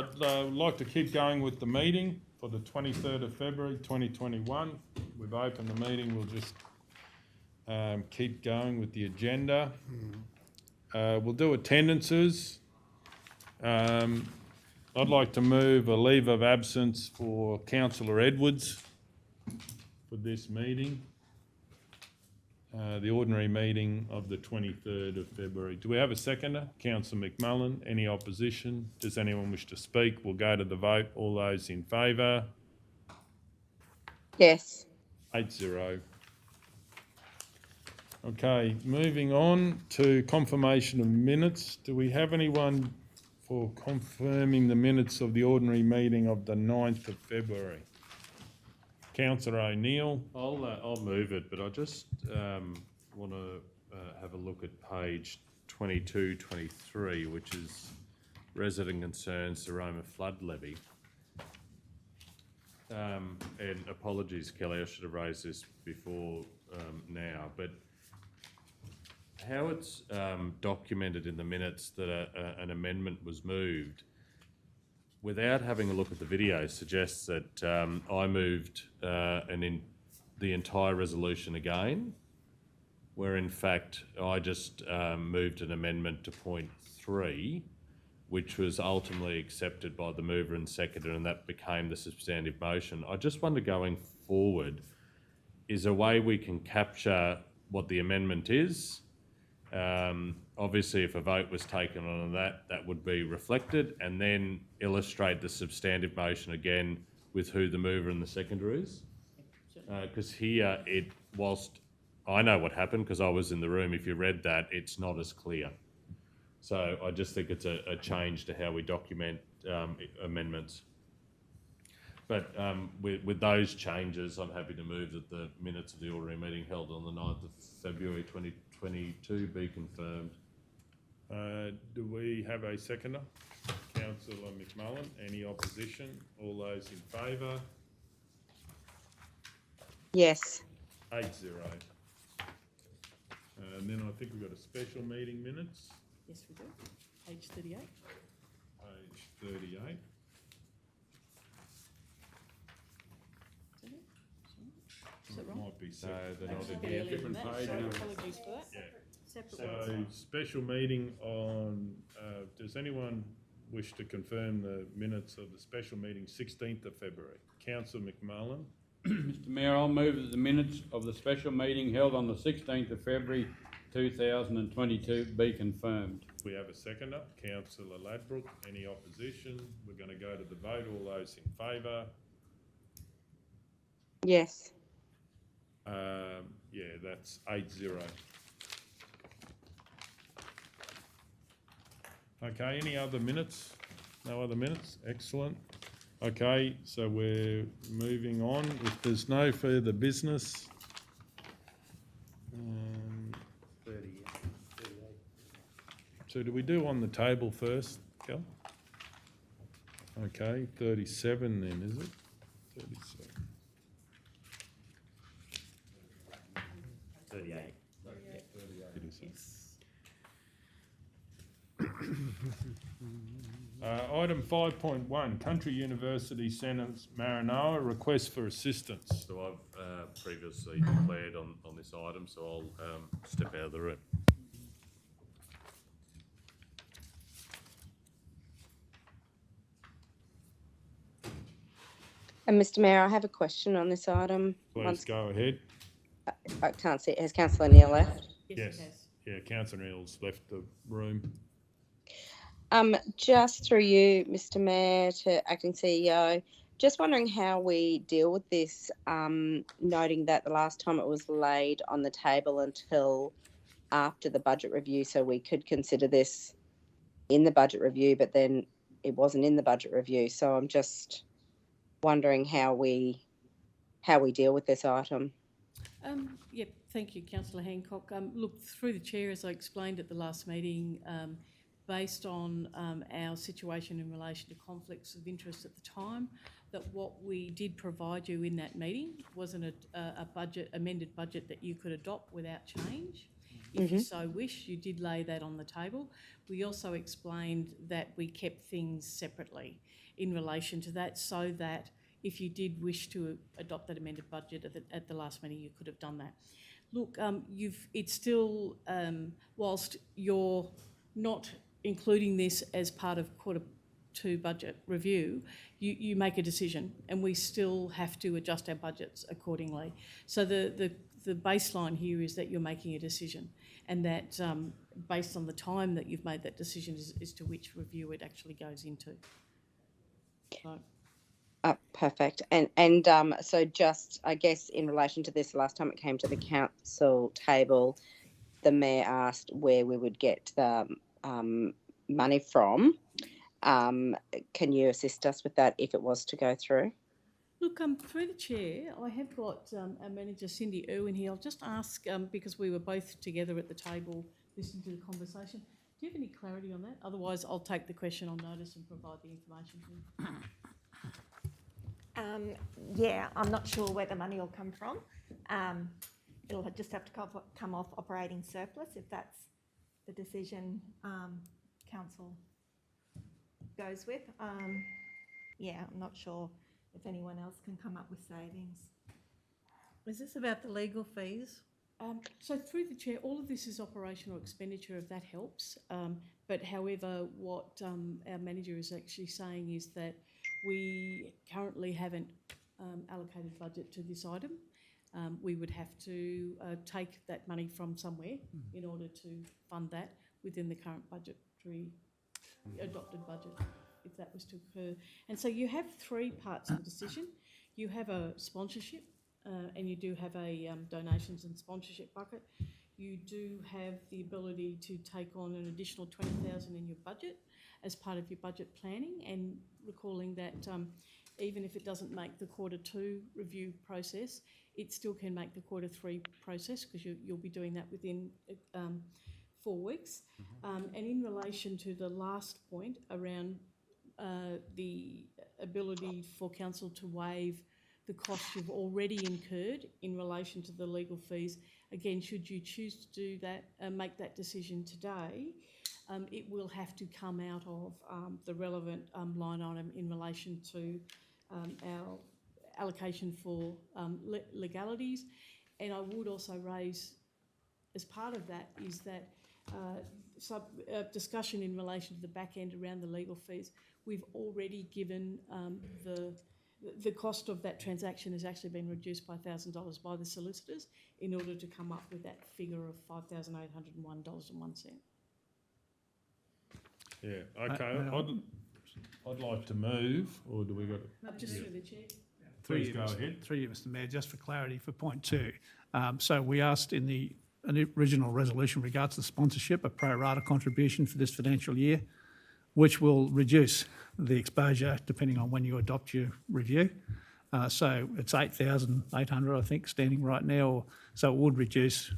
I'd like to keep going with the meeting for the 23rd of February 2021. We've opened the meeting. We'll just keep going with the agenda. We'll do attendances. I'd like to move a leave of absence for Councillor Edwards for this meeting, the ordinary meeting of the 23rd of February. Do we have a seconder? Councillor McMullen. Any opposition? Does anyone wish to speak? We'll go to the vote. All those in favour? Yes. 8-0. Okay, moving on to confirmation of minutes. Do we have anyone for confirming the minutes of the ordinary meeting of the 9th of February? Councillor O'Neill. I'll move it, but I just want to have a look at page 22, 23, which is resident concerns Aroma flood levy. And apologies, Kelly, I should have raised this before now, but how it's documented in the minutes that an amendment was moved without having a look at the video suggests that I moved the entire resolution again, where in fact I just moved an amendment to point 3, which was ultimately accepted by the mover and seconder, and that became the substantive motion. I just wonder, going forward, is there a way we can capture what the amendment is? Obviously, if a vote was taken on that, that would be reflected, and then illustrate the substantive motion again with who the mover and the seconder is. Because here, whilst I know what happened because I was in the room, if you read that, it's not as clear. So I just think it's a change to how we document amendments. But with those changes, I'm happy to move that the minutes of the ordinary meeting held on the 9th of February 2022 be confirmed. Do we have a seconder? Councillor McMullen. Any opposition? All those in favour? Yes. 8-0. And then I think we've got a special meeting minutes. Yes, we do. Page 38. Page 38. Is that It wrong? might be No, separate. they're not Should in be here. earlier than Different that, page so numbers. apologies for that. Yeah. Separate So ones. special meeting on, does anyone wish to confirm the minutes of the special meeting 16th of February? Councillor McMullen. Mr Mayor, I'll move that the minutes of the special meeting held on the 16th of February 2022 be confirmed. We have a seconder, Councillor Ladbrook. Any opposition? We're going to go to the vote. All those in favour? Yes. Yeah, that's 8-0. Okay, any other minutes? No other minutes? Excellent. Okay, so we're moving on. If there's no further business. 38. So do we do on the table first, Kel? Okay, 37 then, is it? 37. 38. It is. Item 5.1, Country University Centre's Maranoa request for assistance. So I've previously declared on this item, so I'll step out of the room. And Mr Mayor, I have a question on this item. Please go ahead. I can't see it. Has Councillor Neil left? Yes, Yes. it has. Yeah, Councillor Neal's left the room. Just through you, Mr Mayor, to Acting CEO, just wondering how we deal with this, noting that the last time it was laid on the table until after the budget review, so we could consider this in the budget review, but then it wasn't in the budget review. So I'm just wondering how we deal with this item. Yep, thank you, Councillor Hancock. Look, through the chair, as I explained at the last meeting, based on our situation in relation to conflicts of interest at the time, that what we did provide you in that meeting wasn't a amended budget that you could adopt without change. if you so wish. You did lay that on the table. We also explained that we kept things separately in relation to that, so that if you did wish to adopt that amended budget at the last meeting, you could have done that. Look, it's still, whilst you're not including this as part of Q2 budget review, you make a decision, and we still have to adjust our budgets accordingly. So the baseline here is that you're making a decision, and that based on the time that you've made that decision is to which review it actually goes into. So. Perfect. And so just, I guess, in relation to this, last time it came to the council table, the mayor asked where we would get the money from. Can you assist us with that if it was to go through? Look, through the chair, I have got our manager, Cindy Irwin, here. I'll just ask, because we were both together at the table listening to the conversation, do you have any clarity on that? Otherwise, I'll take the question on notice and provide the information to you. Yeah, I'm not sure where the money will come from. It'll just have to come off operating surplus if that's the decision council goes with. Yeah, I'm not sure if anyone else can come up with savings. Is this about the legal fees? So through the chair, all of this is operational expenditure, if that helps. But however, what our manager is actually saying is that we currently haven't allocated budget to this item. We would have to take that money from somewhere in order to fund that within the current budgetary adopted budget, if that was to occur. And so you have three parts of the decision. You have a sponsorship, and you do have a donations and sponsorship bucket. You do have the ability to take on an additional $20,000 in your budget as part of your budget planning, and recalling that even if it doesn't make the Q2 review process, it still can make the Q3 process, because you'll be doing that within 4 weeks. And in relation to the last point around the ability for council to waive the costs you've already incurred in relation to the legal fees, again, should you choose to do that, make that decision today, it will have to come out of the relevant line item in relation to our allocation for legalities. And I would also raise, as part of that, is that discussion in relation to the back end around the legal fees. We've already given the cost of that transaction has actually been reduced by $1,000 by the solicitors in order to come up with that figure of $5,801.01. Yeah, okay. I'd like to move, or do we got to? Just through the chair. Please go ahead. Through you, Mr Mayor, just for clarity for point 2. So we asked in the original resolution regards to sponsorship a pro rata contribution for this financial year, which will reduce the exposure depending on when you adopt your review. So it's 8,800, I think, standing right now. So it would reduce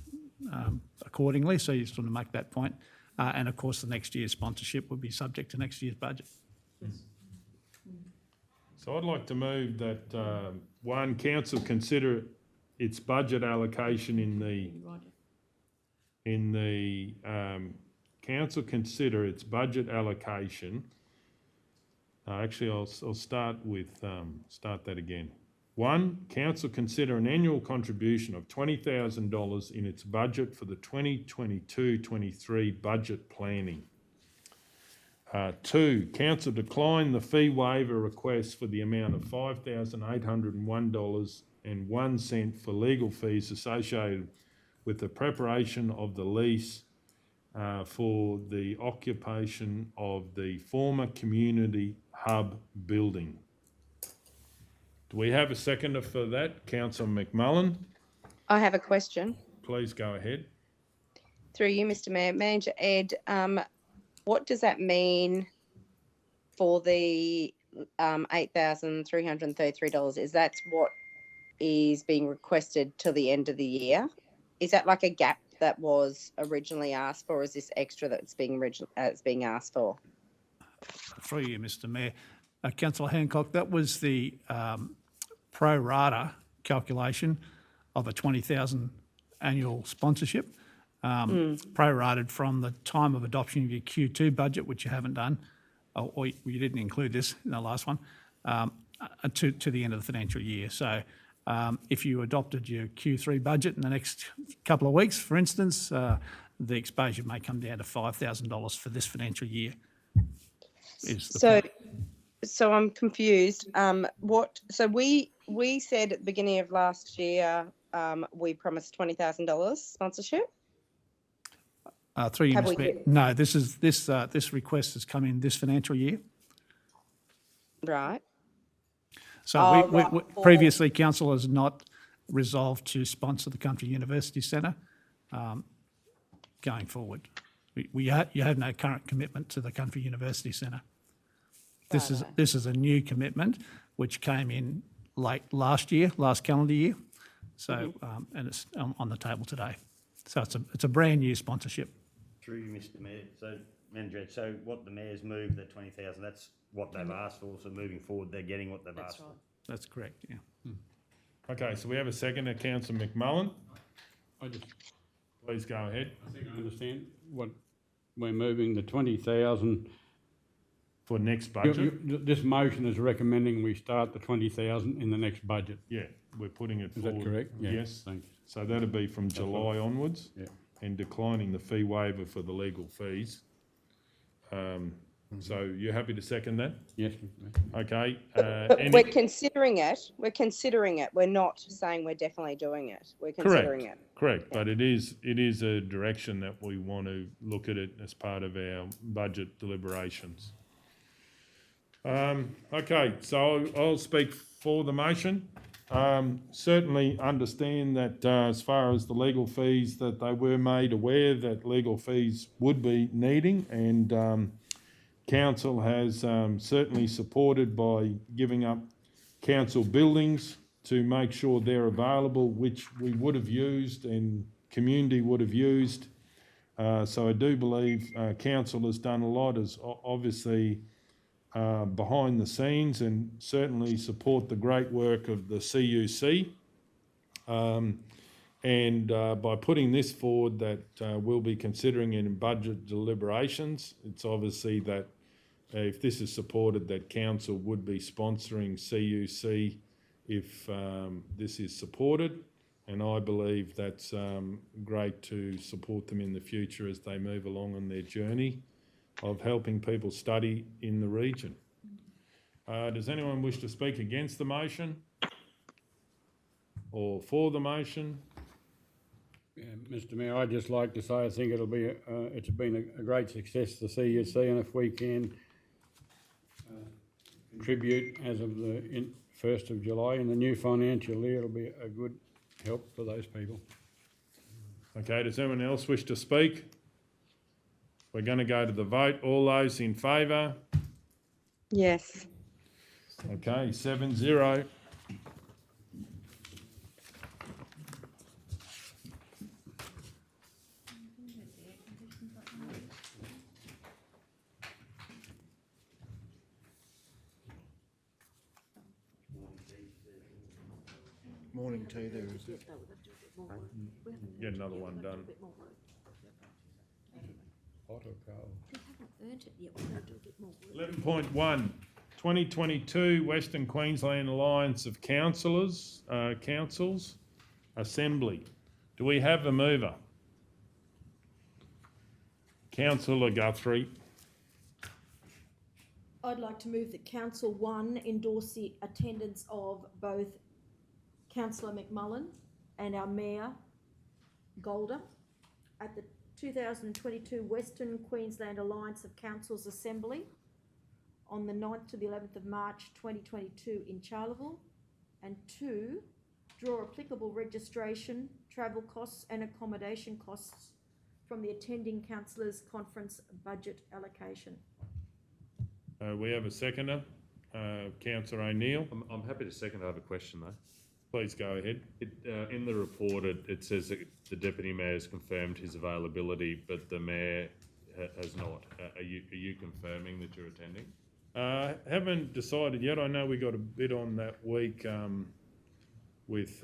accordingly. So you just want to make that point. And of course, the next year's sponsorship would be subject to next year's budget. So I'd like to move that one, council consider its budget allocation council consider its budget allocation. Actually, I'll start that again. 1, council consider an annual contribution of $20,000 in its budget for the 2022-23 budget planning. 2, council decline the fee waiver request for the amount of $5,801.01 for legal fees associated with the preparation of the lease for the occupation of the former community hub building. Do we have a seconder for that? Councillor McMullen, I have a question. please go ahead. Through you, Mr Mayor. Manager Ed, what does that mean for the $8,333? Is that what is being requested till the end of the year? Is that like a gap that was originally asked for, or is this extra that's being asked for? Through you, Mr Mayor. Councillor Hancock, that was the pro rata calculation of a $20,000 annual sponsorship. prorated from the time of adoption of your Q2 budget, which you haven't done, or you didn't include this in the last one, to the end of the financial year. So if you adopted your Q3 budget in the next couple of weeks, for instance, the exposure may come down to $5,000 for this financial year. So I'm confused. So we said at the beginning of last year we promised $20,000 sponsorship. Through you, Have Mr. we- Mayor. No, this request has come in this financial year. Right. So Oh, we, right. previously, council has not resolved to sponsor the Country University Centre going forward. You have no current commitment to the Country University Centre. This is a new commitment which came in late last calendar year. So and it's on the table today. So it's a brand new sponsorship. Through you, Mr. Mayor. So, Manager, so what the Mayor's moved, that 20,000, that's what they've asked for. So moving forward, they're getting what they've asked for. That's correct, yeah. Okay, so we have a second, Councillor McMullen. I Please go ahead. think I understand what we're moving, the 20,000. For next budget. This motion is recommending we start the 20,000 in the next budget. Yeah, we're putting it Is forward. that correct? Yeah, Yes. thank you. So that'll be from July onwards. Yeah. And declining the fee waiver for the legal fees. So you're happy to second that? Yes, Mr. Mayor. Okay. But we're considering it. We're considering it. We're not saying we're definitely doing it. We're considering it. Correct, but it is a direction that we want to look at it as part of our budget deliberations. Okay, so I'll speak for the motion. Certainly understand that as far as the legal fees, that they were made aware that legal fees would be needing, and council has certainly supported by giving up council buildings to make sure they're available, which we would have used and community would have used. So I do believe council has done a lot, as obviously behind the scenes, and certainly support the great work of the CUC. And by putting this forward, that we'll be considering it in budget deliberations, it's obviously that if this is supported, that council would be sponsoring CUC if this is supported. And I believe that's great to support them in the future as they move along on their journey of helping people study in the region. Does anyone wish to speak against the motion or for the motion? Yeah, Mr. Mayor, I'd just like to say I think it'll be it's been a great success to CUC, and if we can contribute as of the 1st of July in the new financial year, it'll be a good help for those people. Okay, does anyone else wish to speak? We're going to go to the vote. All those in favour? Yes. Okay, 7-0. Morning tea there, is it? Get another one done. Hot or cold? 11.1, 2022 Western Queensland Alliance of Councils Assembly. Do we have a mover? Councillor Guthrie. I'd like to move that Council 1 endorse the attendance of both Councillor McMullen and our Mayor Golder at the 2022 Western Queensland Alliance of Councils Assembly on the 9th to the 11th of March 2022 in Charleville, and 2, draw applicable registration, travel costs and accommodation costs from the attending councillors' conference budget allocation. We have a seconder, Councillor O'Neill. I'm happy to second. I have a question though. Please go ahead. In the report, it says that the Deputy Mayor has confirmed his availability, but the Mayor has not. Are you confirming that you're attending? Haven't decided yet. I know we got a bit on that week with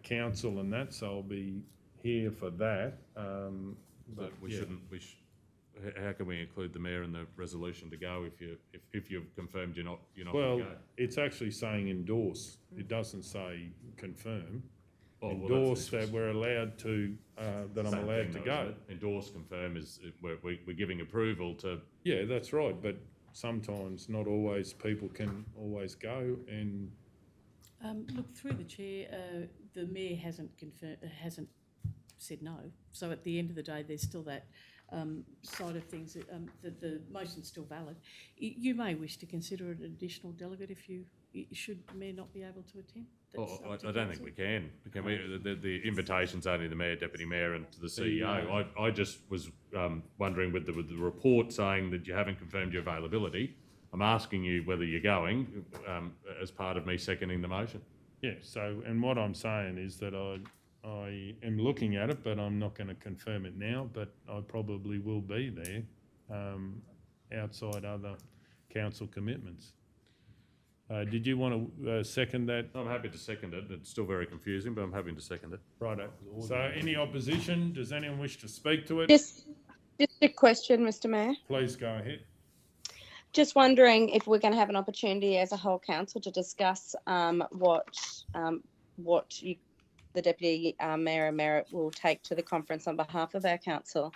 council and that, so I'll be here for that, But we yeah. shouldn't, how can we include the mayor in the resolution to go if you've confirmed you're not Well, going to go? it's actually saying endorse. It doesn't say confirm. Oh, well, Endorse that's that we're allowed to, that I'm same allowed thing to though, go. isn't it? Endorse, confirm is, we're giving approval to, Yeah, that's right, but sometimes not always people can always go and, Look, through the chair, the mayor hasn't said no. So at the end of the day, there's still that side of things that the motion's still valid. You may wish to consider an additional delegate if should the mayor not be able to attend. That's oh, up to I don't think council. we can. Can we, the invitation's only the mayor, deputy mayor and to the CEO. I just was wondering with the report saying that you haven't confirmed your availability, I'm asking you whether you're going as part of me seconding the motion. yeah, so, and what I'm saying is that I am looking at it, but I'm not going to confirm it now, but I probably will be there, outside other council commitments. Did you want to second that? I'm happy to second it. It's still very confusing, but I'm happy to second it. Righto. So any opposition? Does anyone wish to speak to it? Just a question, Mr. Mayor. Please go ahead. Just wondering if we're going to have an opportunity as a whole council to discuss what the deputy mayor and mayor will take to the conference on behalf of our council.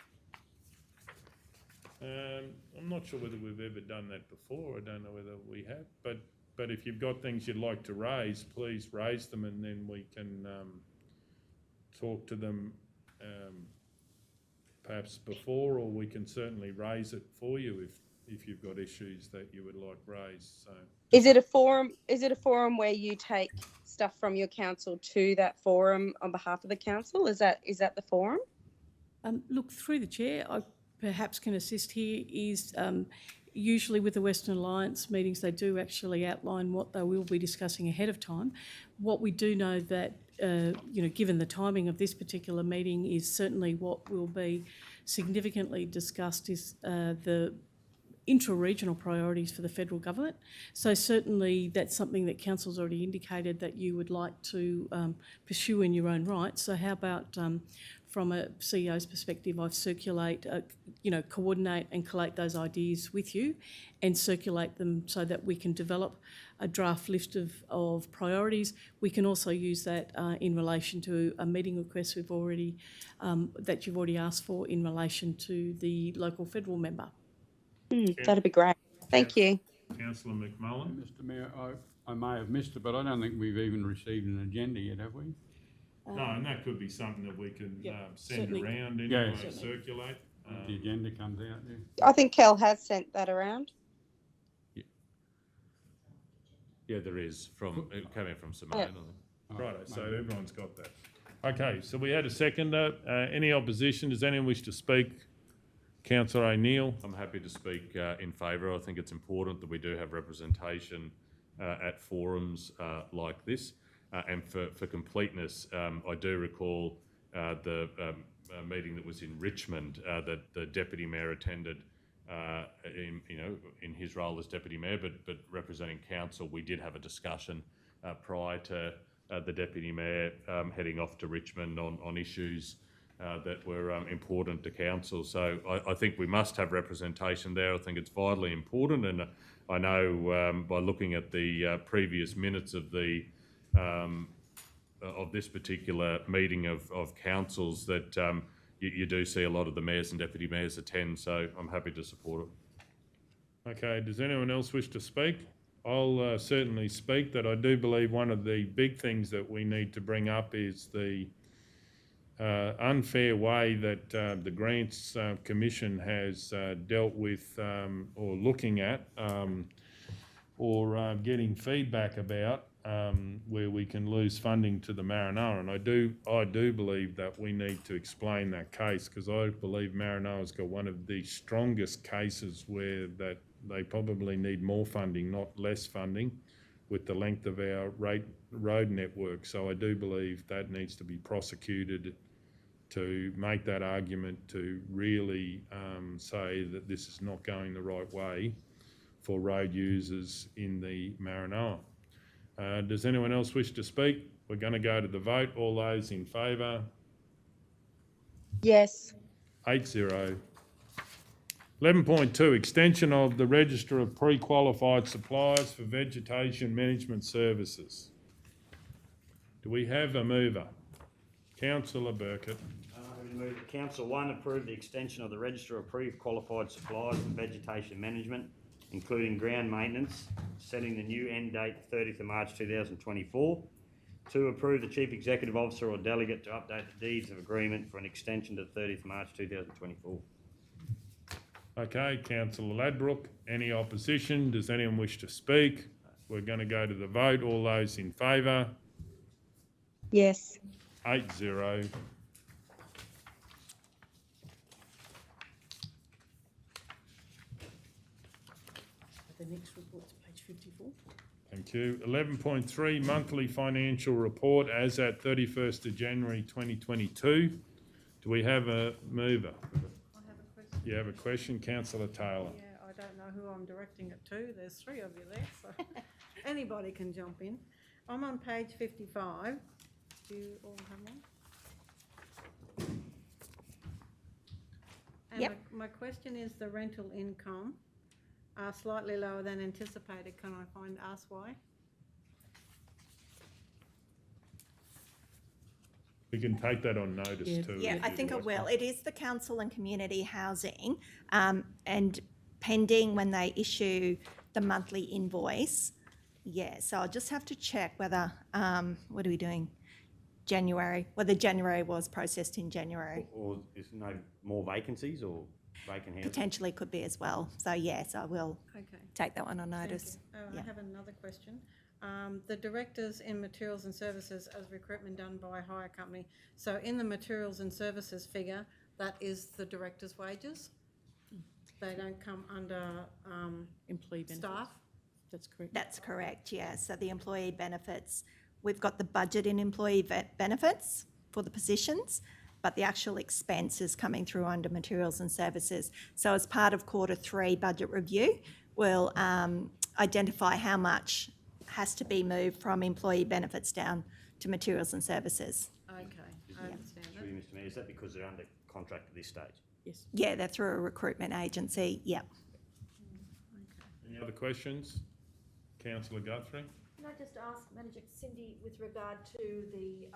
I'm not sure whether we've ever done that before. I don't know whether we have, but if you've got things you'd like to raise, please raise them, and then we can talk to them perhaps before, or we can certainly raise it for you if you've got issues that you would like raised. So, Is it a forum? Is it a forum where you take stuff from your council to that forum on behalf of the council? Is that the forum? Look, through the chair, I perhaps can assist here is usually with the Western Alliance meetings, they do actually outline what they will be discussing ahead of time. What we do know that, given the timing of this particular meeting, is certainly what will be significantly discussed is the intra-regional priorities for the federal government. So certainly that's something that council's already indicated that you would like to pursue in your own right. So how about from a CEO's perspective, I circulate, coordinate and collate those ideas with you and circulate them so that we can develop a draft list of priorities. We can also use that in relation to a meeting request we've already, that you've already asked for in relation to the local federal member. That'd be great. Thank you. Councillor McMullen. Mr Mayor, I may have missed it, but I don't think we've even received an agenda yet, have we? No, and that could be something that we can send certainly. around Yeah. anyway, Certainly. circulate. The agenda comes out, yeah. I think Kel has sent that around. Yeah, there is it came out from Simone, I think. Righto, so everyone's got that. Okay, so we had a seconder. Any opposition? Does anyone wish to speak? Councillor O'Neill. I'm happy to speak in favour. I think it's important that we do have representation at forums like this. And for completeness, I do recall the meeting that was in Richmond that the Deputy Mayor attended in his role as Deputy Mayor, but representing council. We did have a discussion prior to the Deputy Mayor heading off to Richmond on issues that were important to council. So I think we must have representation there. I think it's vitally important, and I know by looking at the previous minutes of the of this particular meeting of councils that you do see a lot of the mayors and deputy mayors attend. So I'm happy to support it. Okay, does anyone else wish to speak? I'll certainly speak that I do believe one of the big things that we need to bring up is the unfair way that the Grants Commission has dealt with or looking at or getting feedback about where we can lose funding to the Maranoa. And I do believe that we need to explain that case, because I believe Maranoa's got one of the strongest cases where that they probably need more funding, not less funding, with the length of our road network. So I do believe that needs to be prosecuted to make that argument to really say that this is not going the right way for road users in the Maranoa. Does anyone else wish to speak? We're going to go to the vote. All those in favour? Yes. 8-0. 11.2, extension of the register of pre-qualified suppliers for vegetation management services. Do we have a mover? Councillor Burkett. I move that Council 1 approve the extension of the register of pre-qualified suppliers for vegetation management, including ground maintenance, setting the new end date 30th of March 2024. 2, approve the Chief Executive Officer or delegate to update the deeds of agreement for an extension to 30th March 2024. Okay, councillor Ladbrook. Any opposition? Does anyone wish to speak? We're going to go to the vote. All those in favour? Yes. 8-0. The next report's page 54. Thank you. 11.3, monthly financial report as at 31st of January 2022. Do we have a mover? I have a question. You have a question, councillor Taylor? Yeah, I don't know who I'm directing it to. There's 3 of you there, so anybody can jump in. I'm on page 55. Do you all have one? And Yep. my question is the rental income are slightly lower than anticipated. Can I ask why? We can take that on notice Yeah. too. Yeah, if I you'd think I like. will. It is the council and community housing, and pending when they issue the monthly invoice. Yeah, so I'll just have to check whether, what are we doing? January, whether January was processed in January. Or is no more vacancies or vacant houses? Potentially could be as well. So yes, I will Okay. take that one on Thank notice. you. Yeah. I have another question. The directors in materials and services as recruitment done by a hire company. So in the materials and services figure, that is the director's wages? They don't come under Employee benefits. staff? That's correct. That's correct, yeah. So the employee benefits, we've got the budget in employee benefits for the positions, but the actual expense is coming through under materials and services. So as part of Q3 budget review, we'll identify how much has to be moved from employee benefits down to materials and services. Okay, I understand that. Through you, Mr Mayor, is that because they're under contract at this stage? Yes. Yeah, they're through a recruitment agency, yeah. Any other questions? Councillor Guthrie? Can I just ask Manager Cindy with regard to the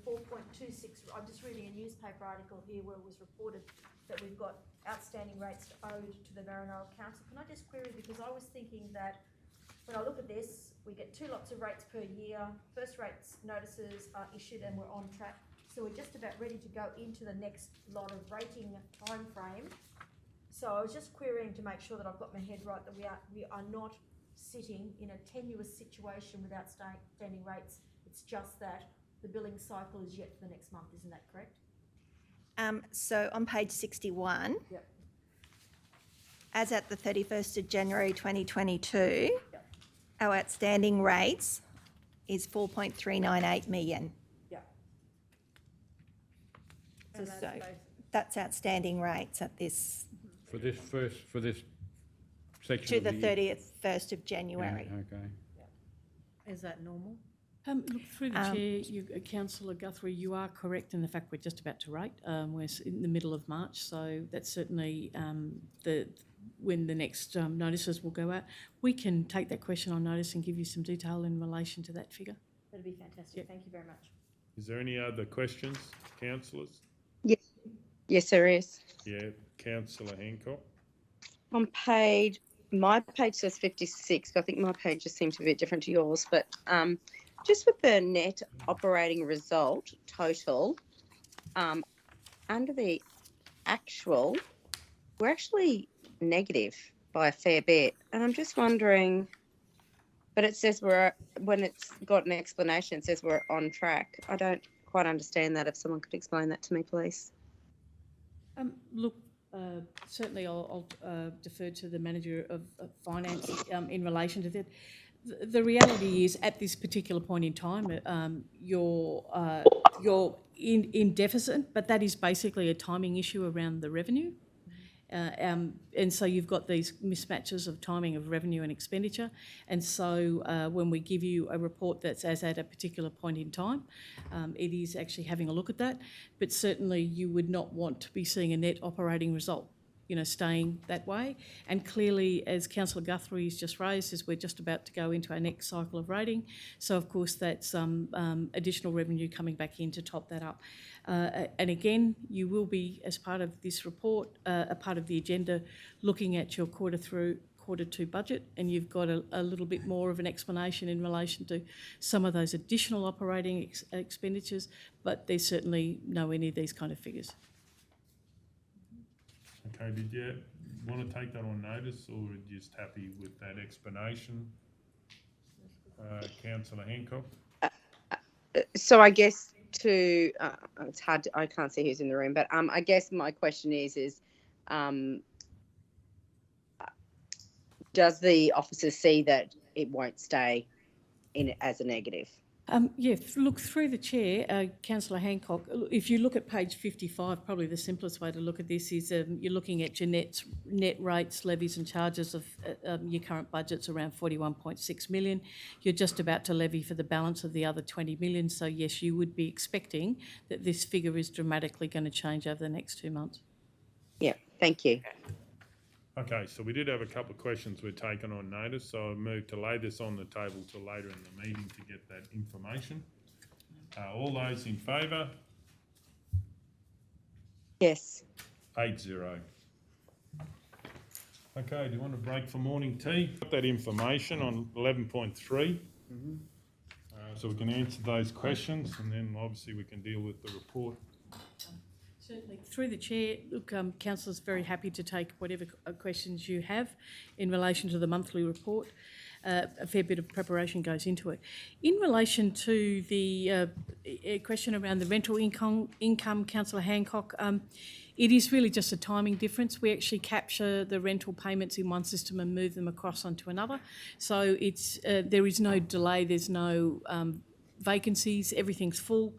4.26, I'm just reading a newspaper article here where it was reported that we've got outstanding rates owed to the Maranoa Council. Can I just query, because I was thinking that when I look at this, we get 2 lots of rates per year, first rates notices are issued and we're on track. So we're just about ready to go into the next lot of rating time frame. So I was just querying to make sure that I've got my head right, that we are not sitting in a tenuous situation with outstanding rates. It's just that the billing cycle is yet for the next month, isn't that correct? So on page 61, Yep. as at the 31st of January 2022, Yep. our outstanding rates is 4.398 million. Yeah. And So that's that's outstanding rates at this, For this section to of the the year. 31st of January. Yeah, okay. Is that normal? Look, through the chair, Councillor Guthrie, you are correct in the fact we're just about to rate. We're in the middle of March, so that's certainly when the next notices will go out. We can take that question on notice and give you some detail in relation to that figure. That'd be fantastic. Yep. Thank you very much. Is there any other questions, councillors? Yes, there is. Yeah, councillor Hancock. On my page says 56, but I think my page just seems a bit different to yours. But just with the net operating result total, under the actual, we're actually negative by a fair bit. And I'm just wondering, but it says when it's got an explanation, it says we're on track. I don't quite understand that. If someone could explain that to me, please. Look, certainly I'll defer to the manager of finance in relation to that. The reality is, at this particular point in time, you're in deficit, but that is basically a timing issue around the revenue. And so you've got these mismatches of timing of revenue and expenditure. And so when we give you a report that's as at a particular point in time, it is actually having a look at that. But certainly you would not want to be seeing a net operating result, staying that way. And clearly, as Councillor Guthrie's just raised, is we're just about to go into our next cycle of rating. So, of course, that's additional revenue coming back in to top that up. And again, you will be, as part of this report, a part of the agenda, looking at your quarter two budget, and you've got a little bit more of an explanation in relation to some of those additional operating expenditures, but there's certainly no any of these kind of figures. Okay, did you want to take that on notice, or are you just happy with that explanation? Councillor Hancock? So I guess it's hard I can't see who's in the room, but I guess my question is does the officer see that it won't stay in as a negative? Look, through the chair, Councillor Hancock, if you look at page 55, probably the simplest way to look at this is you're looking at your net rates, levies and charges of your current budget's around 41.6 million. You're just about to levy for the balance of the other 20 million. So, yes, you would be expecting that this figure is dramatically going to change over the next 2 months. Yeah, thank you. Okay, so we did have a couple of questions we're taking on notice, so I moved to lay this on the table till later in the meeting to get that information. All those in favour? Yes. 8-0. Okay, do you want to break for morning tea? Got that information on 11.3, so we can answer those questions, and then obviously we can deal with the report. Certainly. Through the chair, look, Councillor's very happy to take whatever questions you have in relation to the monthly report. A fair bit of preparation goes into it. In relation to the question around the rental income, Councillor Hancock, it is really just a timing difference. We actually capture the rental payments in one system and move them across onto another. So it's there is no delay, there's no vacancies, everything's full.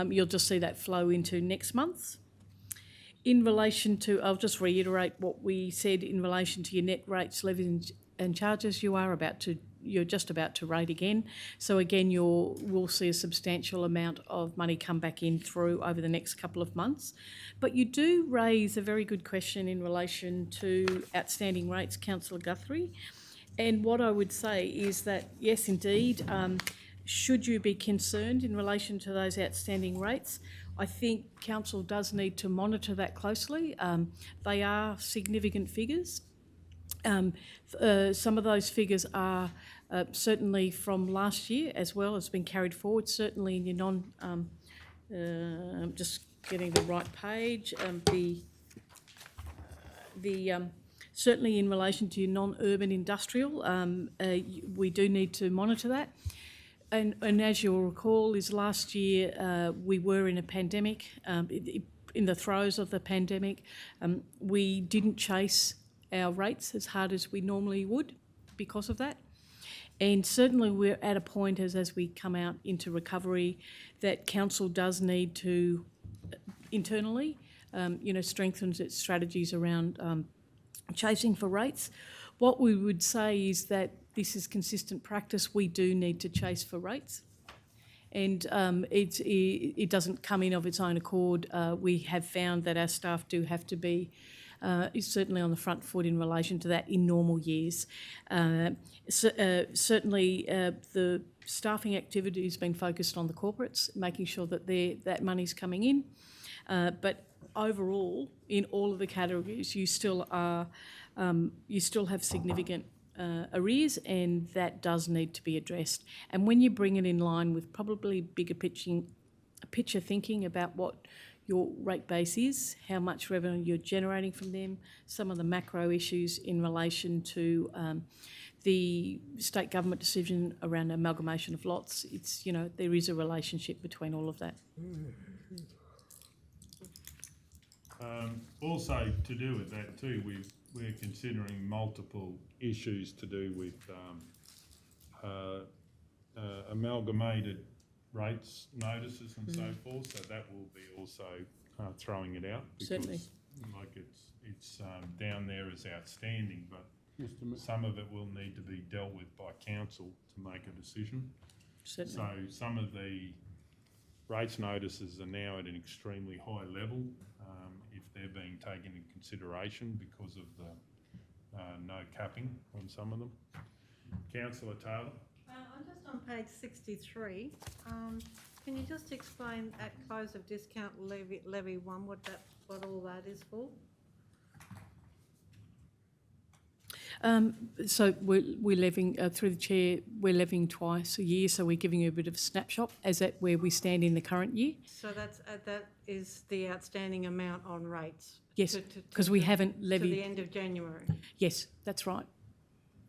You'll just see that flow into next month. In relation to, I'll just reiterate what we said in relation to your net rates, levies and charges. You're just about to rate again. So again, we'll see a substantial amount of money come back in through over the next couple of months. But you do raise a very good question in relation to outstanding rates, Councillor Guthrie. And what I would say is that, yes, indeed, should you be concerned in relation to those outstanding rates, I think Council does need to monitor that closely. They are significant figures. Some of those figures are certainly from last year as well as been carried forward, certainly in your just getting the right page, certainly in relation to your non-urban industrial, we do need to monitor that. And as you'll recall, is last year we were in a pandemic, in the throes of the pandemic. We didn't chase our rates as hard as we normally would because of that. And certainly we're at a point as we come out into recovery that Council does need to internally, strengthen its strategies around chasing for rates. What we would say is that this is consistent practice. We do need to chase for rates, and it doesn't come in of its own accord. We have found that our staff do have to be certainly on the front foot in relation to that in normal years. Certainly, the staffing activity has been focused on the corporates, making sure that that money's coming in. But overall, in all of the categories, you still have significant arrears, and that does need to be addressed. And when you bring it in line with probably bigger picture thinking about what your rate base is, how much revenue you're generating from them, some of the macro issues in relation to the state government decision around amalgamation of lots, there is a relationship between all of that. Also, to do with that too, we're considering multiple issues to do with amalgamated rates, notices and so forth, so that will be also throwing it out because Certainly. like it's down there as outstanding, but some of it will need to be dealt with by council to make a decision. Certainly. So some of the rates notices are now at an extremely high level, if they're being taken into consideration because of the no capping on some of them. Councillor Taylor? I'm just on page 63. Can you just explain at close of discount levy 1 what all that is for? So we're levying, through the chair, we're levying twice a year, so we're giving you a bit of a snapshot as at where we stand in the current year. So that is the outstanding amount on rates? Yes, because we haven't To the levied. end of January, Yes, that's right.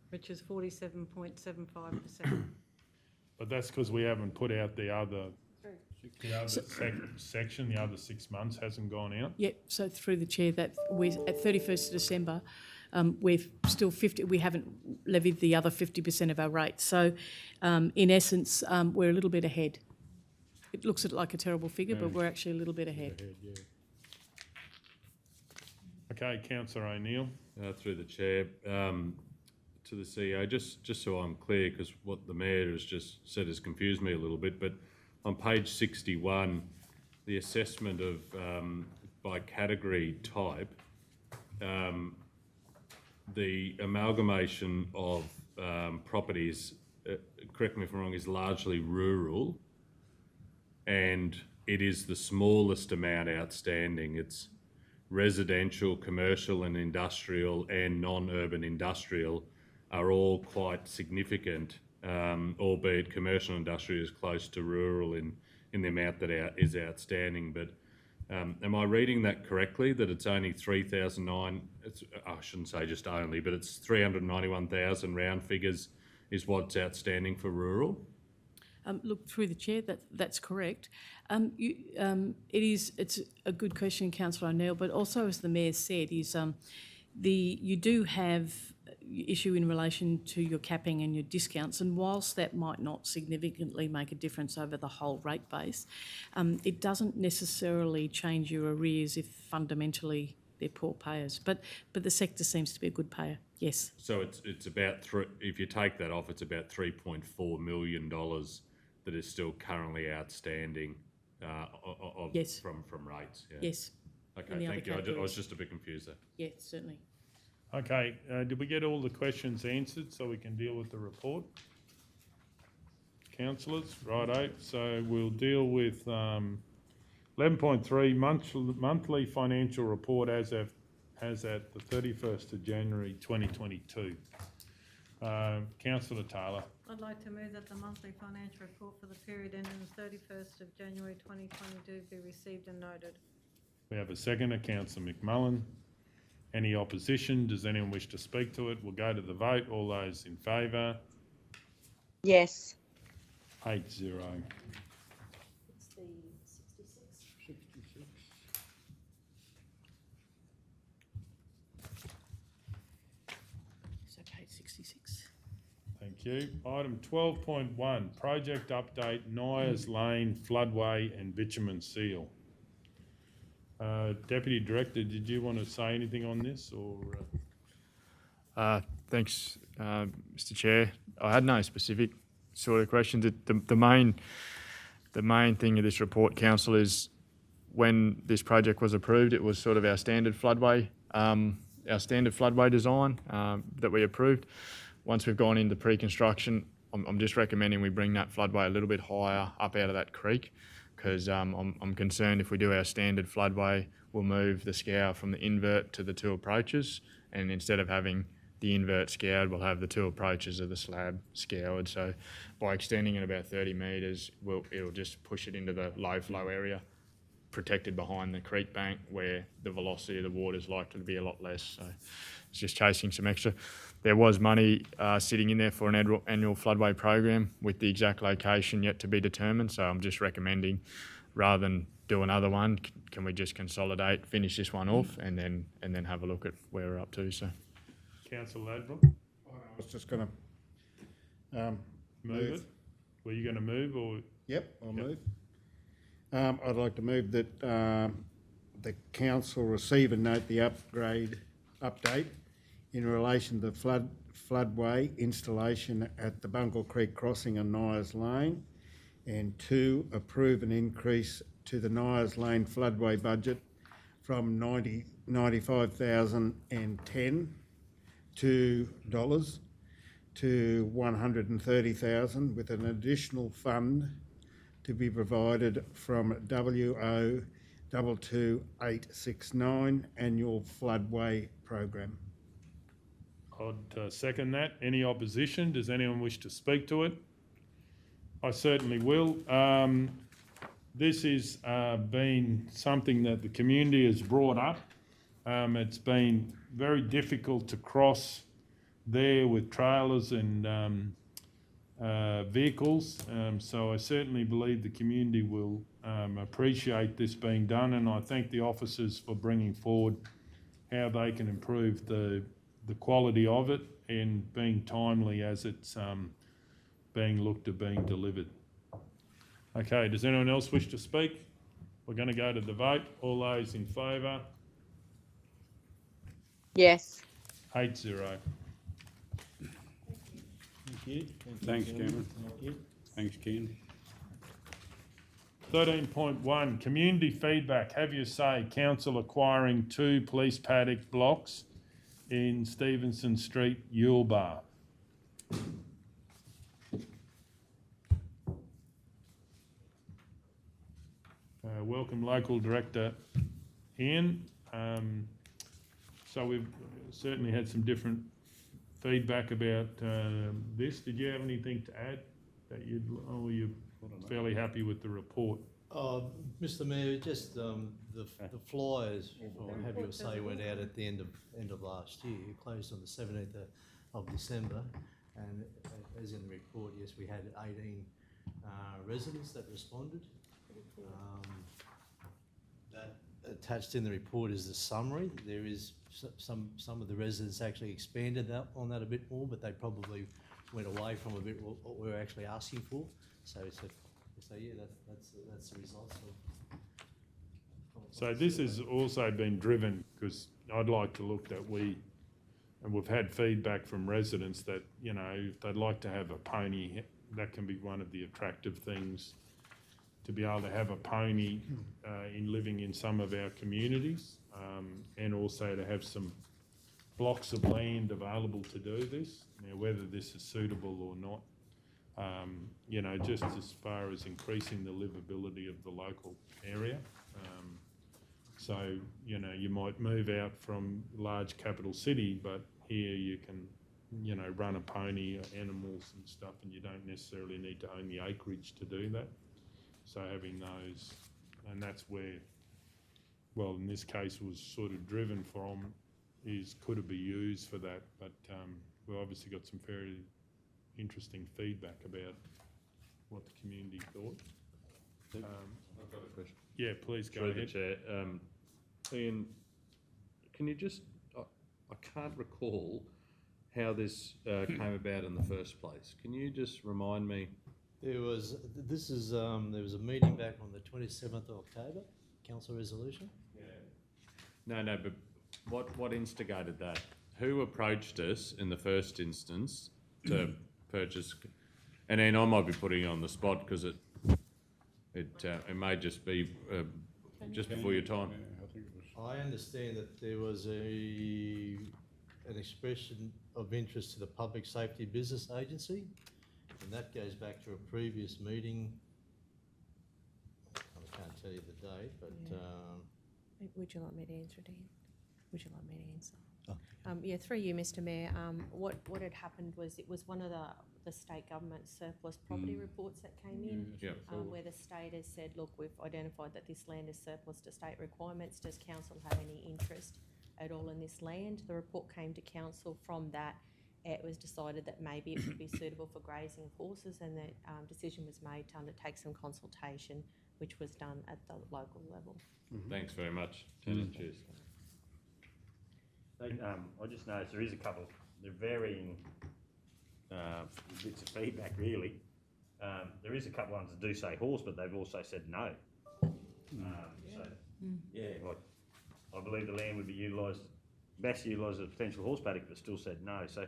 which is 47.75%. But that's because we haven't put out the other section, the other 6 months hasn't gone out. Yep, so through the chair, that we're at 31st of December, we're still 50, we haven't levied the other 50% of our rates. So in essence, we're a little bit ahead. It looks like a terrible figure, but we're actually a little bit ahead. Okay, Councillor O'Neill. Through the chair, to the CEO, just so I'm clear, because what the Mayor has just said has confused me a little bit, but on page 61, the assessment of by category type, the amalgamation of properties, correct me if I'm wrong, is largely rural, and it is the smallest amount outstanding. It's residential, commercial and industrial and non-urban industrial are all quite significant, albeit commercial industrial is close to rural in the amount that is outstanding. But am I reading that correctly, that it's only 3,009, I shouldn't say just only, but it's 391,000 round figures is what's outstanding for rural? Look, through the chair, that's correct. It's a good question, Councillor O'Neill, but also, as the Mayor said, is you do have issue in relation to your capping and your discounts, and whilst that might not significantly make a difference over the whole rate base, it doesn't necessarily change your arrears if fundamentally they're poor payers. But the sector seems to be a good payer, yes. So it's about, if you take that off, it's about $3.4 million that is still currently outstanding Yes. from rates. Yeah. Yes. Okay, In the other thank you. I was categories. just a bit confused there. Yeah, certainly. Okay, did we get all the questions answered so we can deal with the report? Councillors, righto. So we'll deal with 11.3 monthly financial report as at the 31st of January 2022. Councillor Taylor. I'd like to move that the monthly financial report for the period ending the 31st of January 2022 be received and noted. We have a seconder, Councillor McMullen. Any opposition? Does anyone wish to speak to it? We'll go to the vote. All those in favour? Yes. 8-0. It's the 66. So page 66. Thank you. Item 12.1, project update, Knayers Lane, Floodway and Bitumen Seal. Deputy Director, did you want to say anything on this, or? Thanks, Mr. Chair. I had no specific sort of questions. The main thing of this report, Council, is when this project was approved, it was sort of our standard floodway design that we approved. Once we've gone into pre-construction, I'm just recommending we bring that floodway a little bit higher up out of that creek, because I'm concerned if we do our standard floodway, we'll move the scour from the invert to the two approaches, and instead of having the invert scoured, we'll have the two approaches of the slab scoured. So by extending it about 30 metres, it'll just push it into the low flow area, protected behind the creek bank where the velocity of the water is likely to be a lot less. So it's just chasing some extra. There was money sitting in there for an annual floodway program with the exact location yet to be determined. So I'm just recommending, rather than do another one, can we just consolidate, finish this one off, and then have a look at where we're up to. So, Councillor Ladbrokes? I was just going to Move it? Were you going to move, or? Yep, I'll move. I'd like to move that the council receive and note the upgrade update in relation to floodway installation at the Bungle Creek Crossing and Knayers Lane. And 2, approve an increase to the Knayers Lane floodway budget from $95,010 to $130,000, with an additional fund to be provided from WO 22869 annual floodway program. I'd second that. Any opposition? Does anyone wish to speak to it? I certainly will. This has been something that the community has brought up. It's been very difficult to cross there with trailers and vehicles. So I certainly believe the community will appreciate this being done, and I thank the officers for bringing forward how they can improve the quality of it and being timely as it's being looked at being delivered. Okay, does anyone else wish to speak? We're going to go to the vote. All those in favour? Yes. 8-0. Thank you. Thanks, Cameron. Thanks, Ken. 13.1, community feedback. Have your say. Council acquiring 2 police paddock blocks in Stephenson Street, Yuleba. Welcome local director Ian. So we've certainly had some different feedback about this. Did you have anything to add that or you're fairly happy with the report? Mr. Mayor, just the flyers, or have your say, went out at the end of last year. It closed on the 17th of December, and as in the report, yes, we had 18 residents that responded. That attached in the report is the summary. There is some of the residents actually expanded on that a bit more, but they probably went away from a bit what we were actually asking for. So yeah, that's the results of. So this has also been driven, because I'd like to look that and we've had feedback from residents that, you know, if they'd like to have a pony, that can be one of the attractive things, to be able to have a pony in living in some of our communities, and also to have some blocks of land available to do this. Now, whether this is suitable or not, you know, just as far as increasing the livability of the local area. So, you know, you might move out from large capital city, but here you can, you know, run a pony, animals and stuff, and you don't necessarily need to own the acreage to do that. So having those, and that's where, well, in this case was sort of driven from, is could it be used for that? But we've obviously got some very interesting feedback about what the community thought. I've got a question. Yeah, please go Through ahead. the chair. Ian, can you just, I can't recall how this came about in the first place. Can you just remind me? There was there was a meeting back on the 27th of October, council resolution. Yeah. No, but what instigated that? Who approached us in the first instance to purchase? And then I might be putting you on the spot because it may just be just before your time. I understand that there was an expression of interest to the Public Safety Business Agency, and that goes back to a previous meeting. I can't tell you the date, but Would you like me to answer, Dean? Would you like me to answer? Oh. Yeah, through you, Mr. Mayor. What had happened was it was one of the state government surplus property reports that came in, where the state has said, look, we've identified that this land is surplus to state requirements. Does council have any interest at all in this land? The report came to council. From that, it was decided that maybe it would be suitable for grazing of horses, and the decision was made to undertake some consultation, which was done at the local level. Thanks very much. Cheers. I just noticed there is a couple, they're varying bits of feedback really. There is a couple ones that do say horse, but they've also said no. So, yeah, like, I believe the land would be utilised best utilised as a potential horse paddock, but still said no. So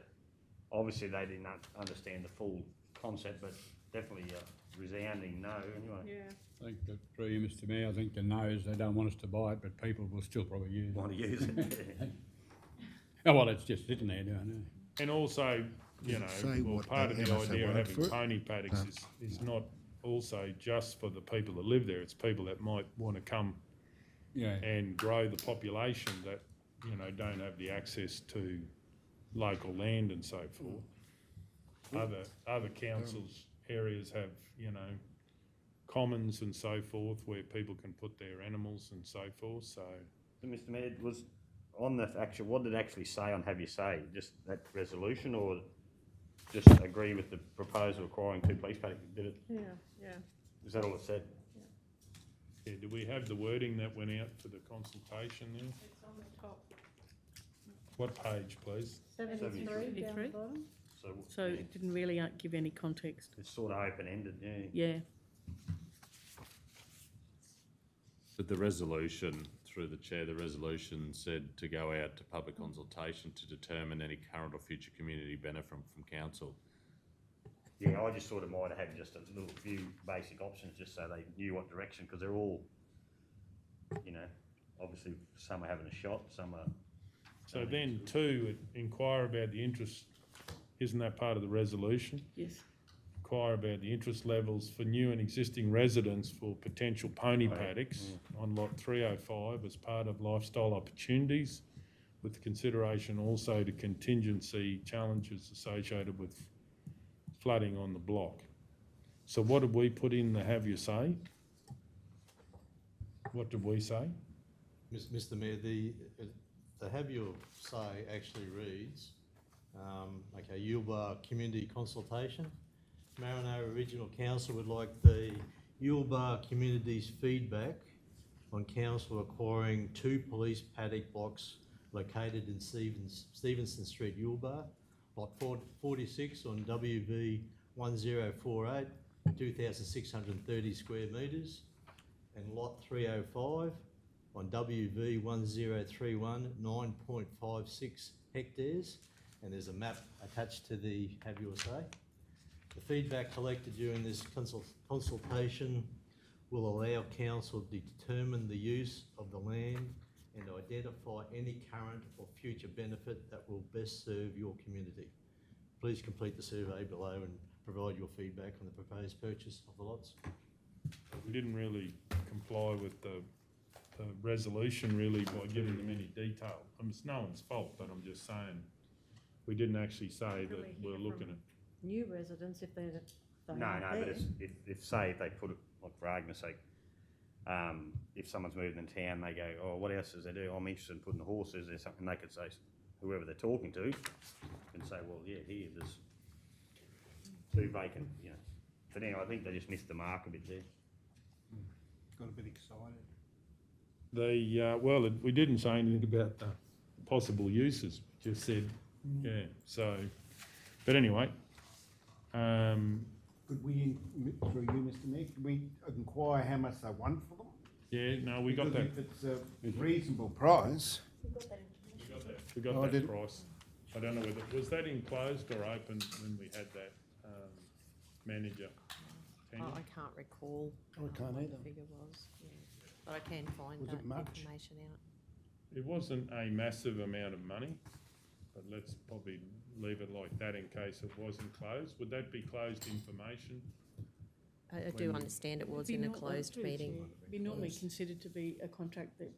obviously they didn't understand the full concept, but definitely a resounding no anyway. Yeah. I think that through you, Mr Mayor, I think the no's, they don't want us to buy it, but people will still probably use it. Want to use it. Oh, well, it's just sitting there, don't it? And also, you Does it say know, well, what part of they- the how much they idea of want having for it? pony paddocks is not also just for the people that live there, it's people that might want to come Yeah. and grow the population that, you know, don't have the access to local land and so forth. Other councils, areas have, you know, commons and so forth where people can put their animals and so forth, so. So, Mr Mayor, was on the actual, what did it actually say on have you say? Just that resolution, or just agree with the proposal acquiring 2 police paddocks? Did it? Yeah, yeah. Is that all it said? Yeah, do we have the wording that went out for the consultation there? It's on the top. What page, please? 73 down 73. the bottom. So it didn't really give any context. It's sort of open-ended, yeah. Yeah. But the resolution, through the chair, the resolution said to go out to public consultation to determine any current or future community benefit from council. Yeah, I just sort of might have had just a little few basic options just so they knew what direction, because they're all, you know, obviously some are having a shot, some are... So then 2, inquire about the interest, isn't that part of the resolution? Yes. Inquire about the interest levels for new and existing residents for potential pony paddocks on lot 305 as part of lifestyle opportunities, with consideration also to contingency challenges associated with flooding on the block. So what did we put in the have you say? What did we say? Mr Mayor, the have your say actually reads, okay, Yuleba Community Consultation. Maranoa Regional Council would like the Yuleba community's feedback on council acquiring 2 police paddock blocks located in Stephenson Street, Yuleba, lot 46 on WV 1048, 2,630 square metres, and lot 305 on WV 1031, 9.56 hectares, and there's a map attached to the have your say. The feedback collected during this consultation will allow council to determine the use of the land and identify any current or future benefit that will best serve your community. Please complete the survey below and provide your feedback on the proposed purchase of the lots. We didn't really comply with the resolution really by giving them any detail. I mean, it's no one's fault, but I'm just saying, we didn't actually say that we're looking at. New residents, if they're... No, but if say if they put it, like for argument's sake, if someone's moving in town, they go, oh, what else does they do? I'm interested in putting the horse. Is there something they could say, whoever they're talking to, can say, well, yeah, here, there's 2 vacant, you know. But anyway, I think they just missed the mark a bit there. Got a bit excited. Well, we didn't say anything about the possible uses, we just said, yeah, so, but anyway. Could we, through you, Mr Mayor, could we inquire how much they want for them? Yeah, no, we got that. Because if it's a reasonable price. We got Oh, that did- price. I don't know whether, was that enclosed or open when we had that, manager? Tanya? I can't recall I can't what either. the figure was, yeah. But I can find Was that it much? information out. It wasn't a massive amount of money, but let's probably leave it like that in case it wasn't closed. Would that be closed information? I do understand it was Be in a not- closed meeting. Be normally considered to be a contract that,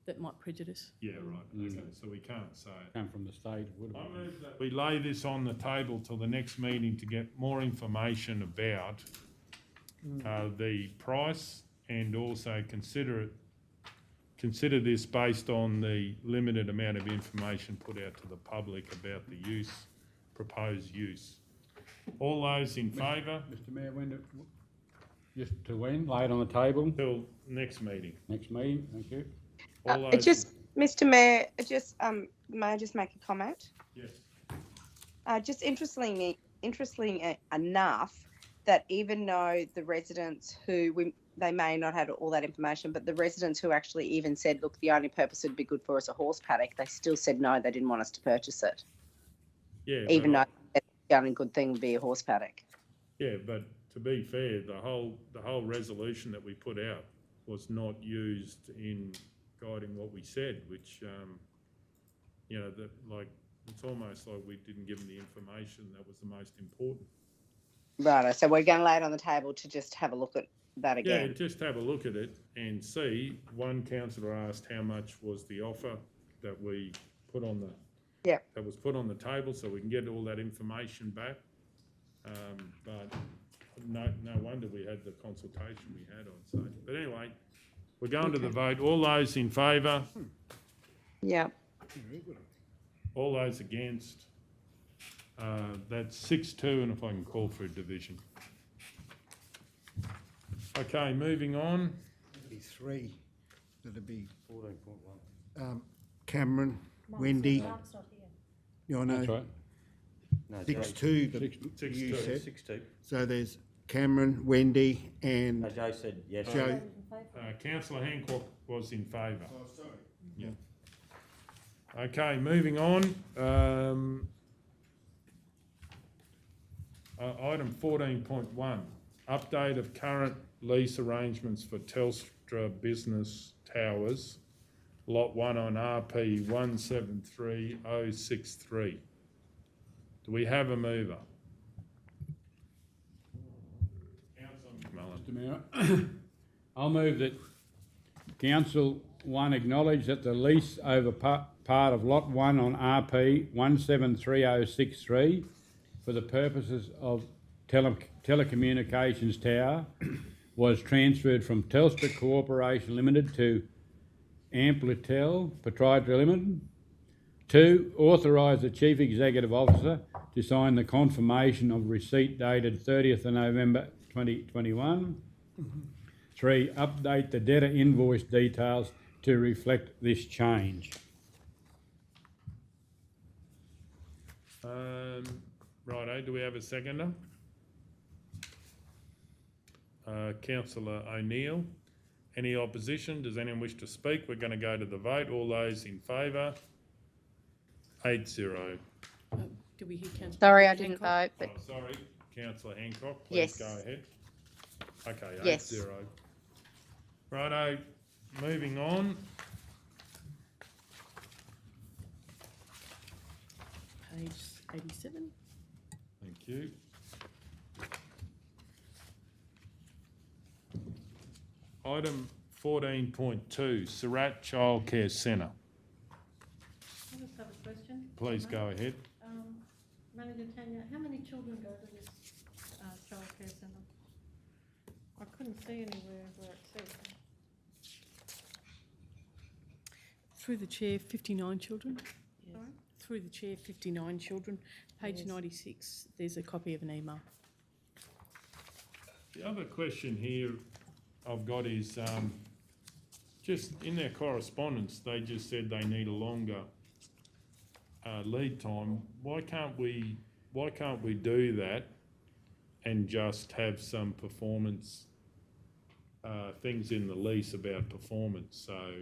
that might prejudice. Yeah, right, okay, so we can't say it. Come from the state, would I have move that we lay this on the table till the next meeting to get more information about the price, and also consider this based on the limited amount of information put out to the public about the use, proposed use. All those in favour? Mr Mayor, just to when? Lay it on the table, Till next meeting. next meeting, thank you. All It those- just, Mr Mayor, may I just make a comment? Yes. Just interestingly enough, that even though the residents who they may not have all that information, but the residents who actually even said, look, the only purpose it'd be good for is a horse paddock, they still said no, they didn't want us to purchase it, Yeah, even but though the only good thing would be a horse paddock. yeah, but to be fair, the whole resolution that we put out was not used in guiding what we said, which, you know, that like, it's almost like we didn't give them the information that was the most important. Right, so we're going to lay it on the table to just have a look at that Yeah, again. just have a look at it and see. One councillor asked how much was the offer that we put on the, Yep. that was put on the table, so we can get all that information back. But no wonder we had the consultation we had on site. But anyway, we're going to the vote. All those in favour? Yeah. All those against? That's 6-2, and if I can call for a division. Okay, moving on. There'll be three. That'll be 14.1. Cameron, Wendy. Mark's not here. You know, That's right. No, 6-2 that 6-2. you said. 6-2. So there's Cameron, Wendy and No, Joe said yes. Joe. Councillor Hancock was in favour. Oh, sorry. Yeah. Okay, moving on. Item 14.1, update of current lease arrangements for Telstra Business Towers, Lot 1 on RP 173063. Do we have a mover? Councillor McMullen. Mr Mayor, I'll move that Council 1 acknowledge that the lease over part of Lot 1 on RP 173063 for the purposes of telecommunications tower was transferred from Telstra Corporation Limited to Amplitel Proprietary Limited. 2, authorise the Chief Executive Officer to sign the confirmation of receipt dated 30th of November 2021. 3, update the debtor invoice details to reflect this change. Righto, do we have a seconder? Councillor O'Neill. Any opposition? Does anyone wish to speak? We're going to go to the vote. All those in favour? 8-0. Do we hear Councillor? Sorry, I didn't vote, but Oh, sorry, Councillor Hancock, please Yes. go ahead. Okay, Yes. 8-0. Righto, moving on. Page 87. Thank you. Item 14.2, Surat Childcare Centre. I just have a question. Please go ahead. Manager Tanya, how many children go to this childcare centre? I couldn't see anywhere where it said. Through the chair, 59 children. Sorry? Through the chair, 59 children. Page 96, there's a copy of an email. The other question here I've got is, just in their correspondence, they just said they need a longer lead time. Why can't we do that and just have some performance things in the lease about performance? So,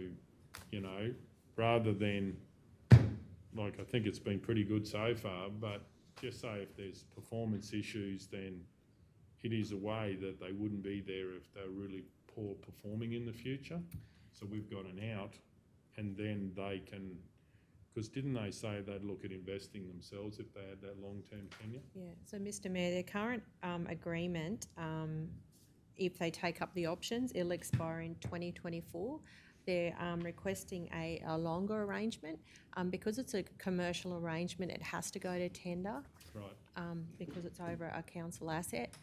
you know, rather than, like, I think it's been pretty good so far, but just say if there's performance issues, then it is a way that they wouldn't be there if they're really poor performing in the future. So we've got an out, and then they can, because didn't they say they'd look at investing themselves if they had that long-term tenure? Yeah, so Mr Mayor, their current agreement, if they take up the options, it'll expire in 2024. They're requesting a longer arrangement. Because it's a commercial arrangement, it has to go to tender. Right. Because it's over a council asset.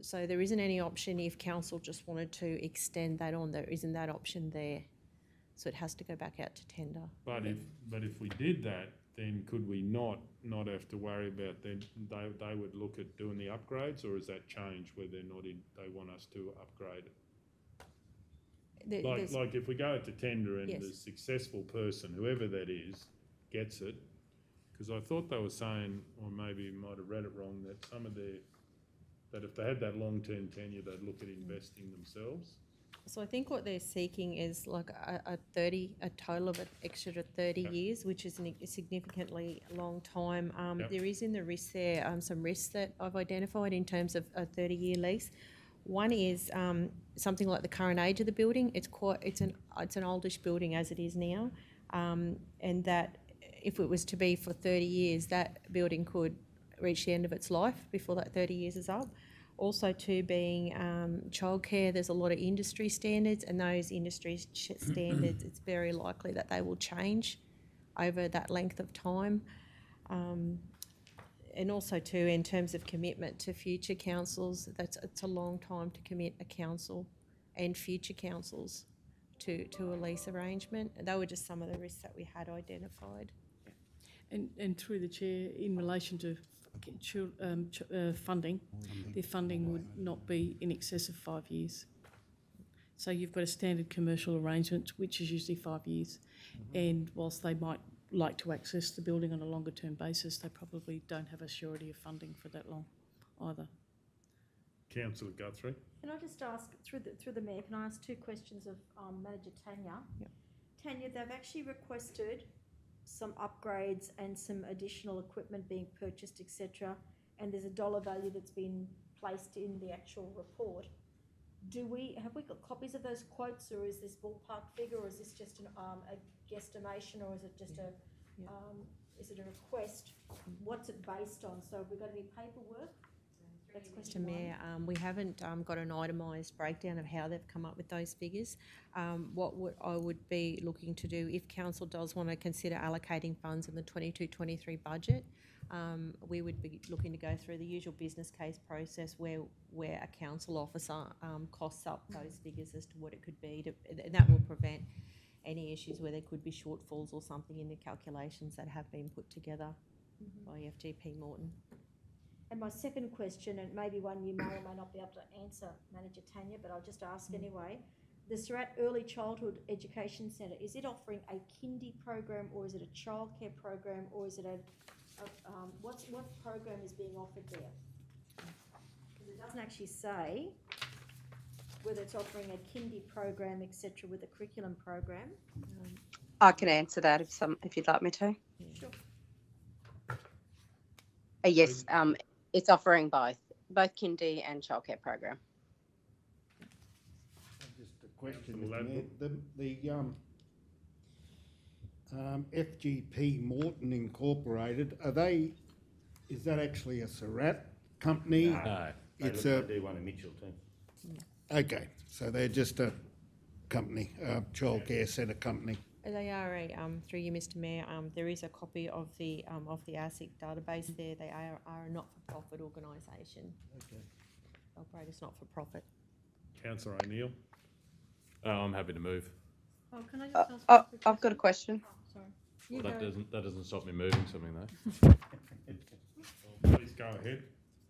So there isn't any option if council just wanted to extend that on. There isn't that option there. So it has to go back out to tender. But if we did that, then could we not have to worry about then they would look at doing the upgrades, or is that change where they're not in, they want us to upgrade it? Like if we go to tender and Yes. the successful person, whoever that is, gets it, because I thought they were saying, or maybe you might have read it wrong, that some of that if they had that long-term tenure, they'd look at investing themselves. So I think what they're seeking is like a total of an extra 30 years, which is a significantly long time. There is in the risk there some risks that I've identified in terms of a 30-year lease. One is something like the current age of the building. It's an oldish building as it is now, and that if it was to be for 30 years, that building could reach the end of its life before that 30 years is up. Also, too, being childcare, there's a lot of industry standards, and those industry standards, it's very likely that they will change over that length of time. And also, too, in terms of commitment to future councils, it's a long time to commit a council and future councils to a lease arrangement. And they were just some of the risks that we had identified. And through the chair, in relation to funding, their funding would not be in excess of 5 years. So you've got a standard commercial arrangement, which is usually 5 years. And whilst they might like to access the building on a longer term basis, they probably don't have a surety of funding for that long either. Councillor Guthrie. Can I just ask, through the Mayor, can I ask two questions of Manager Tanya? Yep. Tanya, they've actually requested some upgrades and some additional equipment being purchased, etc. And there's a dollar value that's been placed in the actual report. Have we got copies of those quotes, or is this ballpark figure, or is this just a guesstimation, or is it just is it a request? What's it based on? So have we got any paperwork? That's question Mr. Mayor, we haven't got an itemised breakdown of how they've come up with those figures. I would be looking to do, if council does want to consider allocating funds in the 22-23 budget, we would be looking to go through the usual business case process where a council officer costs up those figures as to what it could be, and that will prevent any issues where there could be shortfalls or something in the calculations that have been put together by FGP Morton. And my second question, and maybe one you may or may not be able to answer, Manager Tanya, but I'll just ask anyway. The Surat Early Childhood Education Centre, is it offering a kindy program, or is it a childcare program, or is it what program is being offered there? Because it doesn't actually say whether it's offering a kindy program, etc., with a curriculum program. I can answer that if you'd like me to. Sure. Yes, it's offering both kindy and childcare program. Just a question, Councillor Mr. Mayor. The FGP Morton Incorporated, is that actually a Surat company? No. They It's do one in Mitchell too. okay, so they're just a company, a childcare centre company. They are through you, Mr. Mayor. There is a copy of the ASIC database there. They are a not-for-profit organisation. Okay. Operate as not-for-profit. Councillor O'Neill. I'm happy to move. Oh, can I just ask? I've got a question. Sorry. Well, You that go. doesn't stop me moving something though. Please go ahead.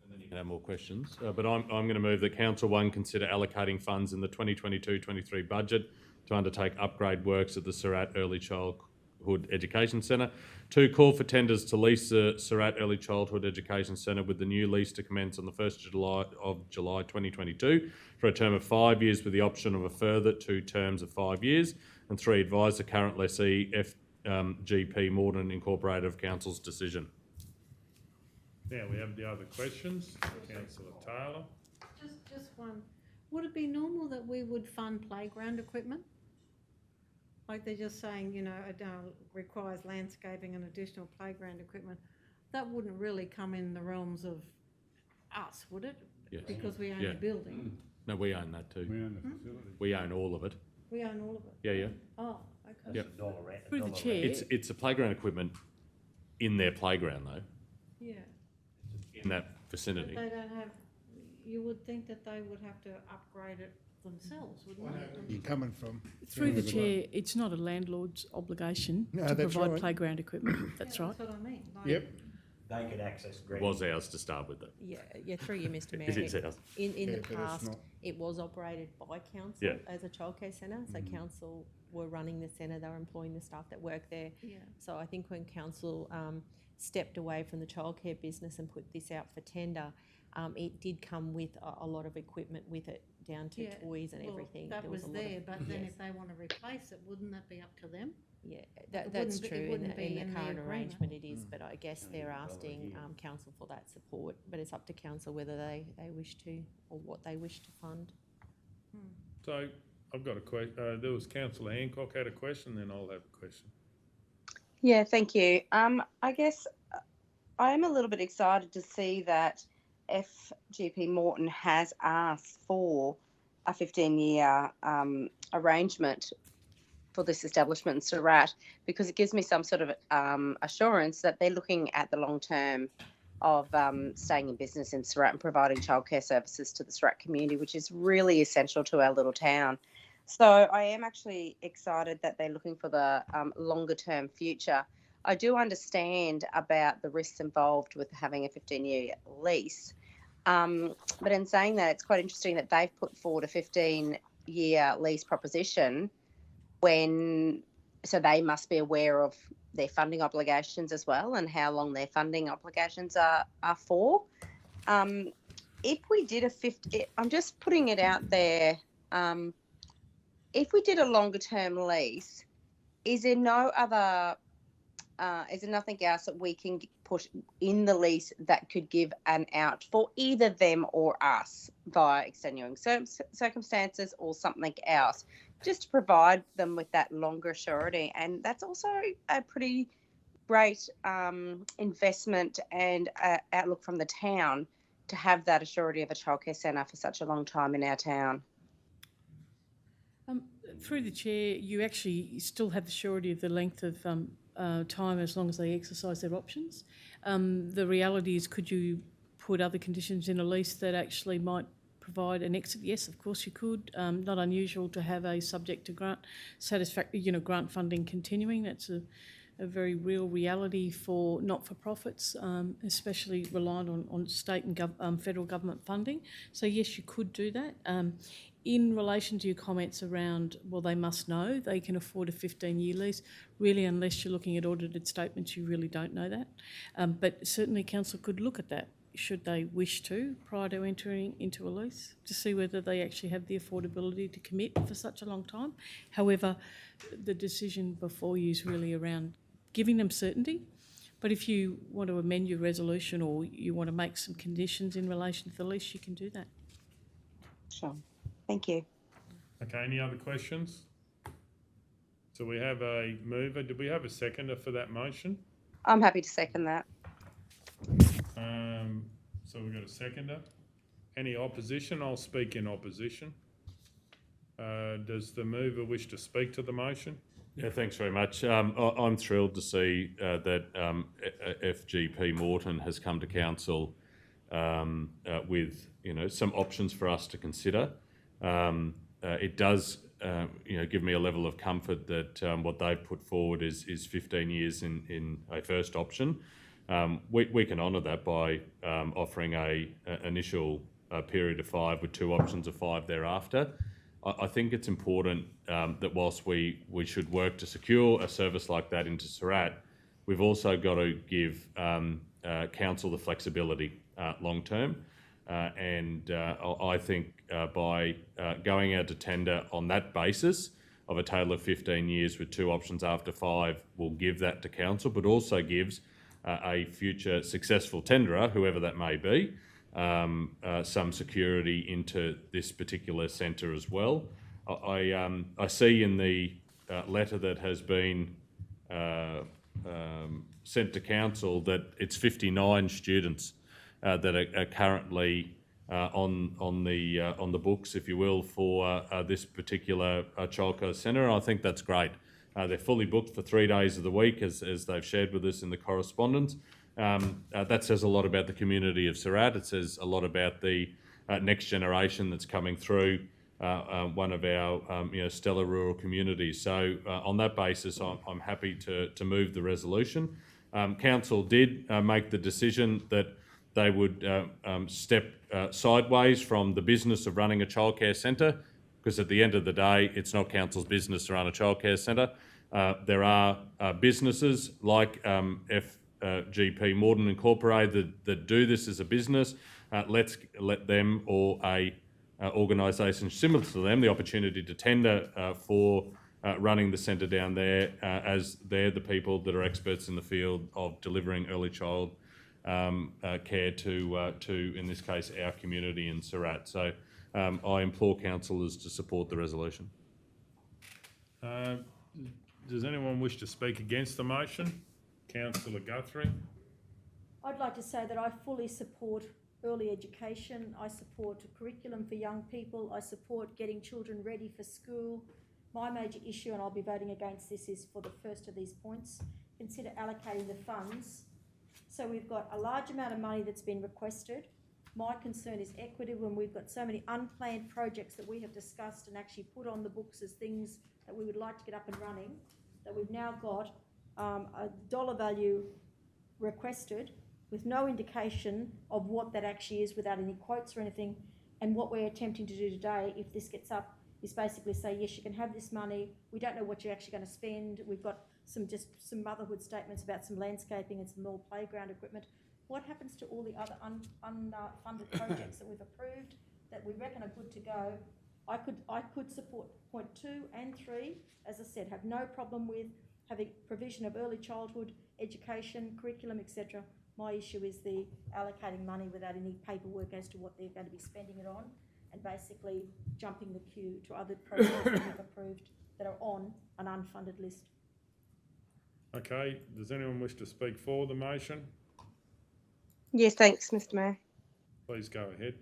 And then you can have more questions. But I'm going to move that Council 1 consider allocating funds in the 2022-23 budget to undertake upgrade works at the Surat Early Childhood Education Centre. 2, call for tenders to lease the Surat Early Childhood Education Centre, with the new lease to commence on the 1st of July 2022 for a term of 5 years with the option of a further 2 terms of 5 years. And 3, advise the current lessee FGP Morton Incorporated of Council's decision. Now we have the other questions. Councillor Taylor. Just one. Would it be normal that we would fund playground equipment? Like they're just saying, it requires landscaping and additional playground equipment. That wouldn't really come in the realms of us, would it? Yes. Because we own Yeah. the building. No, we own that too. We own the facility. We own all of it. We own all of it. Yeah. Oh, okay. Yep. Through the chair, It's a playground equipment in their playground though, Yeah. in that But vicinity. they don't have, you would think that they would have to upgrade it themselves, wouldn't they? You're coming from? through the chair, it's not a landlord's obligation No, to that's provide right. playground equipment. That's Yeah, right. That's what I mean. Like, Yep. They could access It grant. was ours to start with though. Yeah, through you, Mr. Mayor. It is ours. In Yeah, the but it's past, not. it was operated by council Yeah. as a childcare centre. So council were running the centre, they were employing the staff that work there. Yeah. So I think when council stepped away from the childcare business and put this out for tender, it did come with a lot of equipment with it, down to Yeah, toys and well, everything. That There was a lot of- there, but then yes. if they want to replace it, wouldn't that be up to them? Yeah, It that's wouldn't be- it true. In wouldn't the, be in in the the current agreement. arrangement it is, but I guess they're asking council for that support. But it's up to council whether they wish to, or what they wish to fund. So I've got a question. There was Councillor Hancock had a question, then I'll have a question. Yeah, thank you. I guess I am a little bit excited to see that FGP Morton has asked for a 15-year arrangement for this establishment in Surat, because it gives me some sort of assurance that they're looking at the long term of staying in business in Surat and providing childcare services to the Surat community, which is really essential to our little town. So I am actually excited that they're looking for the longer term future. I do understand about the risks involved with having a 15-year lease. But in saying that, it's quite interesting that they've put forward a 15-year lease proposition so they must be aware of their funding obligations as well and how long their funding obligations are for. If we did I'm just putting it out there, if we did a longer term lease, is there nothing else that we can put in the lease that could give an out for either them or us via extenuating circumstances or something else, just to provide them with that longer surety? And that's also a pretty great investment and outlook from the town to have that assurity of a childcare centre for such a long time in our town. Through the chair, you actually still have the surety of the length of time as long as they exercise their options. The reality is, could you put other conditions in a lease that actually might provide an exit? Yes, of course you could. Not unusual to have a subject to grant grant funding continuing. That's a very real reality for not-for-profits, especially reliant on state and federal government funding. So yes, you could do that. In relation to your comments around, well, they must know they can afford a 15-year lease, really, unless you're looking at audited statements, you really don't know that. But certainly council could look at that, should they wish to, prior to entering into a lease, to see whether they actually have the affordability to commit for such a long time. However, the decision before you is really around giving them certainty. But if you want to amend your resolution or you want to make some conditions in relation to the lease, you can do that. Sure. Thank you. Okay, any other questions? So we have a mover. Did we have a seconder for that motion? I'm happy to second that. So we've got a seconder. Any opposition? I'll speak in opposition. Does the mover wish to speak to the motion? Yeah, thanks very much. I'm thrilled to see that FGP Morton has come to council with some options for us to consider. It does give me a level of comfort that what they've put forward is 15 years in a first option. We can honour that by offering an initial period of 5 with 2 options of 5 thereafter. I think it's important that whilst we should work to secure a service like that into Surat, we've also got to give council the flexibility long term. I think by going out to tender on that basis of a total of 15 years with 2 options after 5 will give that to council, but also gives a future successful tenderer, whoever that may be, some security into this particular centre as well. I see in the letter that has been sent to council that it's 59 students that are currently on the books, if you will, for this particular childcare centre. I think that's great. They're fully booked for 3 days of the week, as they've shared with us in the correspondence. That says a lot about the community of Surat. It says a lot about the next generation that's coming through one of our stellar rural communities. So on that basis, I'm happy to move the resolution. Council did make the decision that they would step sideways from the business of running a childcare centre, because at the end of the day, it's not council's business to run a childcare centre. There are businesses like FGP Morton Incorporated that do this as a business. let's let them or a organisation similar to them the opportunity to tender for running the centre down there, as they're the people that are experts in the field of delivering early child care to, in this case, our community in Surat. So I implore councillors to support the resolution. Does anyone wish to speak against the motion? Councillor Guthrie. I'd like to say that I fully support early education. I support a curriculum for young people. I support getting children ready for school. My major issue, and I'll be voting against this, is for the first of these points. Consider allocating the funds. So we've got a large amount of money that's been requested. My concern is equity when we've got so many unplanned projects that we have discussed and actually put on the books as things that we would like to get up and running, that we've now got a dollar value requested with no indication of what that actually is without any quotes or anything. And what we're attempting to do today, if this gets up, is basically say, yes, you can have this money. We don't know what you're actually going to spend. We've got some motherhood statements about some landscaping and some more playground equipment. What happens to all the other unfunded projects that we've approved that we reckon are good to go? I could support point 2 and 3, as I said, have no problem with having provision of early childhood education, curriculum, etc. My issue is the allocating money without any paperwork as to what they're going to be spending it on, and basically jumping the queue to other projects that we've approved that are on an unfunded list. Okay, does anyone wish to speak for the motion? Yes, thanks, Mr. Mayor. Please go ahead.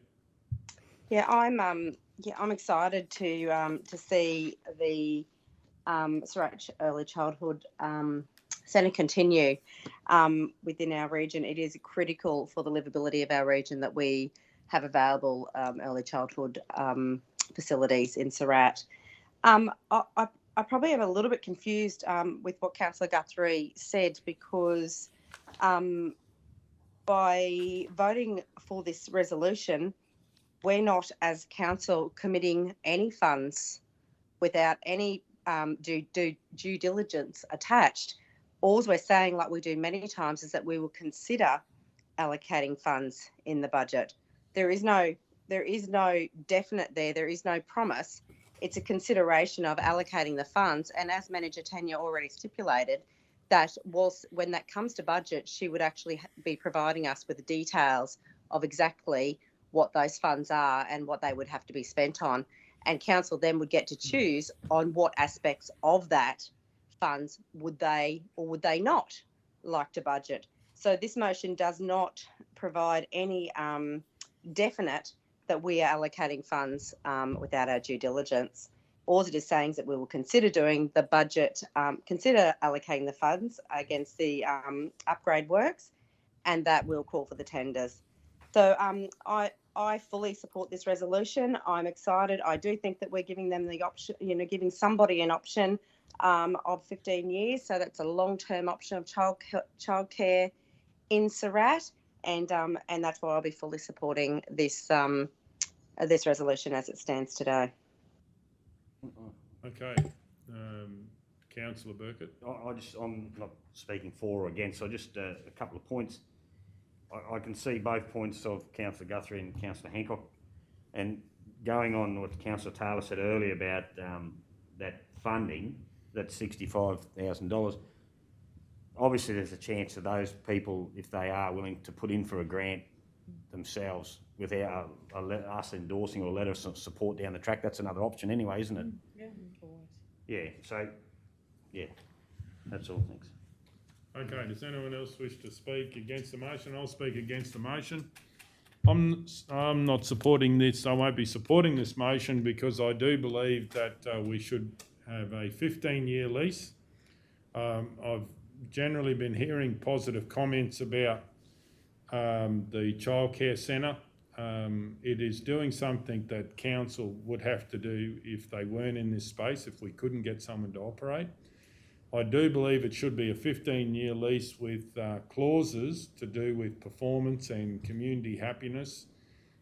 Yeah, I'm excited to see the Surat Early Childhood Centre continue within our region. It is critical for the livability of our region that we have available early childhood facilities in Surat. I probably am a little bit confused with what Councillor Guthrie said, because by voting for this resolution, we're not, as council, committing any funds without any due diligence attached. All we're saying, like we do many times, is that we will consider allocating funds in the budget. There is no definite there. There is no promise. It's a consideration of allocating the funds. And as Manager Tanya already stipulated, that when that comes to budget, she would actually be providing us with the details of exactly what those funds are and what they would have to be spent on. And council then would get to choose on what aspects of that funds would they or would they not like to budget. So this motion does not provide any definite that we are allocating funds without our due diligence. All it is saying is that we will consider doing the budget, consider allocating the funds against the upgrade works, and that will call for the tenders. So I fully support this resolution. I'm excited. I do think that we're giving them the option, giving somebody an option of 15 years. So that's a long-term option of childcare in Surat, and that's why I'll be fully supporting this this resolution as it stands today. Okay, Councillor Burkett. I'm not speaking for or against. So just a couple of points. I can see both points of Councillor Guthrie and Councillor Hancock, and going on what Councillor Taylor said earlier about that funding, that $65,000. Obviously, there's a chance of those people, if they are willing to put in for a grant themselves without us endorsing or letter of support down the track, that's another option anyway, isn't it? Yeah, always. Yeah. So, yeah, that's all. Thanks. Okay, does anyone else wish to speak against the motion? I'll speak against the motion. I'm not supporting this. I won't be supporting this motion because I do believe that we should have a 15-year lease. I've generally been hearing positive comments about the childcare centre. It is doing something that council would have to do if they weren't in this space, if we couldn't get someone to operate. I do believe it should be a 15-year lease with clauses to do with performance and community happiness.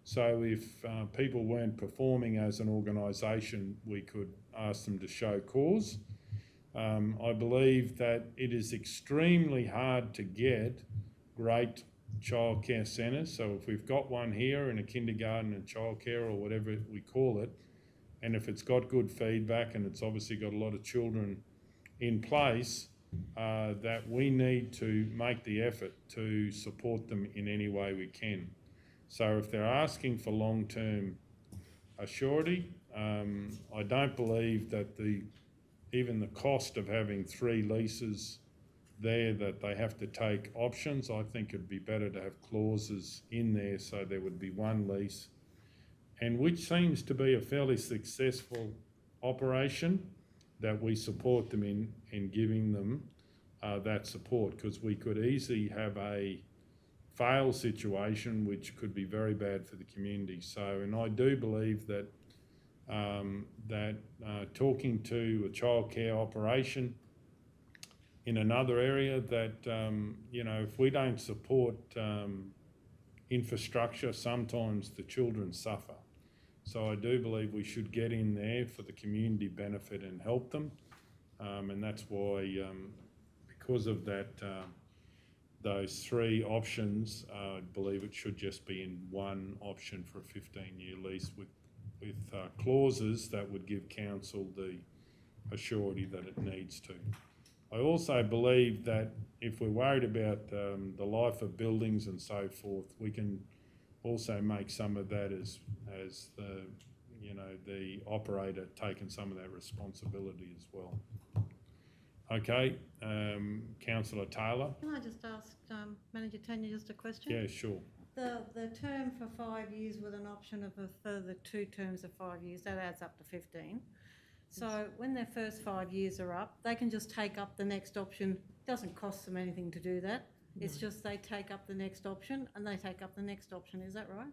So if people weren't performing as an organisation, we could ask them to show cause. I believe that it is extremely hard to get great childcare centres. So if we've got one here in a kindergarten and childcare or whatever we call it, and if it's got good feedback and it's obviously got a lot of children in place, that we need to make the effort to support them in any way we can. So if they're asking for long-term assurity, I don't believe that even the cost of having 3 leases there, that they have to take options. I think it'd be better to have clauses in there so there would be one lease, and which seems to be a fairly successful operation, that we support them in giving them that support, because we could easily have a fail situation which could be very bad for the community. So, and I do believe that talking to a childcare operation in another area, that if we don't support infrastructure, sometimes the children suffer. So I do believe we should get in there for the community benefit and help them, and that's why, because of that, those 3 options, I believe it should just be in one option for a 15-year lease with clauses that would give council the assurity that it needs to. I also believe that if we're worried about the life of buildings and so forth, we can also make some of that as the operator taking some of that responsibility as well. Okay, Councillor Taylor. Can I just ask Manager Tanya just a question? Yeah, sure. The term for 5 years with an option of a further 2 terms of 5 years, that adds up to 15. So when their first 5 years are up, they can just take up the next option. It doesn't cost them anything to do that. It's just they take up the next option and they take up the next option. Is that right?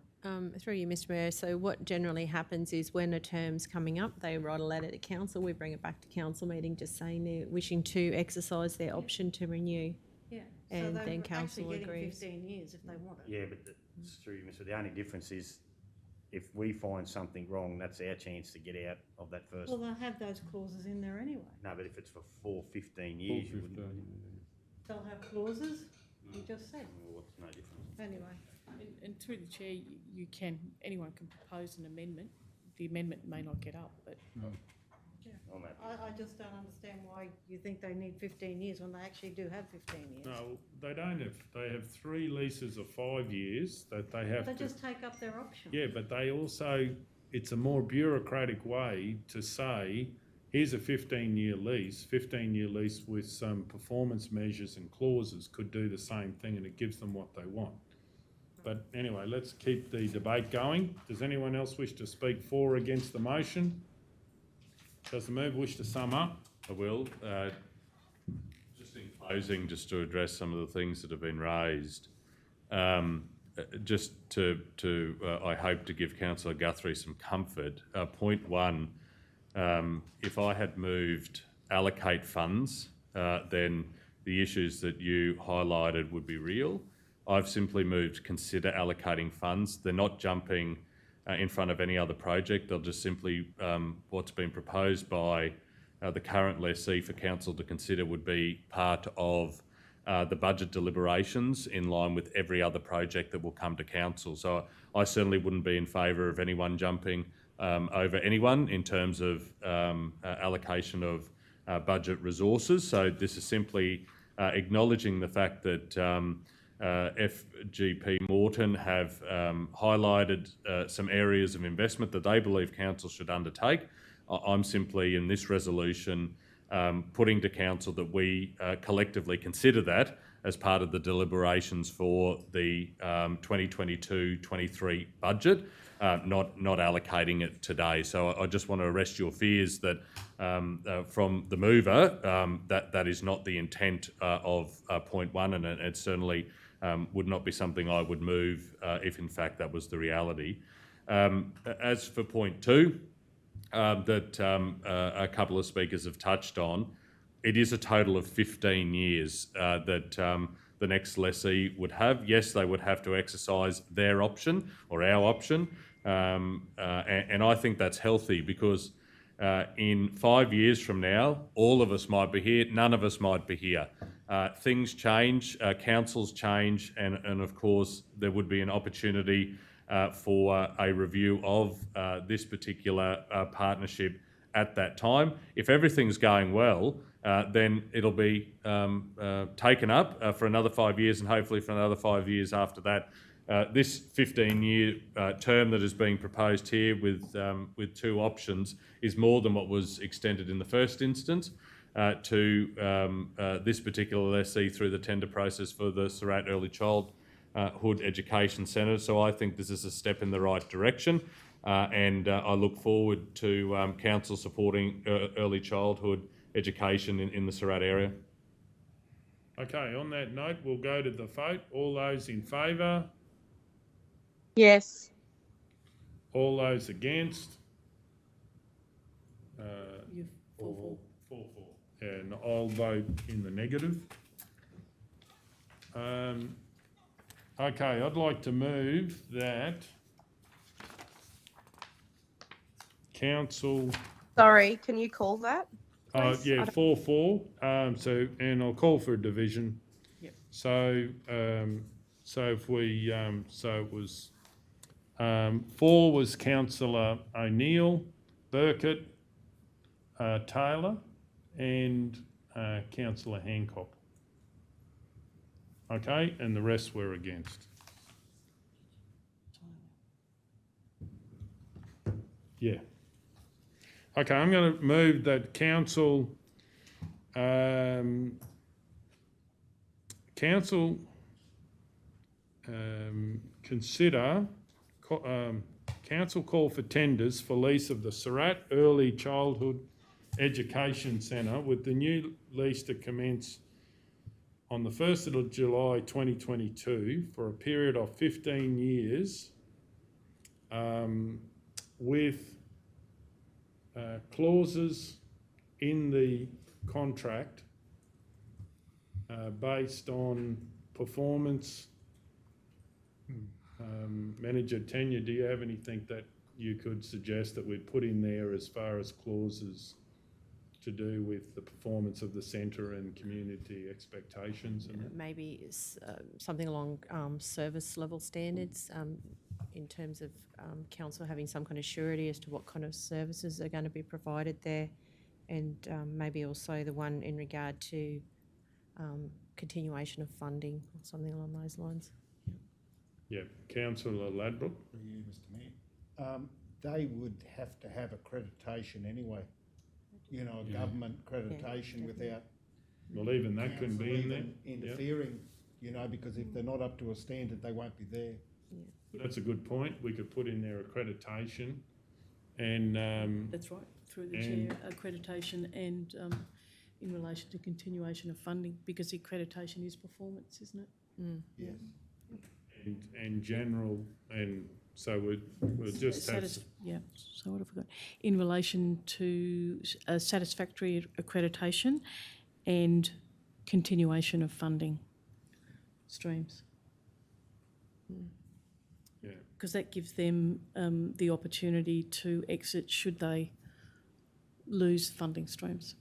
Through you, Mr Mayor. So what generally happens is when a term's coming up, they write a letter to council. We bring it back to council meeting just saying they're wishing to exercise their option to renew. Yeah. And so then they're council actually getting agrees. 15 years if they want it. Yeah, but it's true, Mr. The only difference is if we find something wrong, that's our chance to get out of that first. Well, they'll have those clauses in there anyway. No, but if it's for 15 years, you wouldn't. They'll have clauses. You just said. Well, what's no difference? Anyway. And through the chair, anyone can propose an amendment. The amendment may not get up, but I'm happy. I just don't understand why you think they need 15 years when they actually do have 15 years. No, they don't have. They have 3 leases of 5 years that they have They to. just take up their option. Yeah, but they also, it's a more bureaucratic way to say, here's a 15-year lease with some performance measures and clauses could do the same thing, and it gives them what they want. But anyway, let's keep the debate going. Does anyone else wish to speak for or against the motion? Does the mover wish to sum up? I will. Just in closing, just to address some of the things that have been raised, just to I hope to give Councillor Guthrie some comfort. Point 1, if I had moved allocate funds, then the issues that you highlighted would be real. I've simply moved consider allocating funds. They're not jumping in front of any other project. They'll just simply, what's been proposed by the current lessee for council to consider would be part of the budget deliberations in line with every other project that will come to council. So I certainly wouldn't be in favour of anyone jumping over anyone in terms of allocation of budget resources. So this is simply acknowledging the fact that FGP Morton have highlighted some areas of investment that they believe council should undertake. I'm simply in this resolution putting to council that we collectively consider that as part of the deliberations for the 2022-23 budget, not allocating it today. So I just want to arrest your fears that from the mover, that is not the intent of point 1, and it certainly would not be something I would move if in fact that was the reality. As for point 2, that a couple of speakers have touched on, it is a total of 15 years that the next lessee would have. Yes, they would have to exercise their option or our option, and I think that's healthy because in 5 years from now, all of us might be here, none of us might be here. Things change, councils change, and of course there would be an opportunity for a review of this particular partnership at that time. If everything's going well, then it'll be taken up for another 5 years, and hopefully for another 5 years after that. This 15-year term that is being proposed here with two options is more than what was extended in the first instance to this particular lessee through the tender process for the Surat Early Childhood Education Centre. So I think this is a step in the right direction, and I look forward to council supporting early childhood education in the Surat area. Okay, on that note, we'll go to the vote. All those in favour? Yes. All those against? You've 4-4. 4-4. And I'll vote in the negative. Okay, I'd like to move that council... Sorry, can you call that? please? Yeah, 4-4. And I'll call for a division. Yep. So if we, so it was, 4 was Councillor O'Neill, Burkett, Taylor, and Councillor Hancock. Okay, and the rest were against. Yeah. Okay, I'm going to move that council consider council call for tenders for lease of the Surat Early Childhood Education Centre, with the new lease to commence on the 1st of July 2022 for a period of 15 years with clauses in the contract based on performance. Manager tenure, do you have anything that you could suggest that we'd put in there as far as clauses to do with the performance of the centre and community expectations? And maybe something along service level standards in terms of council having some kind of surety as to what kind of services are going to be provided there, and maybe also the one in regard to continuation of funding or something along those lines. yeah, Councillor Ladbrook. Yeah, Mr Mayor. They would have to have accreditation anyway. You know, a government accreditation without. Well, even that couldn't be in there. Interfering, you know, because if they're not up to a standard, they won't be there. That's a good point. We could put in there accreditation and... That's right, through the chair, accreditation and in relation to continuation of funding, because accreditation is performance, isn't it? Yes. And general, and so we'll just have... Yeah, so what have we got? In relation to satisfactory accreditation and continuation of funding streams. Yeah. Because that gives them the opportunity to exit should they lose funding streams,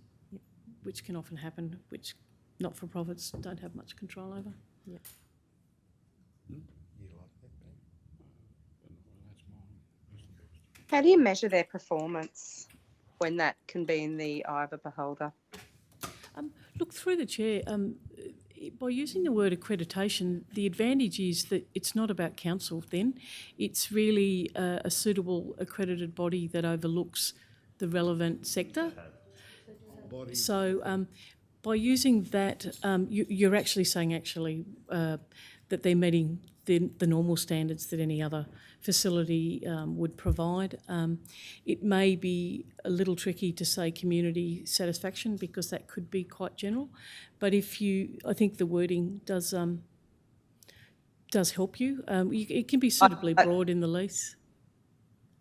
which can often happen, which not-for-profits don't have much control over. Yeah. How do you measure their performance when that can be in the eye of a beholder? Look, through the chair, by using the word accreditation, the advantage is that it's not about council then. It's really a suitable accredited body that overlooks the relevant sector. So by using that, you're actually saying that they're meeting the normal standards that any other facility would provide. It may be a little tricky to say community satisfaction because that could be quite general, but I think the wording does help you. It can be suitably broad in the lease.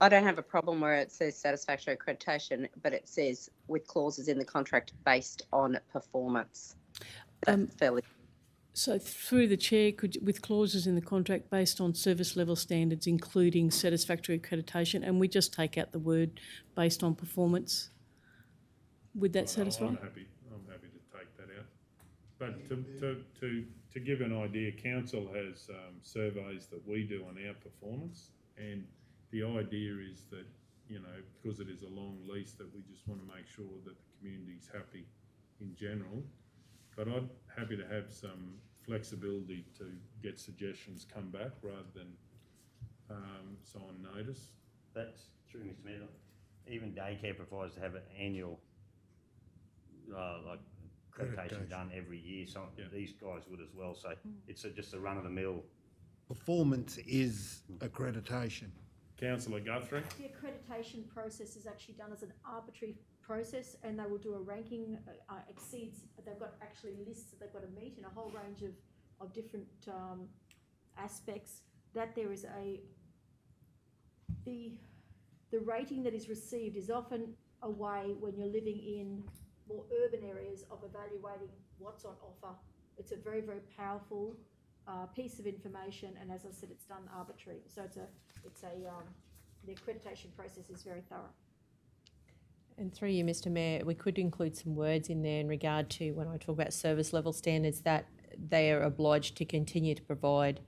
I don't have a problem where it says satisfactory accreditation, but it says with clauses in the contract based on performance. That's fairly... So through the chair, with clauses in the contract based on service level standards, including satisfactory accreditation, and we just take out the word based on performance. Would that satisfy? I'm happy to take that out. But to give an idea, council has surveys that we do on our performance, and the idea is that, you know, because it is a long lease, that we just want to make sure that the community's happy in general. But I'm happy to have some flexibility to get suggestions come back rather than sign notice. That's true, Mr Mayor. Even daycare provides to have an annual, like, accreditation done every year. Some these guys would as well. So it's just a run of the mill. Performance is accreditation. Councillor Guthrie? The accreditation process is actually done as an arbitrary process, and they will do a ranking, exceeds, they've got actually lists that they've got to meet in a whole range of different aspects, that there is the rating that is received is often a way when you're living in more urban areas of evaluating what's on offer. It's a very, very powerful piece of information, and as I said, it's done arbitrary. So the accreditation process is very thorough. And through you, Mr Mayor, we could include some words in there in regard to when I talk about service level standards, that they are obliged to continue to provide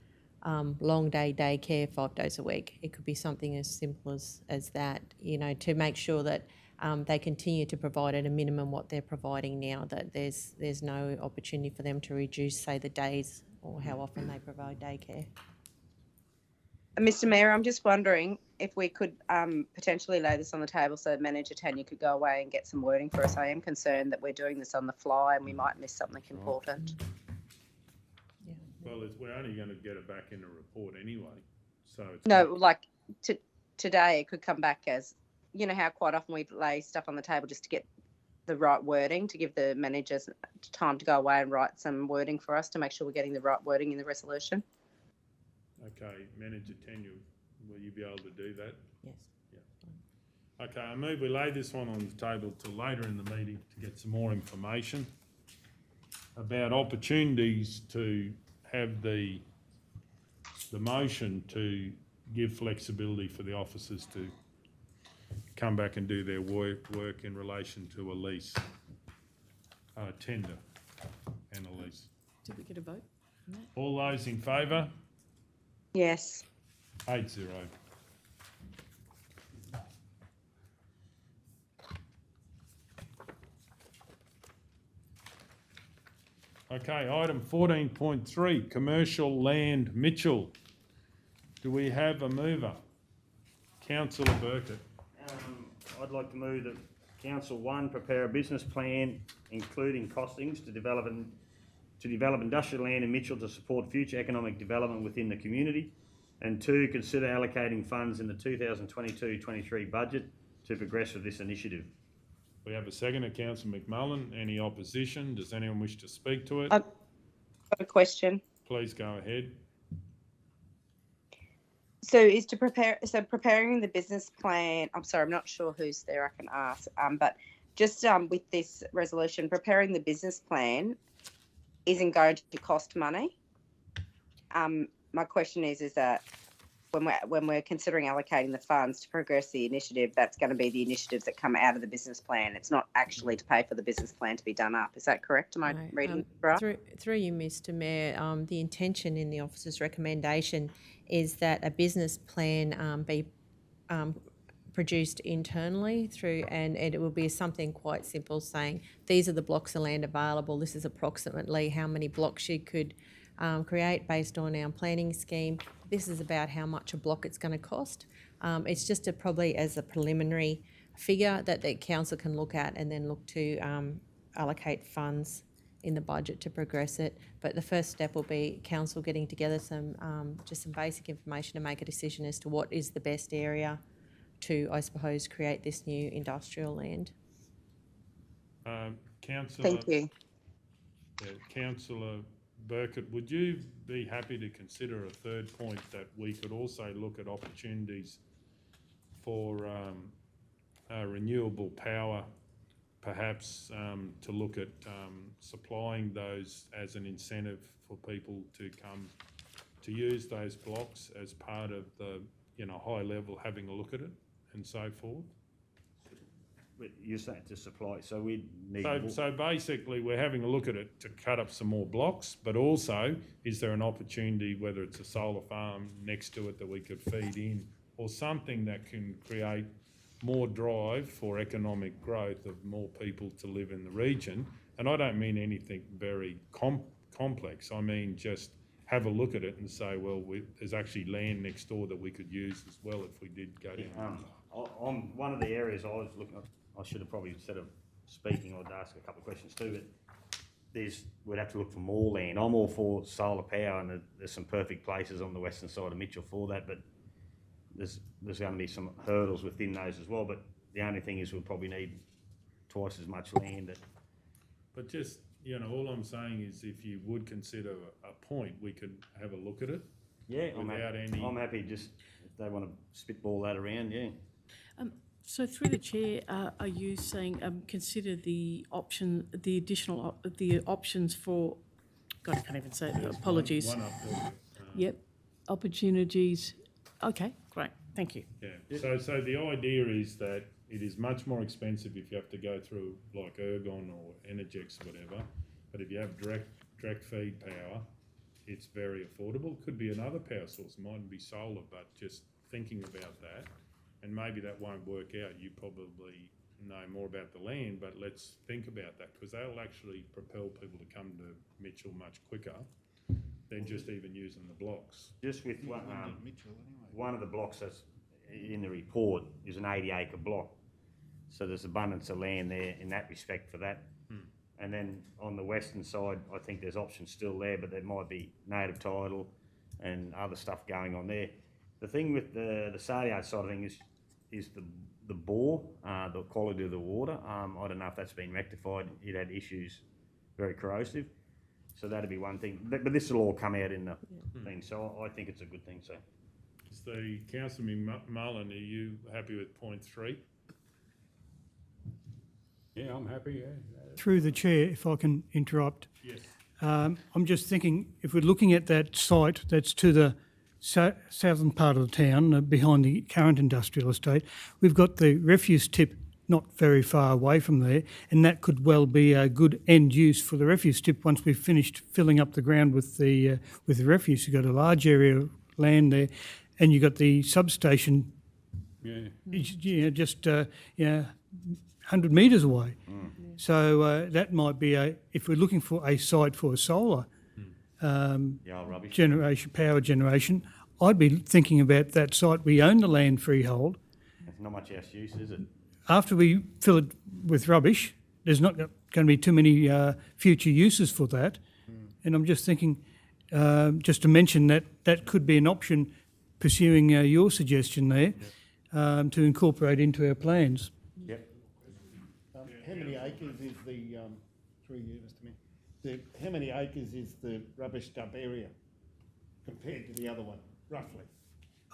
long day daycare 5 days a week. It could be something as simple as that, you know, to make sure that they continue to provide at a minimum what they're providing now, that there's no opportunity for them to reduce, say, the days or how often they provide daycare. Mr Mayor, I'm just wondering if we could potentially lay this on the table so Manager Tanya could go away and get some wording for us. I am concerned that we're doing this on the fly and we might miss something important. Well, we're only going to get it back in a report anyway. So it's No, like today it could come back as, you know how quite often we lay stuff on the table just to get the right wording, to give the managers time to go away and write some wording for us to make sure we're getting the right wording in the resolution. Okay, Manager Tanya, will you be able to do that? Yes. Yeah. Okay, I move we lay this one on the table till later in the meeting to get some more information about opportunities to have the motion to give flexibility for the officers to come back and do their work in relation to a lease, tender and a lease. Did we get a vote on that? All those in favour? Yes. 8-0. Okay, item 14.3, commercial land, Mitchell. Do we have a mover? Councillor Burkett. I'd like to move that Council 1 prepare a business plan including costings to develop industrial land in Mitchell to support future economic development within the community, and 2, consider allocating funds in the 2022-23 budget to progress with this initiative. We have a second at Councillor McMullen. Any opposition? Does anyone wish to speak to it? I've got a question. Please go ahead. So preparing the business plan, I'm sorry, I'm not sure who's there I can ask, but just with this resolution, preparing the business plan isn't going to cost money. My question is that when we're considering allocating the funds to progress the initiative, that's going to be the initiatives that come out of the business plan. It's not actually to pay for the business plan to be done up. Is that correct? Am I reading right? Through you, Mr Mayor, the intention in the officer's recommendation is that a business plan be produced internally and it will be something quite simple, saying these are the blocks of land available, this is approximately how many blocks you could create based on our planning scheme. This is about how much a block it's going to cost. It's just probably as a preliminary figure that the council can look at and then look to allocate funds in the budget to progress it. But the first step will be council getting together some basic information to make a decision as to what is the best area to, I suppose, create this new industrial land. Councillor. Thank you. Councillor Burkett, would you be happy to consider a third point, that we could also look at opportunities for renewable power, perhaps to look at supplying those as an incentive for people to come to use those blocks as part of the, high level having a look at it and so forth? you're saying to supply, so we need. So basically, we're having a look at it to cut up some more blocks, but also, is there an opportunity, whether it's a solar farm next to it that we could feed in, or something that can create more drive for economic growth of more people to live in the region? And I don't mean anything very complex. I mean just have a look at it and say, well, there's actually land next door that we could use as well if we did go down. On one of the areas I was looking at, I should have probably, instead of speaking, I'd ask a couple of questions too, but we'd have to look for more land. I'm all for solar power, and there's some perfect places on the western side of Mitchell for that, but there's going to be some hurdles within those as well. But the only thing is we'll probably need twice as much land. But just, all I'm saying is if you would consider a point, we could have a look at it. Yeah, I'm happy just, if they want to spitball that around, yeah. So through the chair, are you saying consider the options for? God, I can't even say it. Apologies. One up there. Yep, opportunities. Okay, great. Thank you. Yeah. So the idea is that it is much more expensive if you have to go through like Ergon or Energex or whatever. But if you have direct feed power, it's very affordable. Could be another power source. It mightn't be solar, but just thinking about that. And maybe that won't work out. You probably know more about the land, but let's think about that, because that'll actually propel people to come to Mitchell much quicker than just even using the blocks. Just with one of the blocks that's in the report is an 80-acre block. So there's abundance of land there in that respect for that. And then on the western side, I think there's options still there, but there might be native title and other stuff going on there. The thing with the Sardiard side of things is the bore, the quality of the water. I don't know if that's been rectified. It had issues, very corrosive. So that'd be one thing. But this will all come out in the thing. So I think it's a good thing. So, is the Councillor Mullen, are you happy with point 3? Yeah, I'm happy, yeah. Through the chair, if I can interrupt. Yes. I'm just thinking, if we're looking at that site that's to the southern part of the town, behind the current industrial estate, we've got the refuse tip not very far away from there, and that could well be a good end use for the refuse tip once we've finished filling up the ground with the refuse. You've got a large area of land there, and you've got the substation just 100 metres away. So that might be if we're looking for a site for solar power generation, I'd be thinking about that site. We own the land freehold. There's not much else use, is it? After we fill it with rubbish, there's not going to be too many future uses for that. And I'm just thinking, just to mention that could be an option, pursuing your suggestion there, to incorporate into our plans. Yep. How many acres is the, through you, Mr Mayor, how many acres is the rubbish dump area compared to the other one, roughly?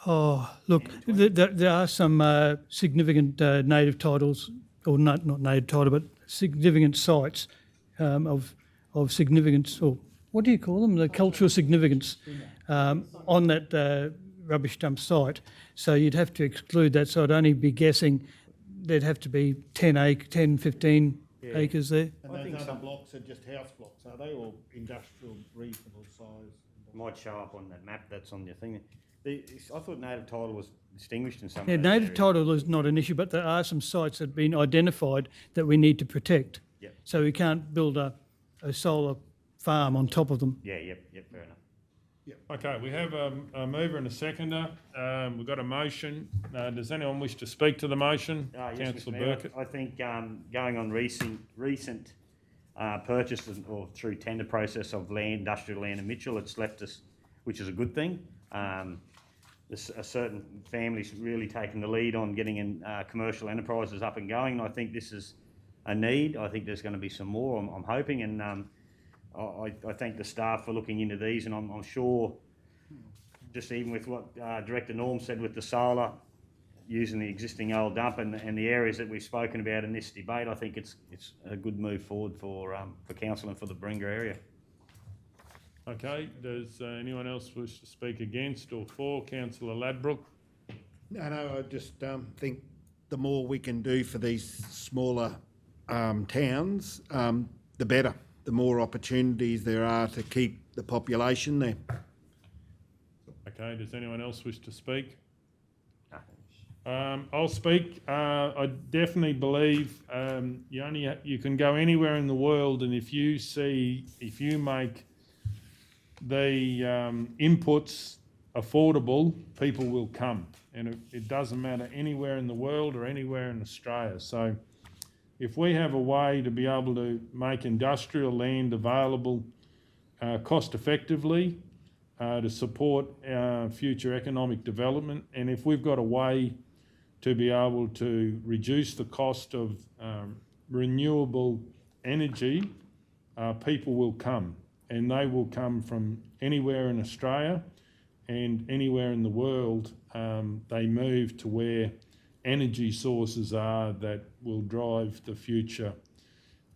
Oh, look, there are some significant native titles, or not native title, but significant sites of significance, or what do you call them? The cultural significance on that rubbish dump site. So you'd have to exclude that. So I'd only be guessing there'd have to be 10, 15 acres there. And those other blocks are just house blocks, are they, or industrial, reasonable size? Might show up on that map that's on your thing. I thought native title was distinguished in some. Yeah, native title is not an issue, but there are some sites that have been identified that we need to protect. Yep. So we can't build a solar farm on top of them. Yeah, fair enough. Yep. Okay, we have a mover and a seconder. We've got a motion. Does anyone wish to speak to the motion? Yes, Councillor Mr. Mayor. Burkett. I think going on recent purchases or through tender process of land, industrial land in Mitchell, it's left us, which is a good thing. There's a certain families really taking the lead on getting in commercial enterprises up and going. And I think this is a need. I think there's going to be some more, I'm hoping. And I thank the staff for looking into these. And I'm sure, just even with what Director Norm said with the solar, using the existing old dump and the areas that we've spoken about in this debate, I think it's a good move forward for council and for the Bringa area. Okay, does anyone else wish to speak against or for? Councillor Ladbrook? No, I just think the more we can do for these smaller towns, the better. The more opportunities there are to keep the population there. Okay, does anyone else wish to speak? I'll speak. I definitely believe you can go anywhere in the world, and if you make the inputs affordable, people will come, and it doesn't matter anywhere in the world or anywhere in Australia. So, if we have a way to be able to make industrial land available cost effectively to support future economic development, and if we've got a way to be able to reduce the cost of renewable energy, people will come, and they will come from anywhere in Australia and anywhere in the world. They move to where energy sources are that will drive the future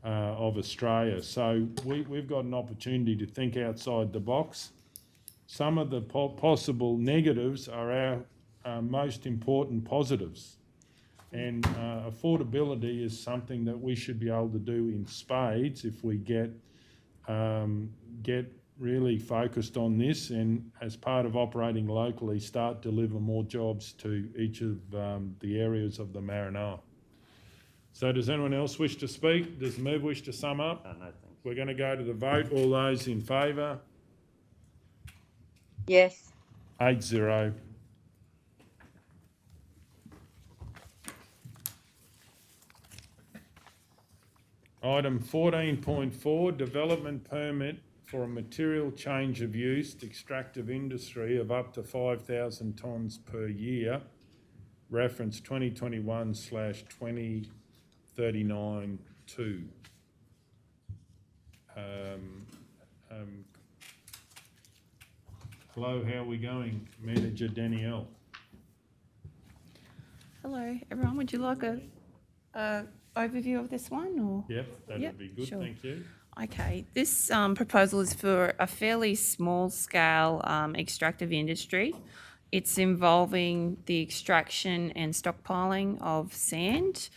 of Australia. So we've got an opportunity to think outside the box. Some of the possible negatives are our most important positives. And affordability is something that we should be able to do in spades if we get really focused on this, and as part of operating locally, start to deliver more jobs to each of the areas of the Maranoa. So does anyone else wish to speak? Does Merv wish to sum up? No, thanks. We're going to go to the vote. All those in favour? Yes. 8-0. Item 14.4, development permit for a material change of use, extractive industry of up to 5,000 tonnes per year, reference 2021/2039-2. Hello, how are we going? Manager Danielle. Hello, everyone. Would you like a overview of this one, or? Yep, that Yep, would be good, sure. thank you. Okay, this proposal is for a fairly small-scale extractive industry. It's involving the extraction and stockpiling of sand.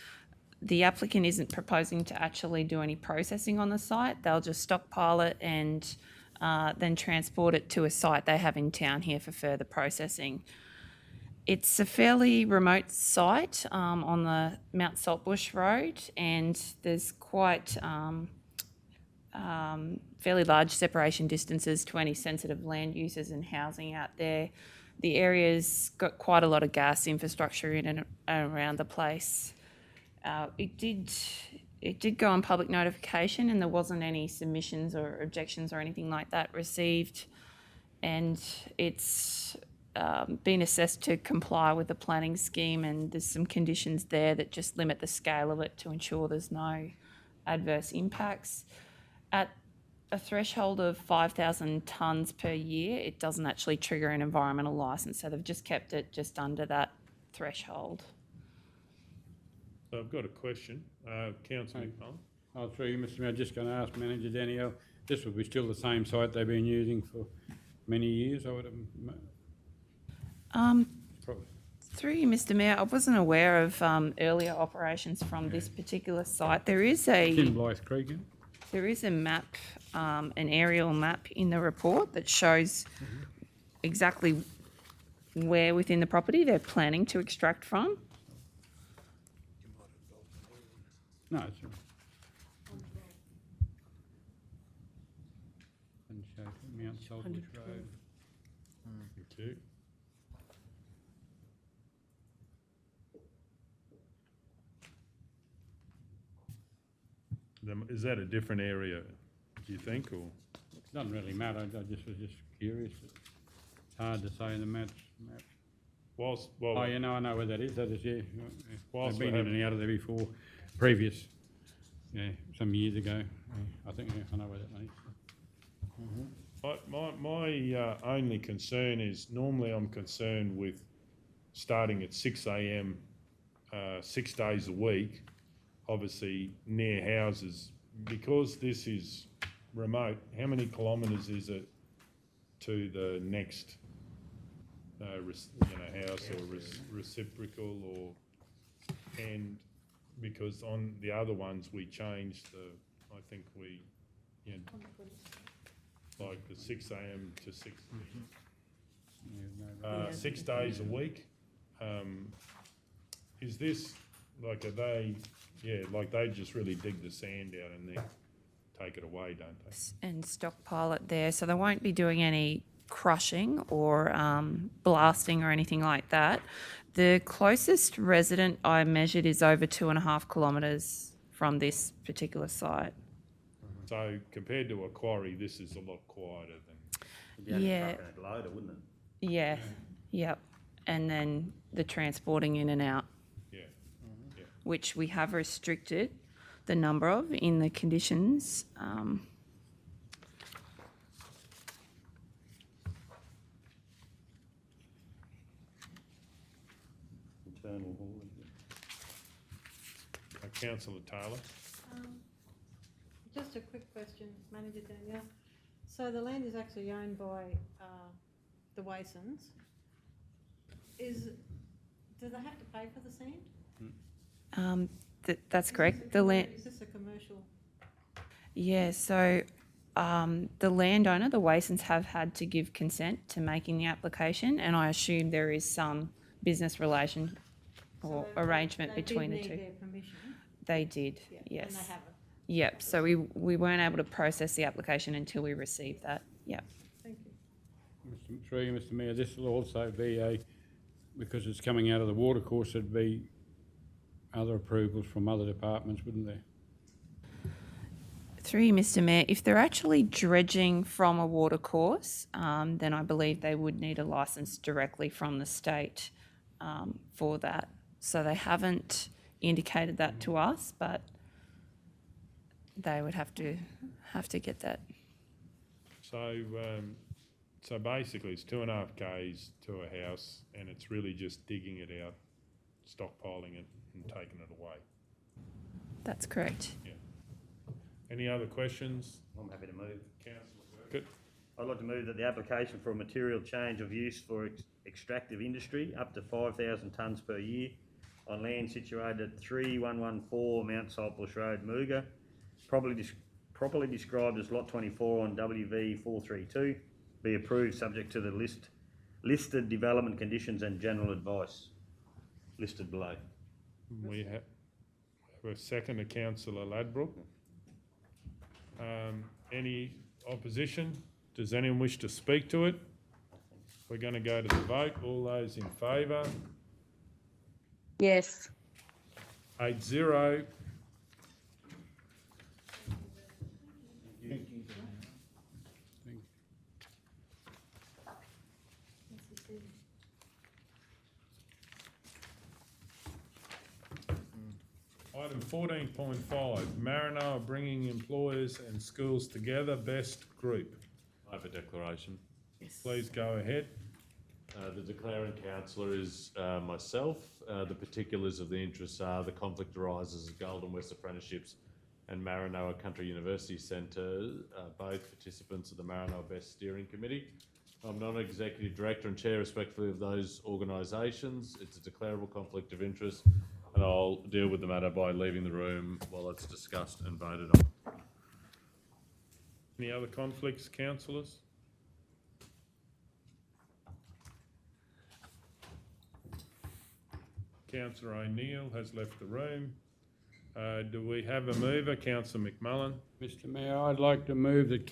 The applicant isn't proposing to actually do any processing on the site. They'll just stockpile it and then transport it to a site they have in town here for further processing. It's a fairly remote site on the Mount Saltbush Road, and there's quite fairly large separation distances to any sensitive land users and housing out there. The area's got quite a lot of gas infrastructure in and around the place. It did go on public notification, and there wasn't any submissions or objections or anything like that received, and it's been assessed to comply with the planning scheme, and there's some conditions there that just limit the scale of it to ensure there's no adverse impacts. At a threshold of 5,000 tonnes per year, it doesn't actually trigger an environmental licence, so they've just kept it just under that threshold. So I've got a question. Councillor McMullen. Oh, through you, Mr. Mayor, just going to ask Manager Danielle, this will be still the same site they've been using for many years, I would have. Through you, Mr. Mayor, I wasn't aware of earlier operations from this particular site. There is In Blythe Creek, yeah? There is a map, an aerial map in the report that shows exactly where within the property they're planning to extract from. No, it's all right. And show Mount Saltbush Road. Thank you. Is that a different area, do you think, or? It doesn't really matter, I just was just curious. It's hard to say in the map. Oh, yeah, no, I know where that is, yeah. Whilst I've been we're in and out of there before, some years ago. Yeah, I think, I know where that is. My only concern is, normally I'm concerned with starting at 6 a.m, 6 days a week, obviously near houses. Because this is remote, how many kilometres is it to the next house or reciprocal or And because on the other ones, we changed I think we, you know, like the 6 a.m. to 6 p.m. 6 days a week. Is this, like, are they, like they just really dig the sand out and then take it away, don't they? And stockpile it there, so they won't be doing any crushing or blasting or anything like that. The closest resident I measured is over 2.5 kilometres from this particular site. So compared to a quarry, this is a lot quieter than. It'd be only Yeah. trucking it loader, wouldn't it? Yeah, yep. And then the transporting in and out, Yeah. which we have restricted the number of in the conditions. Internal haulage. Councillor Taylor. Just a quick question, Manager Danielle. So the land is actually owned by the Wasons. Do they have to pay for the sand? That's correct. Is this a commercial? Yeah, so the landowner, the Wasons, have had to give consent to making the application, and I assume there is some business relation or arrangement between the two. They did need their permission? They did, Yeah, yes. and they haven't? Yep, so we weren't able to process the application until we received that, yep. Thank you. Through you, Mr Mayor, this will also be because it's coming out of the watercourse, it'd be other approvals from other departments, wouldn't there? Through you, Mr Mayor, if they're actually dredging from a watercourse, then I believe they would need a licence directly from the state for that. So they haven't indicated that to us, but they would have to get that. So basically it's 2.5 k's to a house and it's really just digging it out, stockpiling it and taking it away. That's correct. Yeah. Any other questions? I'm happy to move. Councillor Burkett? I'd like to move that the application for a material change of use for extractive industry up to 5,000 tonnes per year on land situated at 3114 Mount Saltbush Road, Muuga, properly described as Lot 24 on WV 432, be approved subject to the listed development conditions and general advice listed below. We have a second to Councillor Ladbrook. Any opposition? Does anyone wish to speak to it? We're going to go to the vote. All those in favour? Yes. 8-0. Item 14.5, Maranoa bringing employers and schools together, best group. I have a declaration. Please go ahead. The declaring councillor is myself. The particulars of the interests are the conflict arises at Golden West Apprenticeships and Maranoa Country University Centre, both participants of the Maranoa Best Steering Committee. I'm non-executive director and chair respectfully of those organisations. It's a declarable conflict of interest and I'll deal with the matter by leaving the room while it's discussed and voted on. Any other conflicts, councillors? Councillor O'Neill has left the room. Do we have a mover? Councillor McMullen. Mr Mayor, I'd like to move that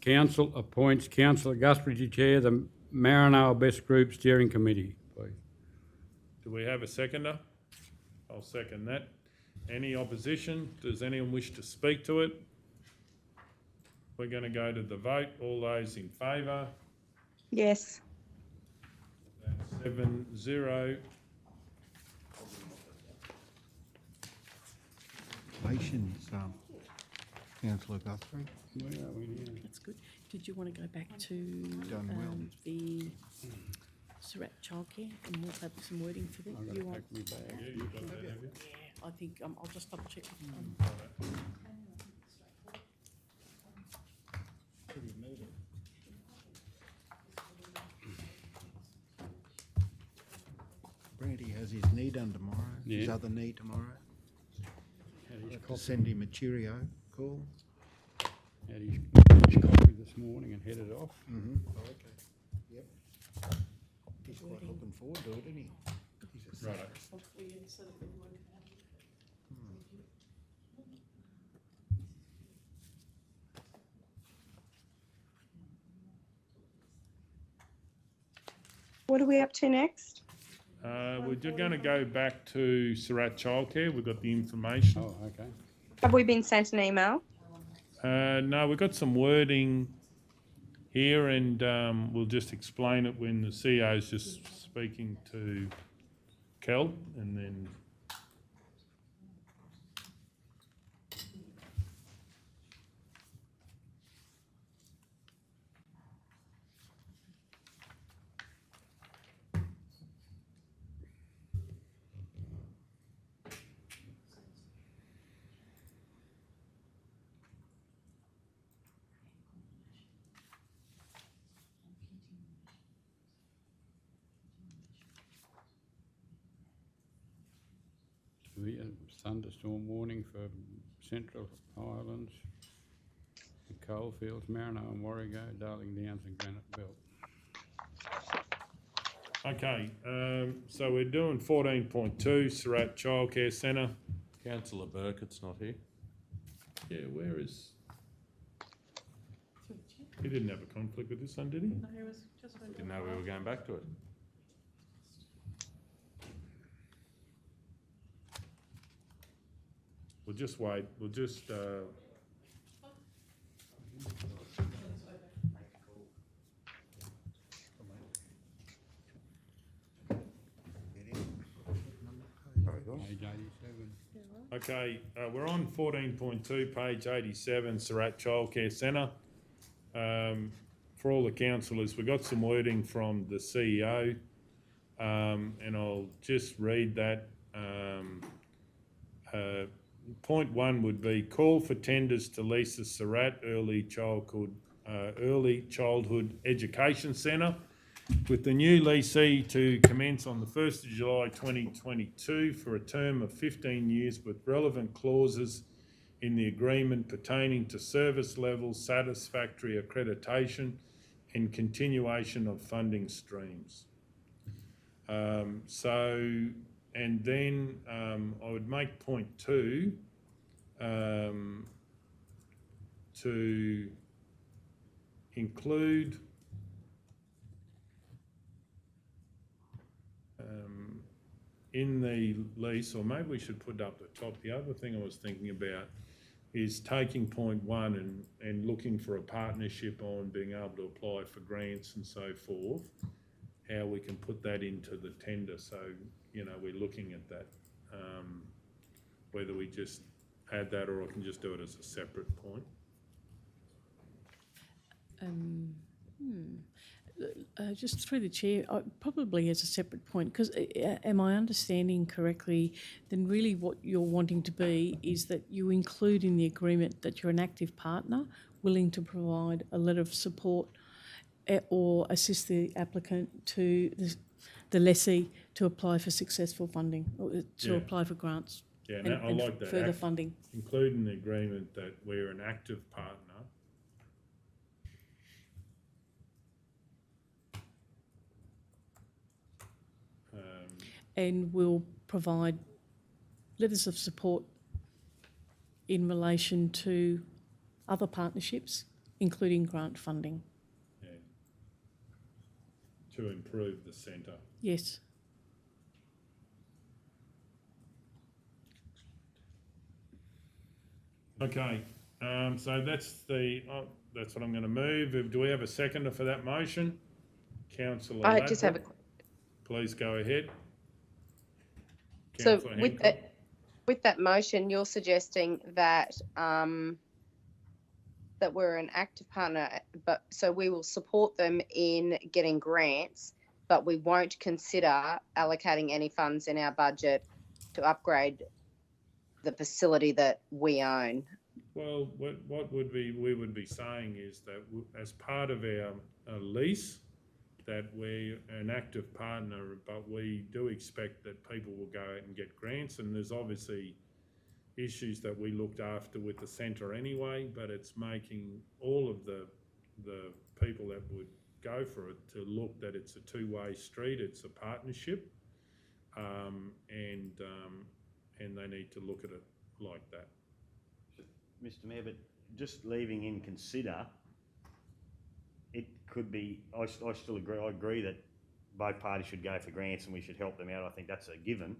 council appoints Councillor Guthrie to chair the Maranoa Best Group Steering Committee, please. Do we have a seconder? I'll second that. Any opposition? Does anyone wish to speak to it? We're going to go to the vote. All those in favour? Yes. That's 7-0. Congratulations, Councillor Guthrie. That's good. Did you want to go back to Done well. the Surat Childcare and we'll have some wording for them? You want? Yeah, you've got that, have you? Yeah, I think I'll just double check. Brandy has has his knee done tomorrow, his Yeah. other knee tomorrow. Had his Have to coffee, send him a cheerio call. had his coffee this morning and headed off. Mm-hmm. Oh, okay. Yep. He's quite looking forward to it, isn't he? He's a Right. What are we up to next? We're just going to go back to Surat Childcare. We've got the information. Oh, okay. Have we been sent an email? No, we've got some wording here, and we'll just explain it when the CEO is just speaking to Kel, and then. We have thunderstorm warning for Central Highlands, the coalfields, Maranoa and Warrego, Darling Downs and Granite Belt. Okay, so we're doing 14.2, Surat Childcare Centre. Councillor Burkett's not here. Yeah, where is? He didn't have a conflict with this one, did he? No, it was just when. Didn't know we were going back to it. We'll just wait, we'll just, Page 87. okay, we're on 14.2, page 87, Surat Childcare Centre. For all the councillors, we got some wording from the CEO, and I'll just read that. Point 1 would be call for tenders to lease the Surat Early Childhood Education Centre, with the new leasee to commence on the 1st of July 2022 for a term of 15 years, with relevant clauses in the agreement pertaining to service levels, satisfactory accreditation and continuation of funding streams. And then I would make point 2 to include in the lease, or maybe we should put up the top. The other thing I was thinking about is taking point 1 and looking for a partnership on being able to apply for grants and so forth, how we can put that into the tender. So, you know, we're looking at that, whether we just add that or I can just do it as a separate point. Just through the chair, probably as a separate point, because am I understanding correctly, then really what you're wanting to be is that you include in the agreement that you're an active partner willing to provide a letter of support or assist the applicant to the lessee to apply for successful funding, or to apply for grants. Yeah, and, I like that. Further funding. Include in the agreement that we're an active partner. And will provide letters of support in relation to other partnerships, including grant funding. Yeah. To improve the centre. Yes. Okay, so that's what I'm going to move. Do we have a seconder for that motion? Councillor I just have a. Ladbrokes, please go ahead. So Councillor with Hancock. with that motion, you're suggesting that that we're an active partner, but so we will support them in getting grants, but we won't consider allocating any funds in our budget to upgrade the facility that we own. Well, what we would be saying is that as part of our lease, that we're an active partner, but we do expect that people will go out and get grants, and there's obviously issues that we looked after with the centre anyway, but it's making all of the people that would go for it to look that it's a two-way street, it's a partnership, and they need to look at it like that. Mr Mayor, but just leaving in consider, it could be, I still agree, I agree that both parties should go for grants and we should help them out, I think that's a given.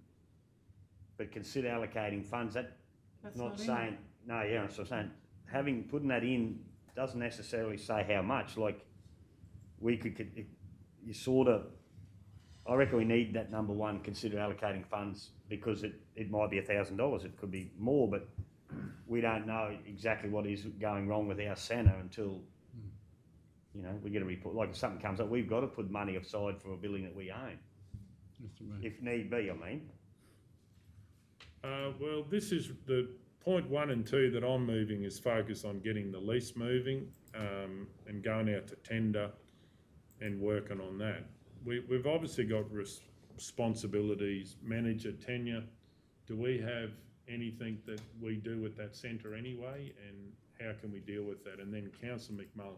But consider allocating funds, that's not saying, no, yeah, so I'm saying, putting that in doesn't necessarily say how much, like, we could you sort of, I reckon we need that number one, consider allocating funds, because it might be $1,000, it could be more, but we don't know exactly what is going wrong with our centre until, you know, we get a report. Like if something comes up, we've got to put money aside for a building that we own, if need be, I mean. Well, this is the point 1 and 2 that I'm moving is focus on getting the lease moving and going out to tender and working on that. We've obviously got responsibilities, manager tenure. Do we have anything that we do with that centre anyway, and how can we deal with that? And then Councillor McMullen.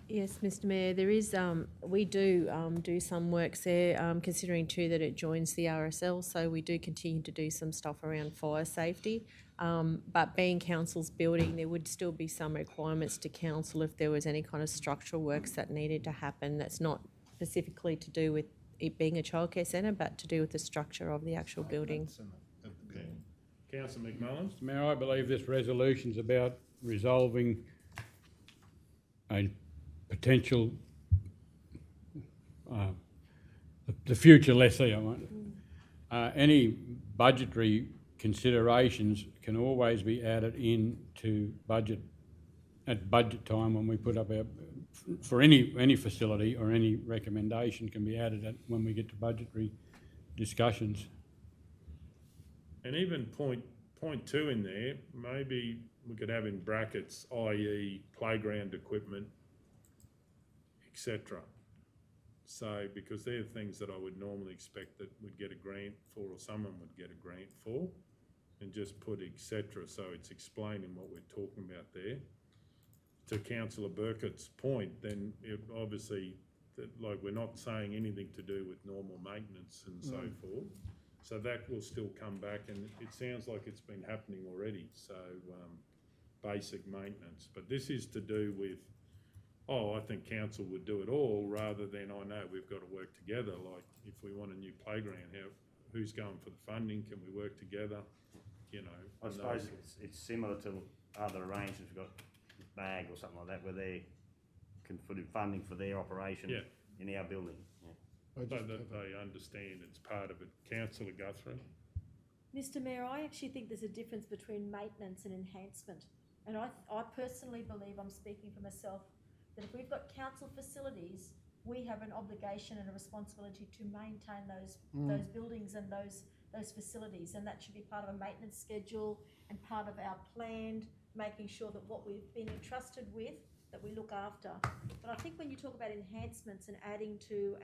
Yes, Mr Mayor, there is, we do some works there, considering too that it joins the RSL, so we do continue to do some stuff around fire safety. But being council's building, there would still be some requirements to council if there was any kind of structural works that needed to happen. That's not specifically to do with it being a childcare centre, but to do with the structure of the actual building. Councillor McMullen. Mr Mayor, I believe this resolution's about resolving a potential, the future lessee, I want. Any budgetary considerations can always be added into budget, at budget time when we put up our, for any facility or any recommendation can be added at when we get to budgetary discussions. And even point 2 in there, maybe we could have in brackets, i.e. playground equipment, etc. So, because they're things that I would normally expect that we'd get a grant for, or someone would get a grant for, and just put etc. So it's explaining what we're talking about there. To Councillor Burkett's point, then it obviously, like we're not saying anything to do with normal maintenance and so forth. So that will still come back, and it sounds like it's been happening already. So basic maintenance, but this is to do with, I think council would do it all, rather than I know we've got to work together. Like if we want a new playground, who's going for the funding? Can we work together? You know, I suppose it's similar to other arrangements. We've got BAG or something like that, where they can put in funding for their operation in our building. So that they understand it's part of it. Councillor Guthrie. Mr Mayor, I actually think there's a difference between maintenance and enhancement. And I personally believe, I'm speaking for myself, that if we've got council facilities, we have an obligation and a responsibility to maintain those buildings and those facilities, and that should be part of a maintenance schedule and part of our planned, making sure that what we've been entrusted with, that we look after. But I think when you talk about enhancements and adding to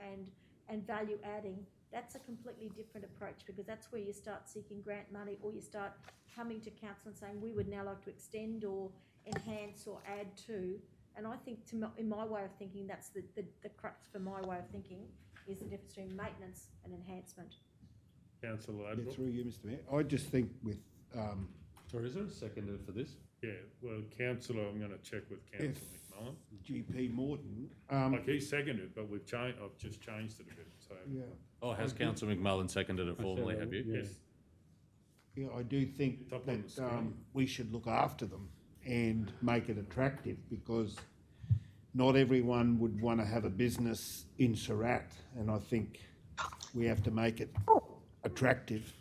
and value adding, that's a completely different approach, because that's where you start seeking grant money, or you start coming to council and saying we would now like to extend or enhance or add to. And I think, in my way of thinking, that's the crux for my way of thinking, is the difference between maintenance and enhancement. Councillor Ladbrokes. Through you, Mr Mayor. I just think with... Sorry, is there a seconder for this? Yeah, well, Councillor, I'm going to check with Councillor McMullen. GP Morton... like he seconded, but I've just changed it a bit. So. Yeah. Oh, has Councillor McMullen seconded it formally, have you? Yes. Yeah, I do think Top on the that screen. we should look after them and make it attractive, because not everyone would want to have a business in Surat, and I think we have to make it attractive.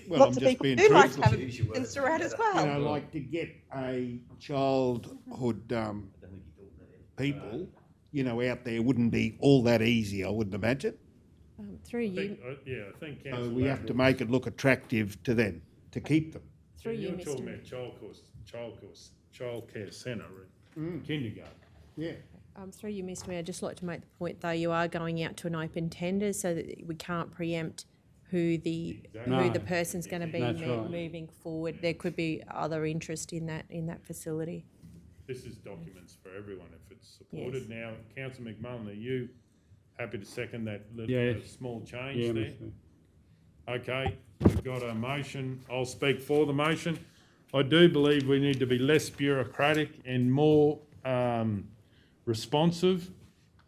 Well, Lots I'm of just people being do like truthful. to have a in Surat as well. You know, like to get a childhood people, you know, out there wouldn't be all that easy, I wouldn't imagine. Through you, I think So Councillor we have to Ladbrokes- make it look attractive to them, to keep them. through you, You're Mr talking Mayor. about childcare centre, kindergarten. Yeah. Through you, Mr Mayor, I'd just like to make the point, though, you are going out to an open tender so that we can't preempt who the person's going to be That's right. moving forward. There could be other interest in that facility. This is documents for everyone if it's supported. Yes. Now, Councillor McMullen, are you happy to second that little Yes. small change Yeah, there? Mr. Okay, we've got a motion. I'll speak for the motion. I do believe we need to be less bureaucratic and more responsive.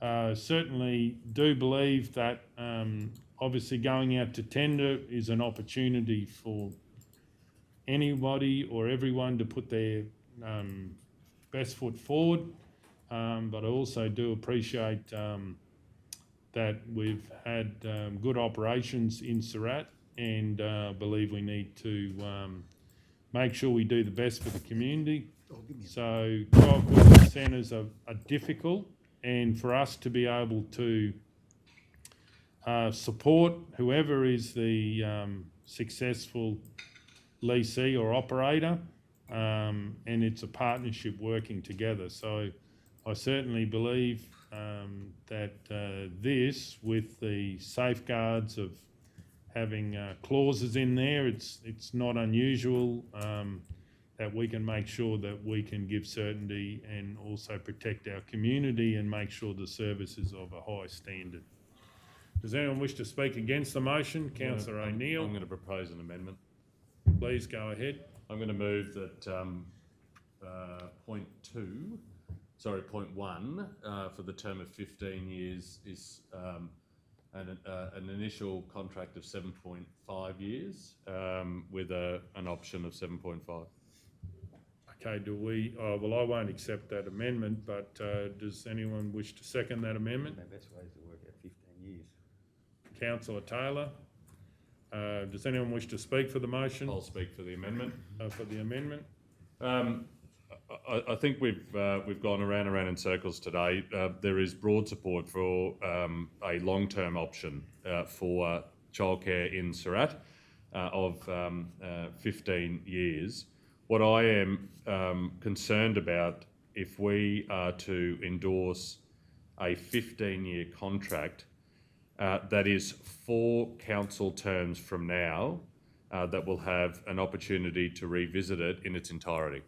Certainly do believe that obviously going out to tender is an opportunity for anybody or everyone to put their best foot forward. But I also do appreciate that we've had good operations in Surat, and believe we need to make sure we do the best for the community. So 12 centres are difficult, and for us to be able to support whoever is the successful leasee or operator, and it's a partnership working together. So I certainly believe that this, with the safeguards of having clauses in there, it's not unusual that we can make sure that we can give certainty and also protect our community and make sure the service is of a high standard. Does anyone wish to speak against the motion? Councillor O'Neill. I'm going to propose an amendment. Please go ahead. I'm going to move that point 1 for the term of 15 years is an initial contract of 7.5 years with an option of 7.5. Okay, do we, well, I won't accept that amendment, but does anyone wish to second that amendment? The best way is to work out 15 years. Councillor Taylor. Does anyone wish to speak for the motion? I'll speak for the amendment. For the amendment? I think we've gone around in circles today. There is broad support for a long-term option for childcare in Surat of 15 years. What I am concerned about, if we are to endorse a 15-year contract, that is 4 council terms from now, that will have an opportunity to revisit it in its entirety.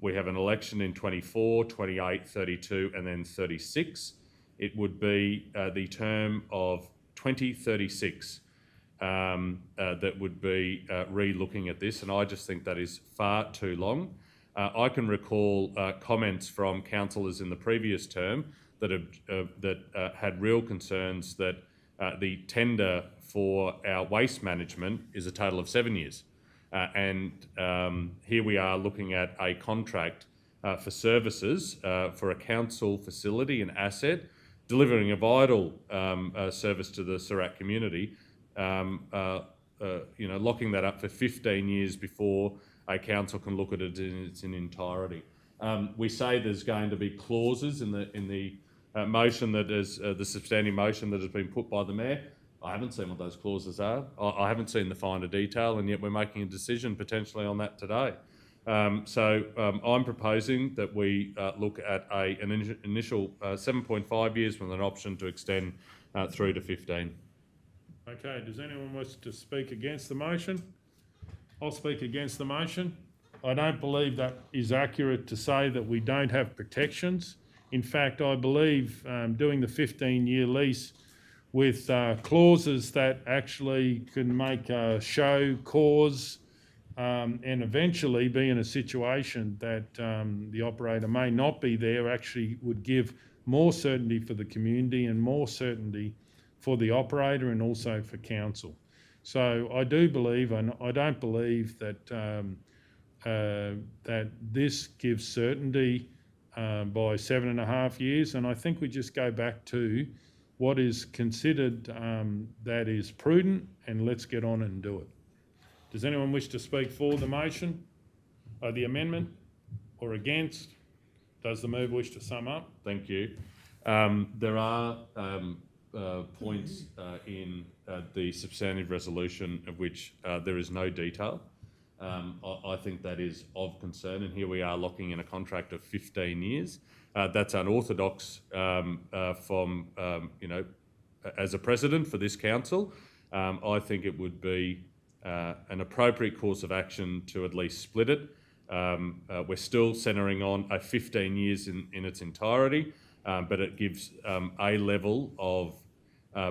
We have an election in 24, 28, 32 and then 36. It would be the term of 2036 that would be re-looking at this, and I just think that is far too long. I can recall comments from councillors in the previous term that had real concerns that the tender for our waste management is a total of 7 years. And here we are looking at a contract for services for a council facility and asset, delivering a vital service to the Surat community, locking that up for 15 years before a council can look at it in its entirety. We say there's going to be clauses in the motion that is the substanding motion that has been put by the Mayor. I haven't seen what those clauses are. I haven't seen the finer detail, and yet we're making a decision potentially on that today. So I'm proposing that we look at an initial 7.5 years with an option to extend through to 15. Okay, does anyone wish to speak against the motion? I'll speak against the motion. I don't believe that is accurate to say that we don't have protections. In fact, I believe doing the 15-year lease with clauses that actually can make a show cause and eventually be in a situation that the operator may not be there, actually would give more certainty for the community and more certainty for the operator and also for council. So I do believe, and I don't believe that that this gives certainty by 7.5 years, and I think we just go back to what is considered that is prudent, and let's get on and do it. Does anyone wish to speak for the motion, the amendment, or against? Does the mover wish to sum up? Thank you. There are points in the substantive resolution of which there is no detail. I think that is of concern, and here we are locking in a contract of 15 years. That's unorthodox from, as a precedent for this council. I think it would be an appropriate course of action to at least split it. We're still centering on 15 years in its entirety, but it gives a level of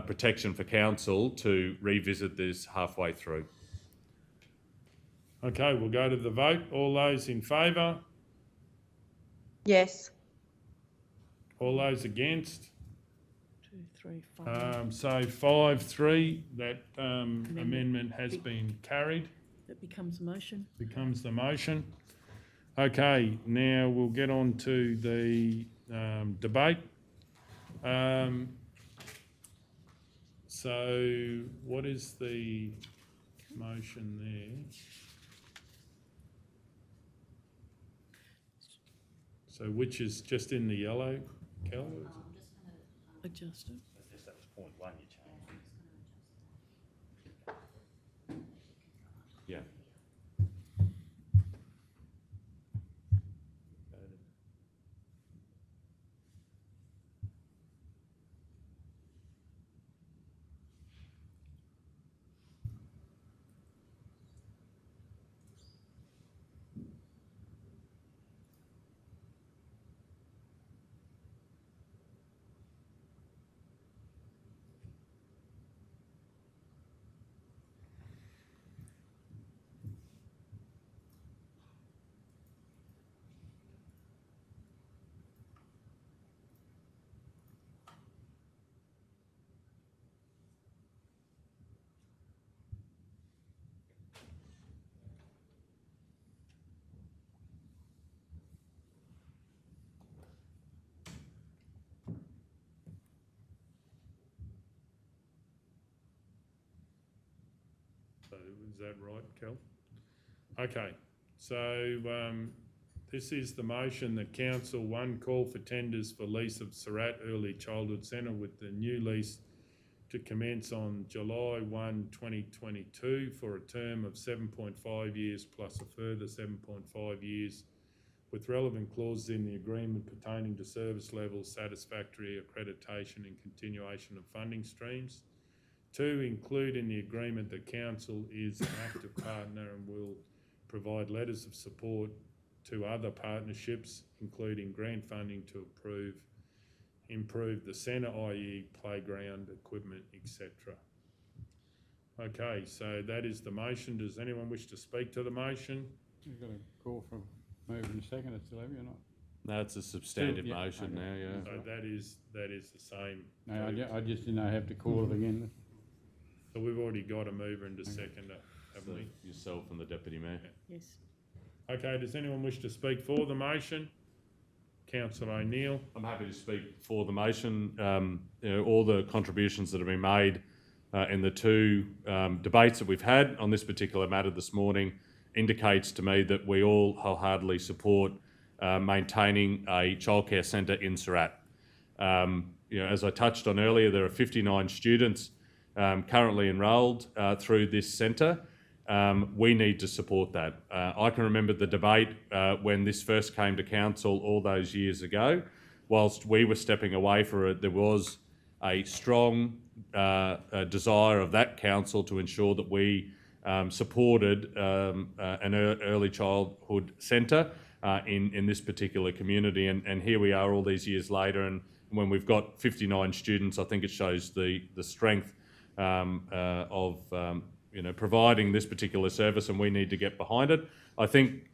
protection for council to revisit this halfway through. Okay, we'll go to the vote. All those in favour? Yes. All those against? 2, 3, 5. So 5-3, that amendment has been carried. That becomes a motion. Becomes the motion. Okay, now we'll get on to the debate. So what is the motion there? So which is just in the yellow, Kel? Adjust it. That was point 1 you changed. Yeah. So is that right, Kel? Okay, so this is the motion that Council 1 call for tenders for lease of Surat Early Childhood Centre with the new lease to commence on July 1, 2022 for a term of 7.5 years plus a further 7.5 years with relevant clauses in the agreement pertaining to service levels, satisfactory accreditation and continuation of funding streams. 2, include in the agreement that Council is an active partner and will provide letters of support to other partnerships, including grant funding to improve the centre, i.e. playground, equipment, etc. Okay, so that is the motion. Does anyone wish to speak to the motion? You've got a call from mover and second, it's still have you or not? No, it's a substantive Yeah, motion okay. now, yeah. So that is the same. No, I just didn't know, have to call it again. So we've already got a mover and a seconder, haven't we? Yourself and the Deputy Mayor. Yes. Okay, does anyone wish to speak for the motion? Councillor O'Neill. I'm happy to speak for the motion. All the contributions that have been made in the 2 debates that we've had on this particular matter this morning indicates to me that we all wholeheartedly support maintaining a childcare centre in Surat. As I touched on earlier, there are 59 students currently enrolled through this centre. We need to support that. I can remember the debate when this first came to council all those years ago. Whilst we were stepping away from it, there was a strong desire of that council to ensure that we supported an early childhood centre in this particular community. And here we are all these years later, and when we've got 59 students, I think it shows the strength of providing this particular service, and we need to get behind it. I think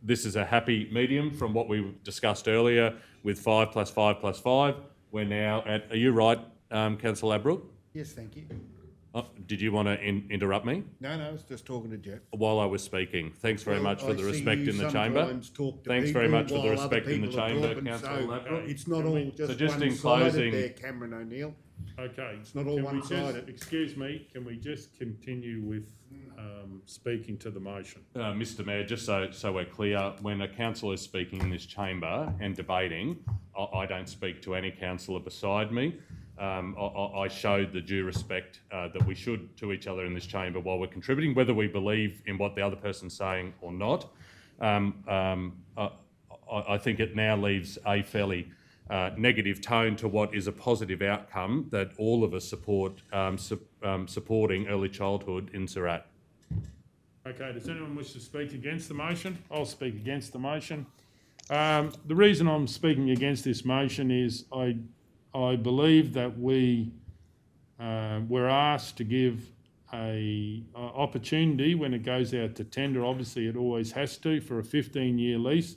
this is a happy medium from what we discussed earlier with 5 + 5 + 5. We're now at, are you right, Councillor Labrook? Yes, thank you. Did you want to interrupt me? No, I was just talking to Jeff. While I was speaking. Thanks very much for the respect in the chamber. Thanks very much for the respect in the chamber, Councillor Labrook. It's not all just just in one-sided closing, there, Cameron O'Neill. Okay. It's not all can we one-sided. excuse me, can we just continue with speaking to the motion? Mr Mayor, just so we're clear, when a councillor is speaking in this chamber and debating, I don't speak to any councillor beside me. I showed the due respect that we should to each other in this chamber while we're contributing, whether we believe in what the other person's saying or not. I think it now leaves a fairly negative tone to what is a positive outcome that all of us support, supporting early childhood in Surat. Okay, does anyone wish to speak against the motion? I'll speak against the motion. The reason I'm speaking against this motion is I believe that we're asked to give a opportunity when it goes out to tender. Obviously, it always has to for a 15-year lease.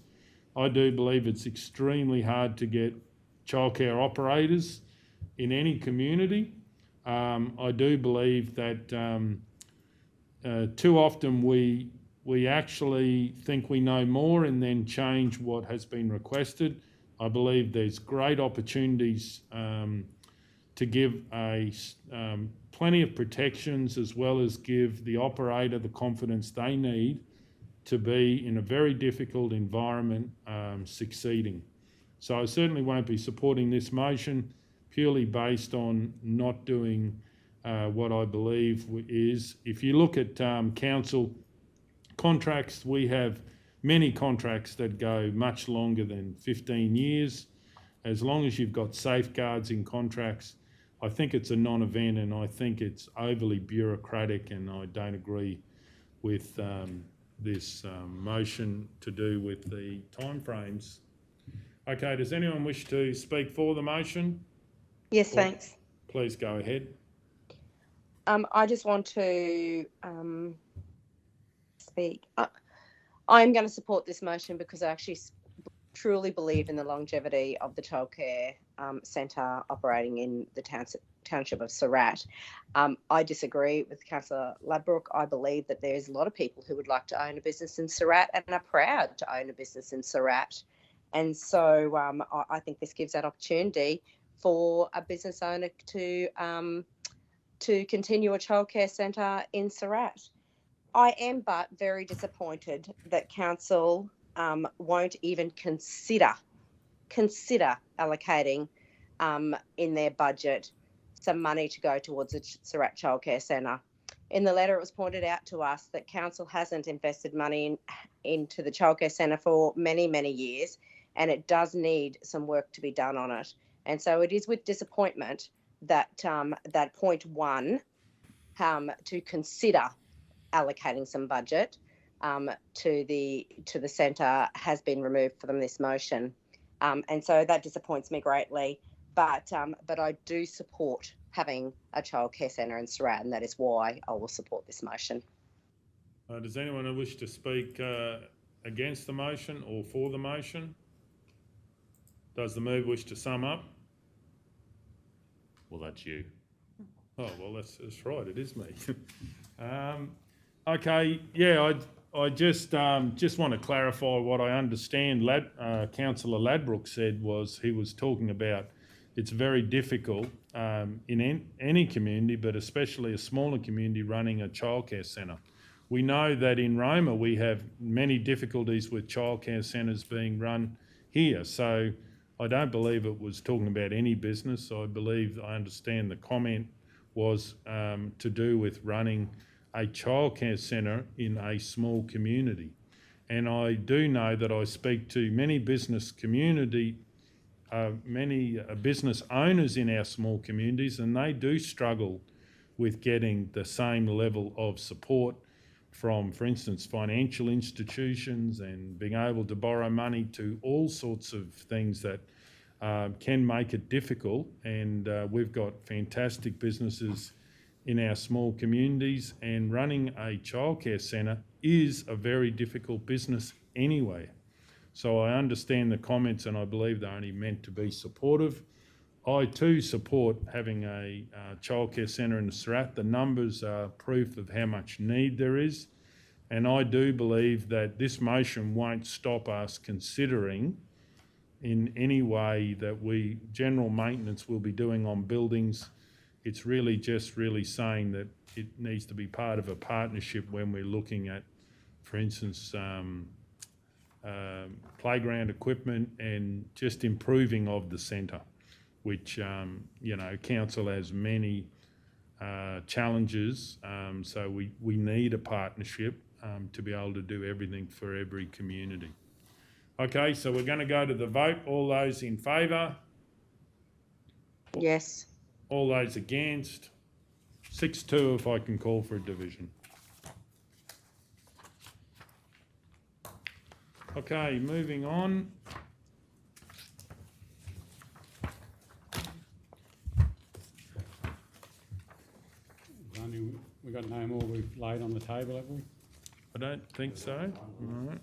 I do believe it's extremely hard to get childcare operators in any community. I do believe that too often we actually think we know more and then change what has been requested. I believe there's great opportunities to give plenty of protections as well as give the operator the confidence they need to be in a very difficult environment succeeding. So I certainly won't be supporting this motion purely based on not doing what I believe is. If you look at council contracts, we have many contracts that go much longer than 15 years. As long as you've got safeguards in contracts, I think it's a non-event, and I think it's overly bureaucratic, and I don't agree with this motion to do with the timeframes. Okay, does anyone wish to speak for the motion? Yes, thanks. Please go ahead. I just want to speak. I'm going to support this motion because I actually truly believe in the longevity of the childcare centre operating in the township of Surat. I disagree with Councillor Ladbroke. I believe that there's a lot of people who would like to own a business in Surat and are proud to own a business in Surat. And so I think this gives that opportunity for a business owner to continue a childcare centre in Surat. I am but very disappointed that council won't even consider allocating in their budget some money to go towards the Surat Childcare Centre. In the letter, it was pointed out to us that council hasn't invested money into the childcare centre for many, many years, and it does need some work to be done on it. And so it is with disappointment that that point one, to consider allocating some budget to the centre, has been removed from this motion, and so that disappoints me greatly. But I do support having a childcare centre in Surat, and that is why I will support this motion. Does anyone wish to speak against the motion or for the motion? Does the move wish to sum up? Well, that's you. Oh, well, that's right. It is me. Okay, yeah, I just want to clarify what I understand. Councillor Ladbroke said was he was talking about it's very difficult in any community, but especially a smaller community, running a childcare centre. We know that in Roma we have many difficulties with childcare centres being run here. So I don't believe it was talking about any business. I understand the comment was to do with running a childcare centre in a small community. And I do know that I speak to many business owners in our small communities, and they do struggle with getting the same level of support from, for instance, financial institutions and being able to borrow money to all sorts of things that can make it difficult. And we've got fantastic businesses in our small communities, and running a childcare centre is a very difficult business anyway. So I understand the comments, and I believe they're only meant to be supportive. I too support having a childcare centre in Surat. The numbers are proof of how much need there is, and I do believe that this motion won't stop us considering in any way that general maintenance will be doing on buildings. It's really just saying that it needs to be part of a partnership when we're looking at, for instance, playground equipment and just improving of the centre, which, council has many challenges. So we need a partnership to be able to do everything for every community. Okay, so we're gonna go to the vote. All those in favour? Yes. All those against? 6-2 if I can call for a division. Okay, moving on. We got no more we've laid on the table, have we? I don't think so. All right.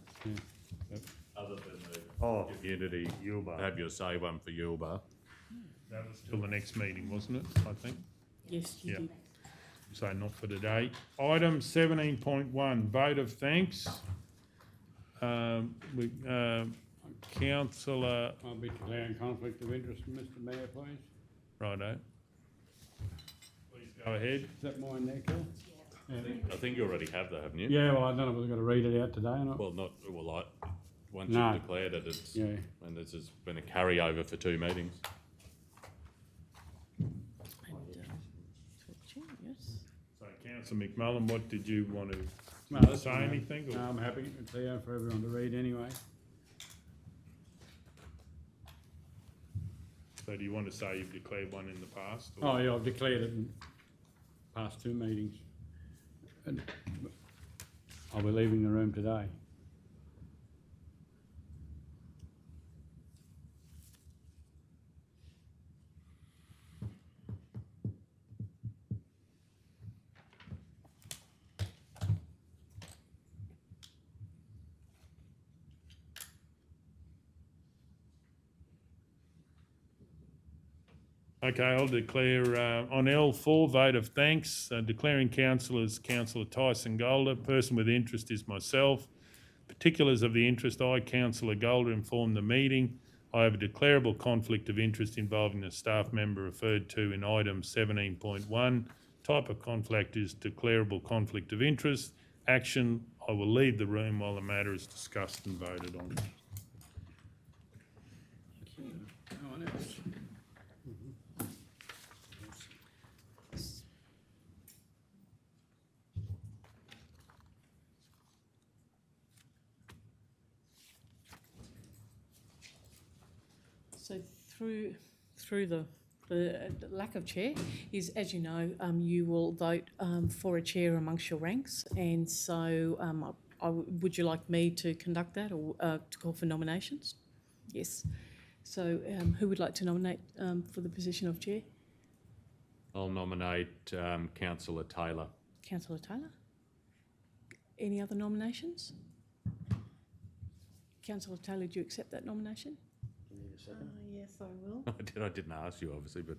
Other than the Oh, community, Yuleba. have your say one for Yuleba. That was till the next meeting, wasn't it, I think? Yes, you Yeah. did. So not for today. Item 17.1, vote of thanks. Councillor, I'll be declaring conflict of interest, Mr Mayor, please. righto. Please go ahead. Is that mine there, Kel? I think you already have that, haven't you? Yeah, well, I don't know if we've got to read it out today or not. Well, once No. you've declared it, it's, Yeah. and this has been a carryover for 2 meetings. Yes. So Councillor McMullen, what did you want to No, that's say fine. anything? No, Or? I'm happy. It's there for everyone to read anyway. So do you want to say you've declared one in the past? or- Oh, yeah, I've declared it in past 2 meetings. And I'll be leaving the room today. Okay, I'll declare on L4 vote of thanks, declaring councillors Councillor Tyson Golder. Person with interest is myself. Particulars of the interest, I, Councillor Golder, informed the meeting. I have a declarable conflict of interest involving a staff member referred to in item 17.1. Type of conflict is declarable conflict of interest. Action, I will leave the room while the matter is discussed and voted on. No one else? So through the lack of chair is, as you know, you will vote for a chair amongst your ranks, and so would you like me to conduct that or to call for nominations? Yes. So who would like to nominate for the position of chair? I'll nominate Councillor Taylor. Councillor Taylor. Any other nominations? Councillor Taylor, do you accept that nomination? Yes, I will. I didn't ask you, obviously, but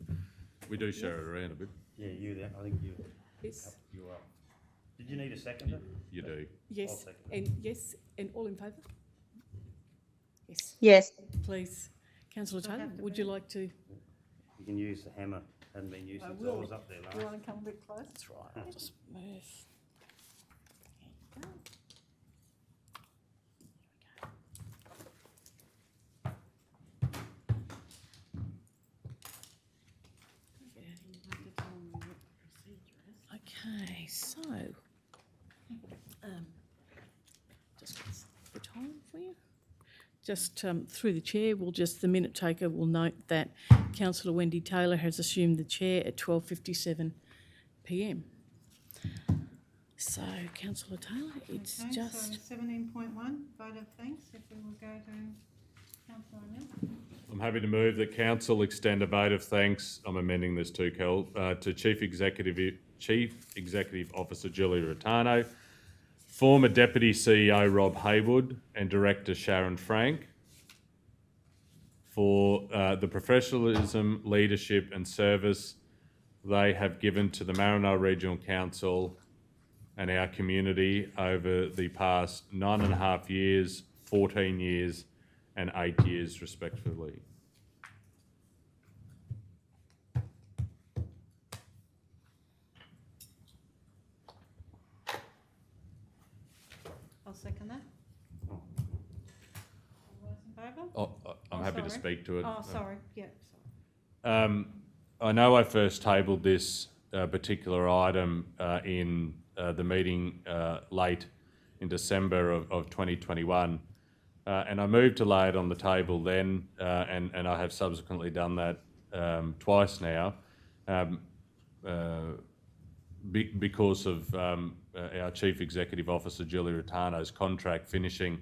we do share it around a bit. Yeah, you there, I think you. Yes. You are. Did you need a seconder? You do. Yes. second And yes, and all in favour? Yes. Yes. Please. Councillor Does it Taylor, have to would be? you like to? You can use the hammer, hadn't been used I since I will. was up there Do you last. want to come a bit closer? That's right. I'll just move. There you go. Okay, so just get the time for you. Just through the chair, the minute taker will note that Councillor Wendy Taylor has assumed the chair at 12:57 p.m. So, Councillor Taylor, it's Okay, just. so 17.1, vote of thanks, if we will go to Councillor O'Neill. I'm happy to move that council extend a vote of thanks, I'm amending this too, Kel, to Chief Executive Officer Julie Rotano, former Deputy CEO Rob Haywood and Director Sharon Frank for the professionalism, leadership and service they have given to the Maranoa Regional Council and our community over the past 9.5 years, 14 years and 8 years respectively. I'll second that. All those in favour? I'm Oh, happy to sorry. speak to it. Oh, sorry, yeah, sorry. I know I first tabled this particular item in the meeting late in December of 2021. And I moved to lay it on the table then, and I have subsequently done that twice now, because of our Chief Executive Officer, Julie Rotano's contract finishing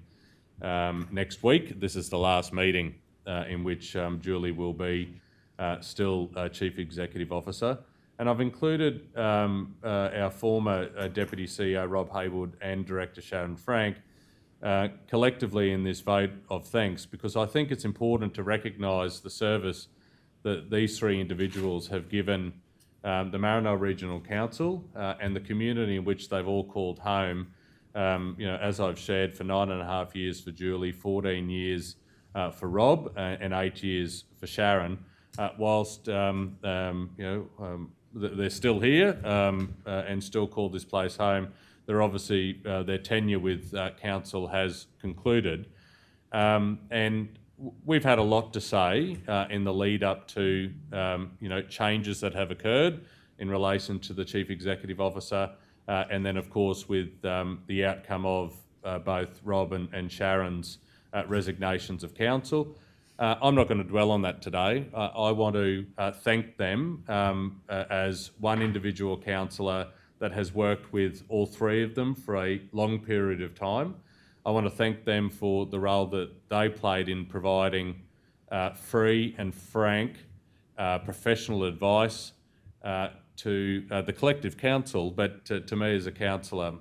next week. This is the last meeting in which Julie will be still Chief Executive Officer. And I've included our former Deputy CEO, Rob Haywood, and Director Sharon Frank collectively in this vote of thanks, because I think it's important to recognise the service that these three individuals have given the Maranoa Regional Council and the community in which they've all called home. As I've shared, for 9.5 years for Julie, 14 years for Rob, and 8 years for Sharon. Whilst they're still here and still call this place home, they're obviously their tenure with council has concluded, and we've had a lot to say in the lead up to changes that have occurred in relation to the Chief Executive Officer, and then of course with the outcome of both Rob and Sharon's resignations of council. I'm not going to dwell on that today. I want to thank them as one individual councillor that has worked with all three of them for a long period of time. I want to thank them for the role that they played in providing free and frank professional advice to the collective council, but to me as a councillor.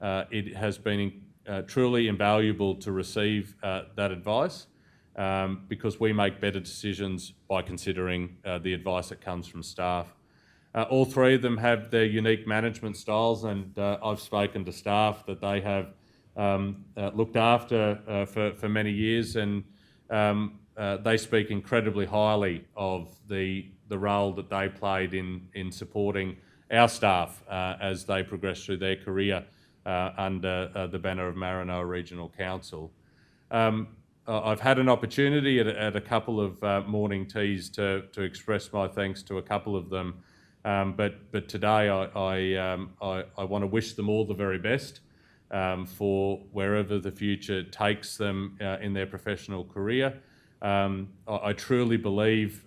It has been truly invaluable to receive that advice, because we make better decisions by considering the advice that comes from staff. All three of them have their unique management styles, and I've spoken to staff that they have looked after for many years, and they speak incredibly highly of the role that they played in supporting our staff as they progressed through their career under the banner of Maranoa Regional Council. I've had an opportunity at a couple of morning teas to express my thanks to a couple of them, but today I want to wish them all the very best for wherever the future takes them in their professional career. I truly believe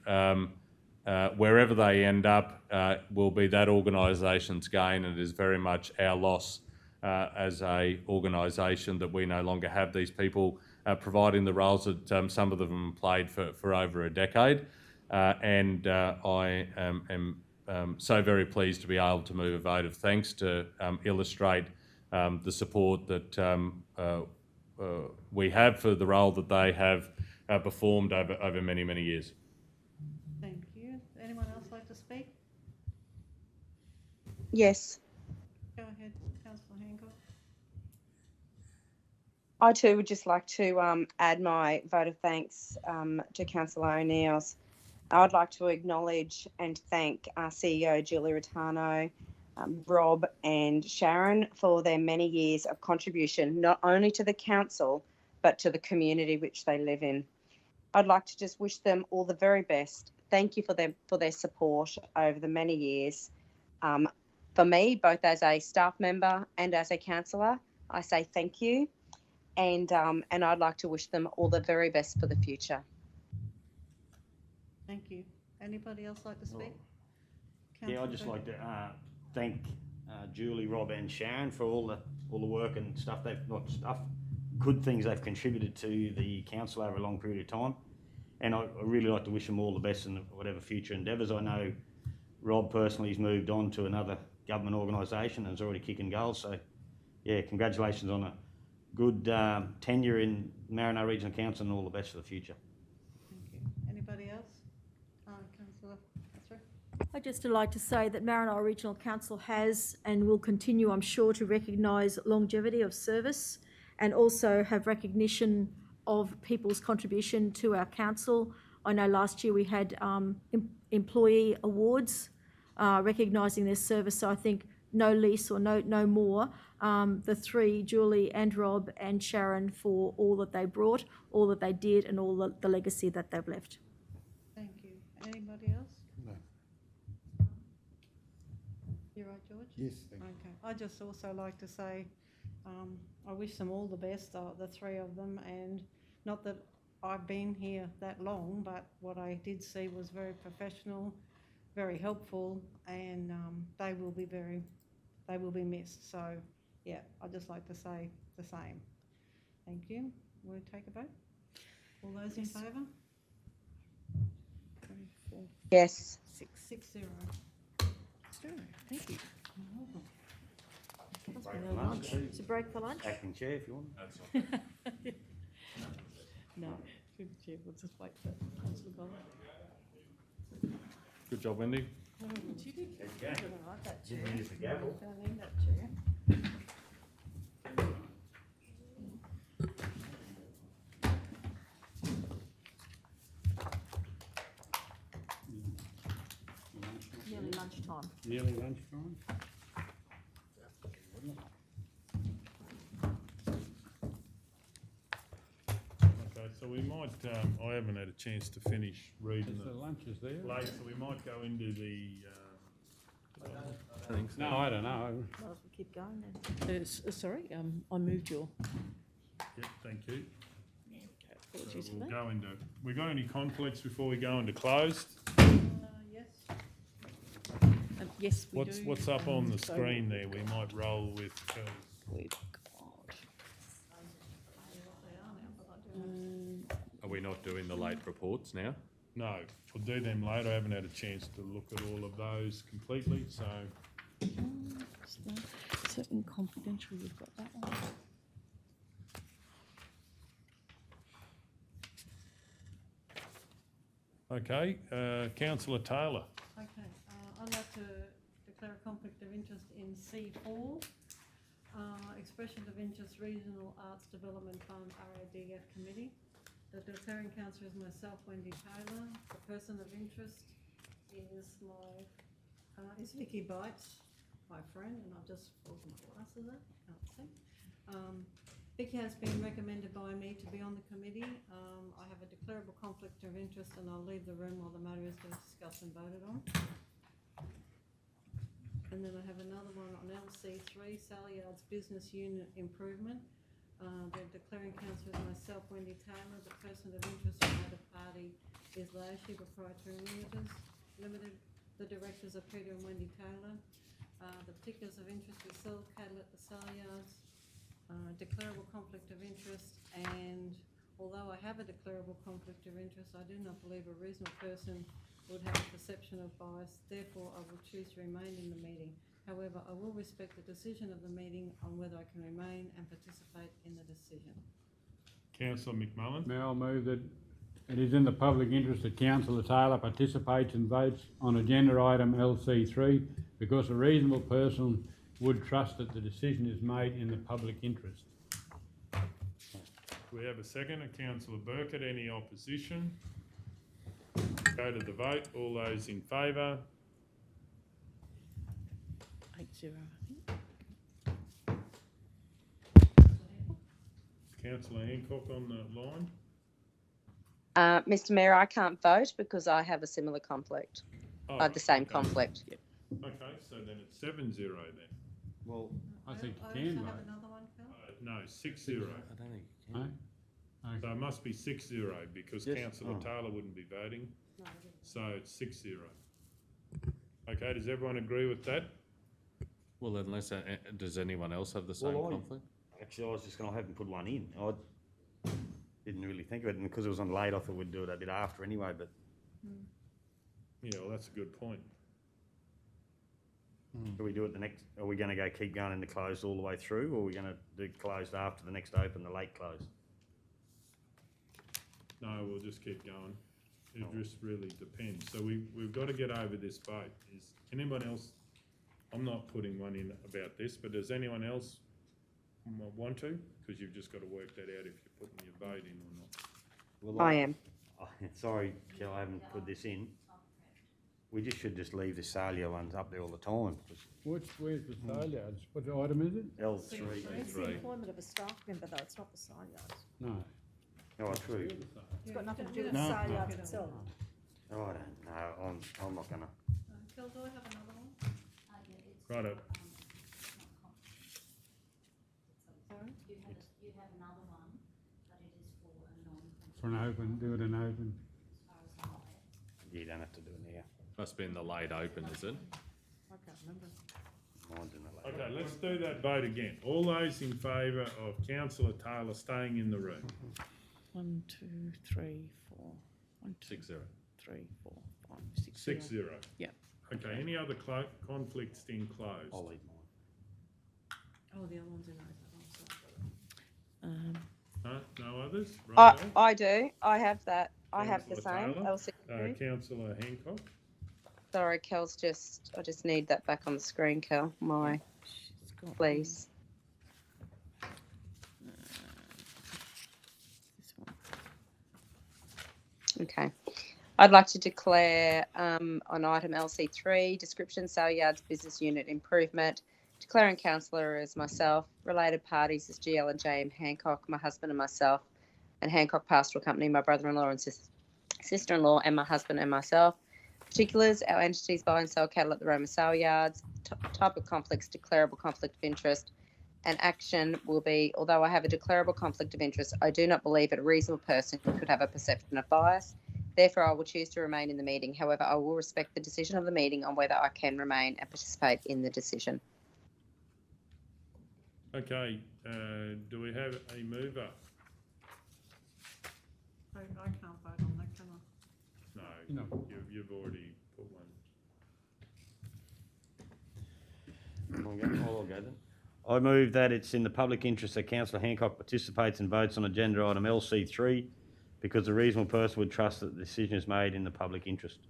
wherever they end up will be that organisation's gain, and it is very much our loss as a organisation that we no longer have these people providing the roles that some of them played for over a decade. And I am so very pleased to be able to move a vote of thanks to illustrate the support that we have for the role that they have performed over many, many years. Thank you. Anyone else like to speak? Yes. Go ahead, Councillor Hancock. I too would just like to add my vote of thanks to Councillor O'Neill's. I would like to acknowledge and thank our CEO, Julie Rotano, Rob and Sharon for their many years of contribution, not only to the council, but to the community which they live in. I'd like to just wish them all the very best. Thank you for their support over the many years. For me, both as a staff member and as a councillor, I say thank you. And I'd like to wish them all the very best for the future. Thank you. Anybody else like to speak? Yeah, I'd just like to thank Julie, Rob and Sharon for all the work and stuff good things they've contributed to the council over a long period of time. And I really like to wish them all the best in whatever future endeavours. I know Rob personally has moved on to another government organisation and is already kicking goals. So, yeah, congratulations on a good tenure in Maranoa Regional Council and all the best for the future. Thank you. Anybody else? Councillor Through. I'd just like to say that Maranoa Regional Council has and will continue, I'm sure, to recognise longevity of service and also have recognition of people's contribution to our council. I know last year we had employee awards recognising their service, so I think no lease or no more. The three, Julie and Rob and Sharon, for all that they brought, all that they did and all the legacy that they've left. Thank you. Anybody else? No. You're right, George? Yes, thank you. Okay. I'd just also like to say I wish them all the best, the three of them, and not that I've been here that long, but what I did see was very professional, very helpful, and they will be missed. So, yeah, I'd just like to say the same. Thank you. We'll take a vote. All those in favour? 3, 4, Yes. 6, 0. Thank you. Must be no lunch. It's a break for lunch. Acting chair if you want. No, through the chair, we'll just wait for Councillor Gold. Good job, Wendy. Oh, you did. Yeah. I don't like that chair. Use the gavel. Don't need that chair. Nearly lunchtime. Nearly lunchtime? Okay, so we might, I haven't had a chance to finish reading Is the lunches there? late, so we might go into the, I think so. No, I don't know. Might as well keep going then. Sorry, I moved your. yep, thank you. So Apologies for we'll that. go into, we got any conflicts before we go into closed? Yes. Yes, we do. What's up on the So screen there? We might roll with, We've got. Are we not doing the late reports now? no, we'll do them later. I haven't had a chance to look at all of those completely, so. Certain confidential, we've got that one. Okay, councillor Taylor. Okay, I'd like to declare a conflict of interest in C4, Expression of Interest Regional Arts Development Fund RADF Committee. The declaring councillor is myself, Wendy Taylor. The person of interest is is Vicky Bites, my friend, and I've just pulled my glasses up, can't see. Vicky has been recommended by me to be on the committee. I have a declarable conflict of interest and I'll leave the room while the matter is discussed and voted on. And then I have another one on LC3, Sallyard's Business Unit Improvement. The declaring councillor is myself, Wendy Taylor. The person of interest from either party is Laoshi Proprietary Limited. The directors are Peter and Wendy Taylor. The particulars of interest, we sell cattle at the Sallyards. Declarable conflict of interest, and although I have a declarable conflict of interest, I do not believe a reasonable person would have a perception of bias. Therefore, I will choose to remain in the meeting. However, I will respect the decision of the meeting on whether I can remain and participate in the decision. Councillor McMullen. May I move that it is in the public interest that Councillor Taylor participates and votes on agenda item LC3 because a reasonable person would trust that the decision is made in the public interest. We have a second, councillor Burkett. Any opposition? Go to the vote. All those in favour? 8-0, I think. Councillor Hancock on the line. Mr Mayor, I can't vote because I have a similar conflict. Oh, The same okay. conflict. Okay, so then it's 7-0 then. Well, I think I you can also have vote. another one, Phil. No, 6-0. I don't think you can. No? So it must be 6-0 because Yes. councillor Oh. Taylor wouldn't be voting. No, I didn't. So it's 6-0. Okay, does everyone agree with that? Well, unless, does anyone else have the same Well, conflict? Actually, I was just gonna have him put one in. I didn't really think of it, and because it was on late, I thought we'd do it a bit after anyway, but Yeah, well, that's a good point. do we do it the next, are we gonna keep going in the closed all the way through, or are we gonna do closed after the next open, the late close? No, we'll just keep going. It just really depends. So we've got to get over this vote. Is anyone else, I'm not putting one in about this, but does anyone else want to? Because you've just got to work that out if you're putting your vote in or not. Well, I am. Sorry, Kel, I haven't put this in. We should just leave the Salia ones up there all the time. Where's the Saleyards? What item is it? L3. It's the employment of a staff member though, it's not the sale yards. No. Oh, true. It's got nothing to do with No. the sale yards itself. Oh, I don't know. I'm not gonna. Phil, do I have another one? Righto. For an open, do it an open. You don't have to do it now. Must be in the late open, is it? I can't remember. Mine's in the late. Okay, let's do that vote again. All those in favour of councillor Taylor staying in the room? 1, 2, 3, 4. 1, 2, 6-0. 3, 4, 5, 6, 6-0. Yeah. Okay, any other conflicts in closed? I'll leave mine. Oh, the other one's in open. No others? Right. I do. I have that. I have the Councillor same. Taylor. LC3. Councillor Hancock? Sorry, Kel's I just need that back on the screen, Kel. Please. This one. Okay. I'd like to declare on item LC3, description, sale yards, business unit improvement, declaring councillor as myself, related parties as GL and JM Hancock, my husband and myself, and Hancock Pastoral Company, my brother-in-law and sister-in-law, and my husband and myself. Particulars, our entities buy and sell cattle at the Roma sale yards. Type of conflicts, declarable conflict of interest. And action will be, although I have a declarable conflict of interest, I do not believe that a reasonable person could have a perception of bias. Therefore, I will choose to remain in the meeting. However, I will respect the decision of the meeting on whether I can remain and participate in the decision. Okay, do we have a mover? I can't vote on that, can I? No, No. you've already put one. I'll go then. I move that it's in the public interest that Councillor Hancock participates and votes on agenda item LC3 because a reasonable person would trust that the decision is made in the public interest.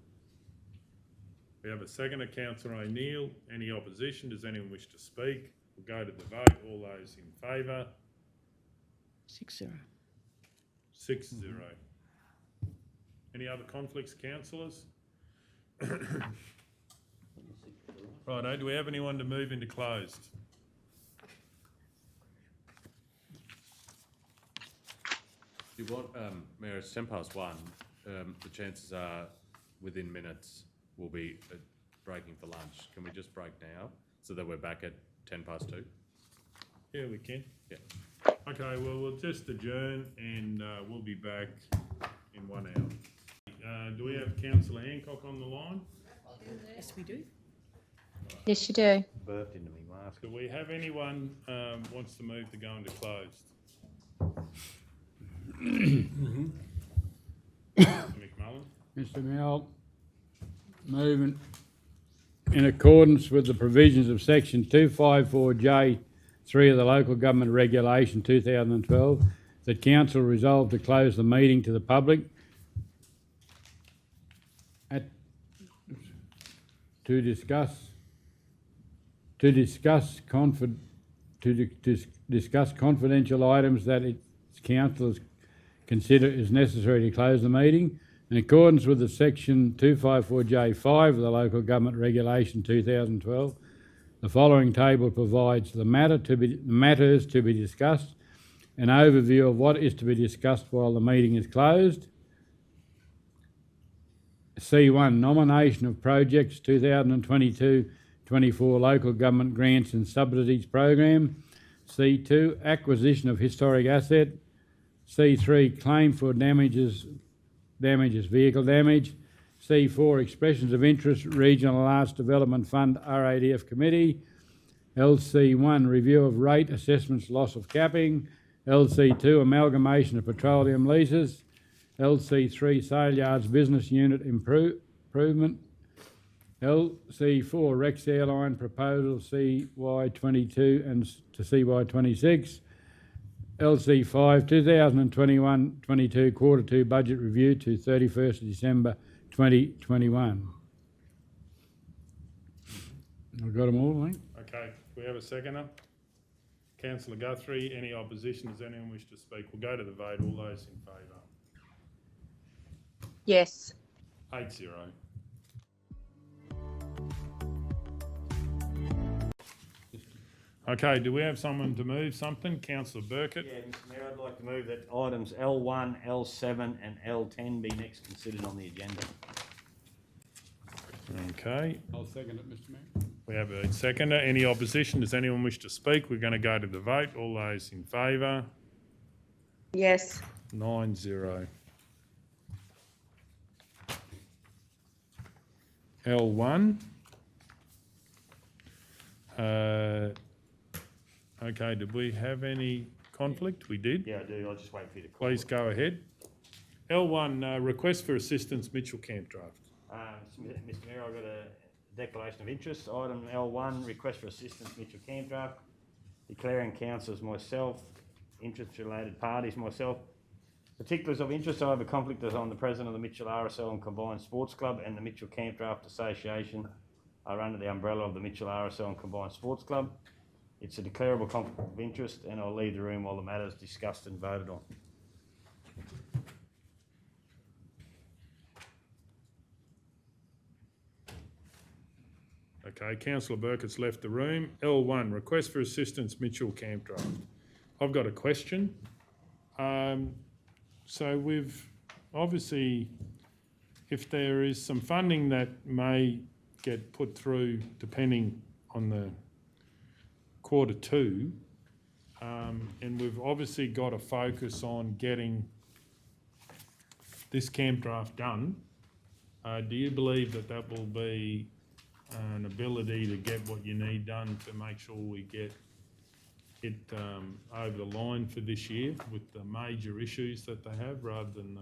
We have a second of Councillor O'Neill. Any opposition? Does anyone wish to speak? We'll go to the vote. All those in favour? 6-0. 6-0. Any other conflicts, councillors? Righto, do we have anyone to move into closed? You want, Mayor, it's 1:10. The chances are within minutes we'll be breaking for lunch. Can we just break now so that we're back at 2:10? Yeah, we can. Yeah. Okay, well, we'll just adjourn and we'll be back in 1 hour. Do we have Councillor Hancock on the line? Yes, we do. Yes, you do. Burped into me mask. Do we have anyone wants to move to go into closed? McMullen? Mr. Mayor, moving in accordance with the provisions of section 254J3 of the Local Government Regulation 2012, that council resolved to close the meeting to the public to discuss confidential items that its councillors consider is necessary to close the meeting. In accordance with the section 254J5 of the Local Government Regulation 2012, the following table provides the matters to be discussed, an overview of what is to be discussed while the meeting is closed. C1, nomination of projects 2022-24 Local Government Grants and Subsidies Program. C2, acquisition of historic asset. C3, claim for damages, vehicle damage. C4, expressions of interest, Regional Arts Development Fund, RADF Committee. LC1, review of rate assessments, loss of capping. LC2, amalgamation of petroleum leases. LC3, sale yards business unit improvement. LC4, Rex Airline proposal CY22 and to CY26. LC5, 2021-22 Quarter 2 Budget Review to 31st of December 2021. I've got them all, I think. Okay, we have a seconder. Councillor Guthrie, any opposition? Does anyone wish to speak? We'll go to the vote. All those in favour? Yes. 8-0. Okay, do we have someone to move something? Councillor Burkett? Yeah, Mr Mayor, I'd like to move that items L1, L7 and L10 be next considered on the agenda. Okay, I'll second it, Mr. Mayor. we have a seconder. Any opposition? Does anyone wish to speak? We're going to go to the vote. All those in favour? Yes. 9-0. L1. Okay, did we have any conflict? We did. Yeah, I do. I'll just wait for you to call. Please go ahead. L1, request for assistance, Mitchell Camp draft. Mr Mayor, I've got a declaration of interest. Item L1, request for assistance, Mitchell Camp draft. Declaring councillors myself, interest-related parties myself. Particulars of interest, I have a conflict as I'm the president of the Mitchell RSL and Combined Sports Club, and the Mitchell Camp Draft Association are under the umbrella of the Mitchell RSL and Combined Sports Club. It's a declarable conflict of interest, and I'll leave the room while the matter is discussed and voted on. Okay, Councillor Burkett's left the room. L1, request for assistance, Mitchell Camp draft. I've got a question. So we've obviously, if there is some funding that may get put through depending on the Q2, and we've obviously got to focus on getting this camp draft done. Do you believe that that will be an ability to get what you need done to make sure we get it over the line for this year with the major issues that they have, rather than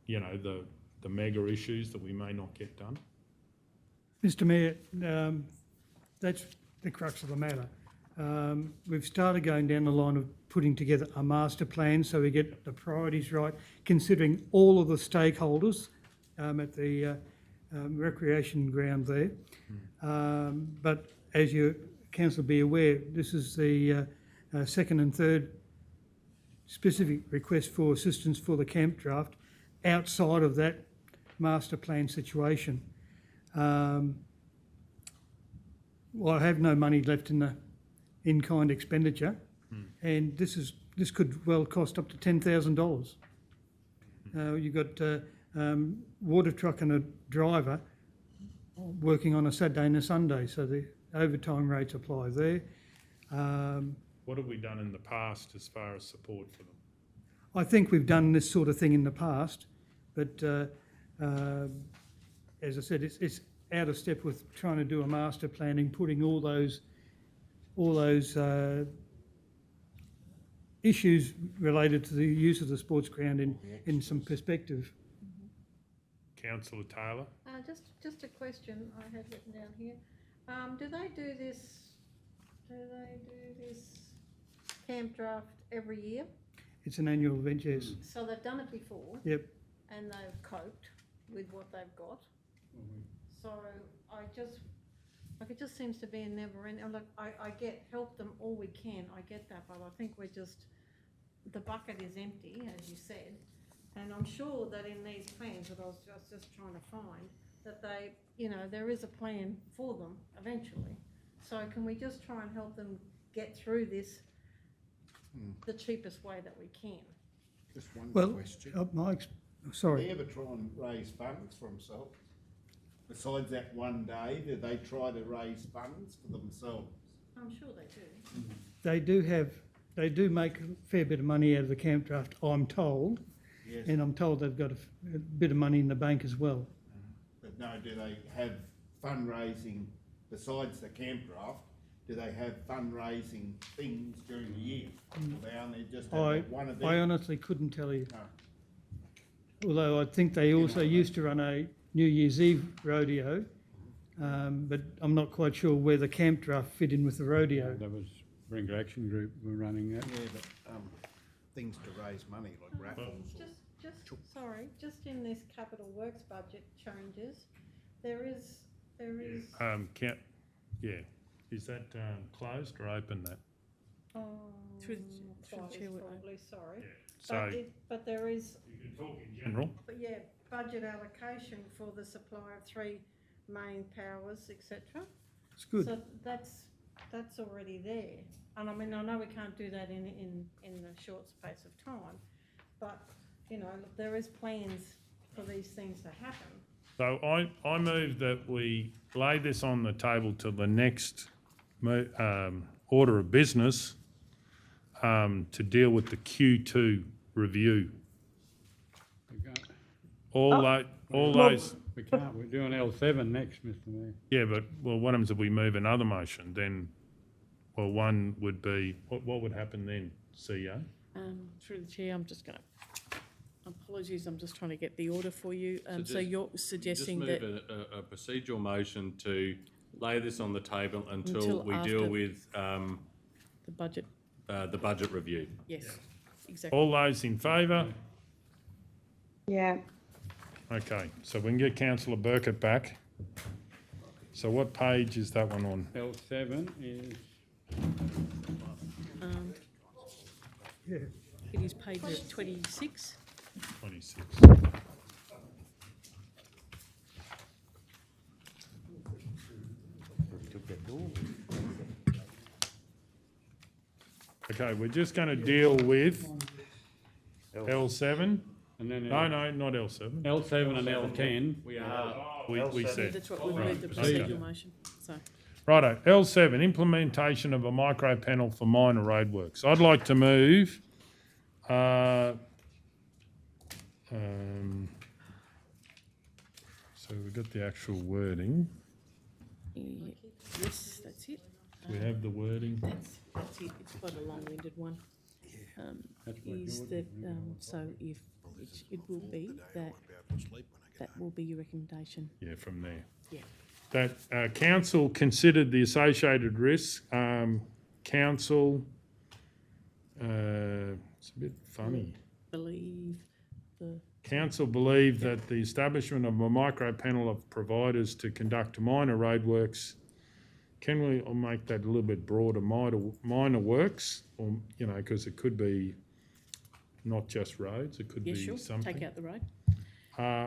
the mega issues that we may not get done? Mr Mayor, that's the crux of the matter. We've started going down the line of putting together a master plan so we get the priorities right, considering all of the stakeholders at the recreation ground there. But as you, Council, be aware, this is the second and third specific request for assistance for the camp draft outside of that master plan situation. Well, I have no money left in the in-kind expenditure, and this could well cost up to $10,000. You've got water truck and a driver working on a Saturday and a Sunday, so the overtime rates apply there. What have we done in the past as far as support for them? I think we've done this sort of thing in the past, but as I said, it's out of step with trying to do a master planning, putting all those issues related to the use of the sports ground in some perspective. Councillor Taylor? Just a question I had written down here. Do they do this camp draft every year? It's an annual event, yes. So they've done it before. Yep. And they've coped with what they've got. So it just seems to be a never ending. Look, I get help them all we can. I get that, but I think the bucket is empty, as you said. And I'm sure that in these plans that I was just trying to find, that there is a plan for them eventually. So can we just try and help them get through this the cheapest way that we can? Just one question. Sorry. Do they ever try and raise funds for themselves? Besides that one day, do they try to raise funds for themselves? I'm sure they do. They do make a fair bit of money out of the camp draft, I'm told. Yes. And I'm told they've got a bit of money in the bank as well. But no, do they have fundraising besides the camp draft? Do they have fundraising things during the year? Or they only just have one of them? I honestly couldn't tell you. Although I think they also used to run a New Year's Eve rodeo, but I'm not quite sure where the camp draft fit in with the rodeo. That was Brinker Action Group were running that. Yeah, but things to raise money like raffles. Just in this capital works budget changes, there is. Is that closed or open? That? Through the chair, probably. Sorry. Yeah. So but there is. You can talk in general. But yeah, budget allocation for the supply of 3 main powers, etc. It's good. So that's already there. And I mean, I know we can't do that in a short space of time, but there is plans for these things to happen. So I move that we lay this on the table to the next order of business to deal with the Q2 review all those, We can't, we're doing L7 next, Mr Mayor. yeah, but, well, what happens if we move another motion? Then, well, one would be, what would happen then, CEO? Through the chair, I'm just going to, apologies, I'm just trying to get the order for you. So just- you're suggesting that Just move a procedural motion to lay this on the table until Until we after- deal with the budget, the budget review. yes, exactly. All those in favour? Yeah. Okay, so we can get councillor Burkett back. So what page is that one on? L7 is, It is page 26. 26. Okay, we're just going to deal with L7. and then No, not L7. L7 and L10. We said. That's what we Right, moved the okay. procedural motion, so. Righto, L7, implementation of a micro panel for minor roadworks. I'd like to move, so we've got the actual wording. Yes, that's it. We have the wording. That's it. It's quite a long-winded one. Is that, so if, it will be that will be your recommendation. Yeah, from there. Yeah. That council considered the associated risks. Council, it's a bit funny. Believe the. Council believe that the establishment of a micro panel of providers to conduct minor roadworks, can we make that a little bit broader, minor works, or, you know, because it could be not just roads, it could Yeah, be sure, something. take out the road.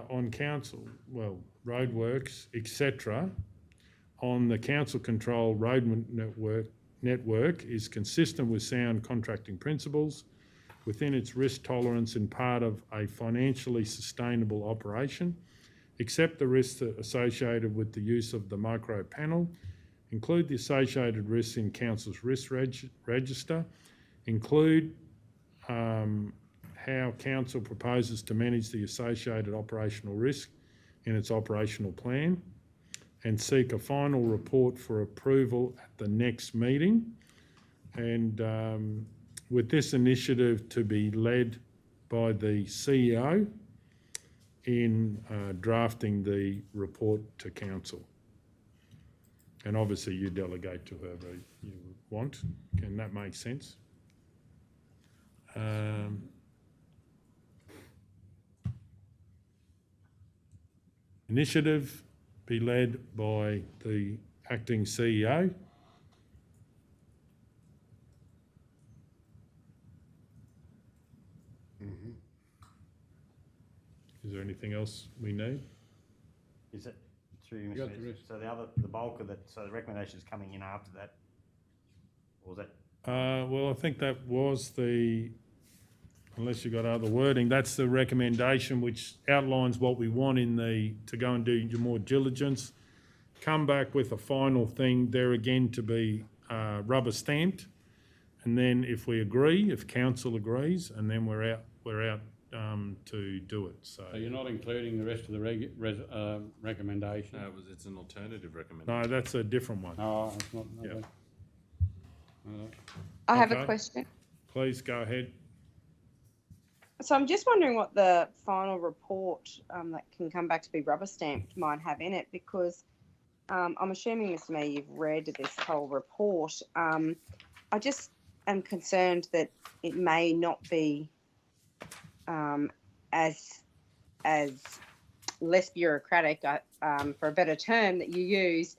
On council, well, roadworks, etc., on the council-controlled road network is consistent with sound contracting principles within its risk tolerance and part of a financially sustainable operation, except the risks associated with the use of the micro panel, include the associated risks in council's risk register, include how council proposes to manage the associated operational risk in its operational plan, and seek a final report for approval at the next meeting. And with this initiative to be led by the CEO in drafting the report to council. And obviously you delegate to whoever you want. Can that make sense? Initiative be led by the acting CEO. Is there anything else we need? Is it through you, You Mr. got the Mayor? rest. So the bulk of it, so the recommendation is coming in after that? Or was that? Well, I think that was the, unless you got other wording, that's the recommendation which outlines what we want in the, to go and do your more diligence. Come back with a final thing there again to be rubber stamped. And then if we agree, if council agrees, and then we're out to do it, so. So you're not including the rest of the recommendation? No, it's an alternative recommendation. No, that's a different one. Oh, it's not, Yeah. okay. No. I have Okay. a question. Please go ahead. So I'm just wondering what the final report that can come back to be rubber stamped might have in it, because I'm assuming, Mr. Mayor, you've read this whole report. I just am concerned that it may not be as less bureaucratic, for a better term that you use,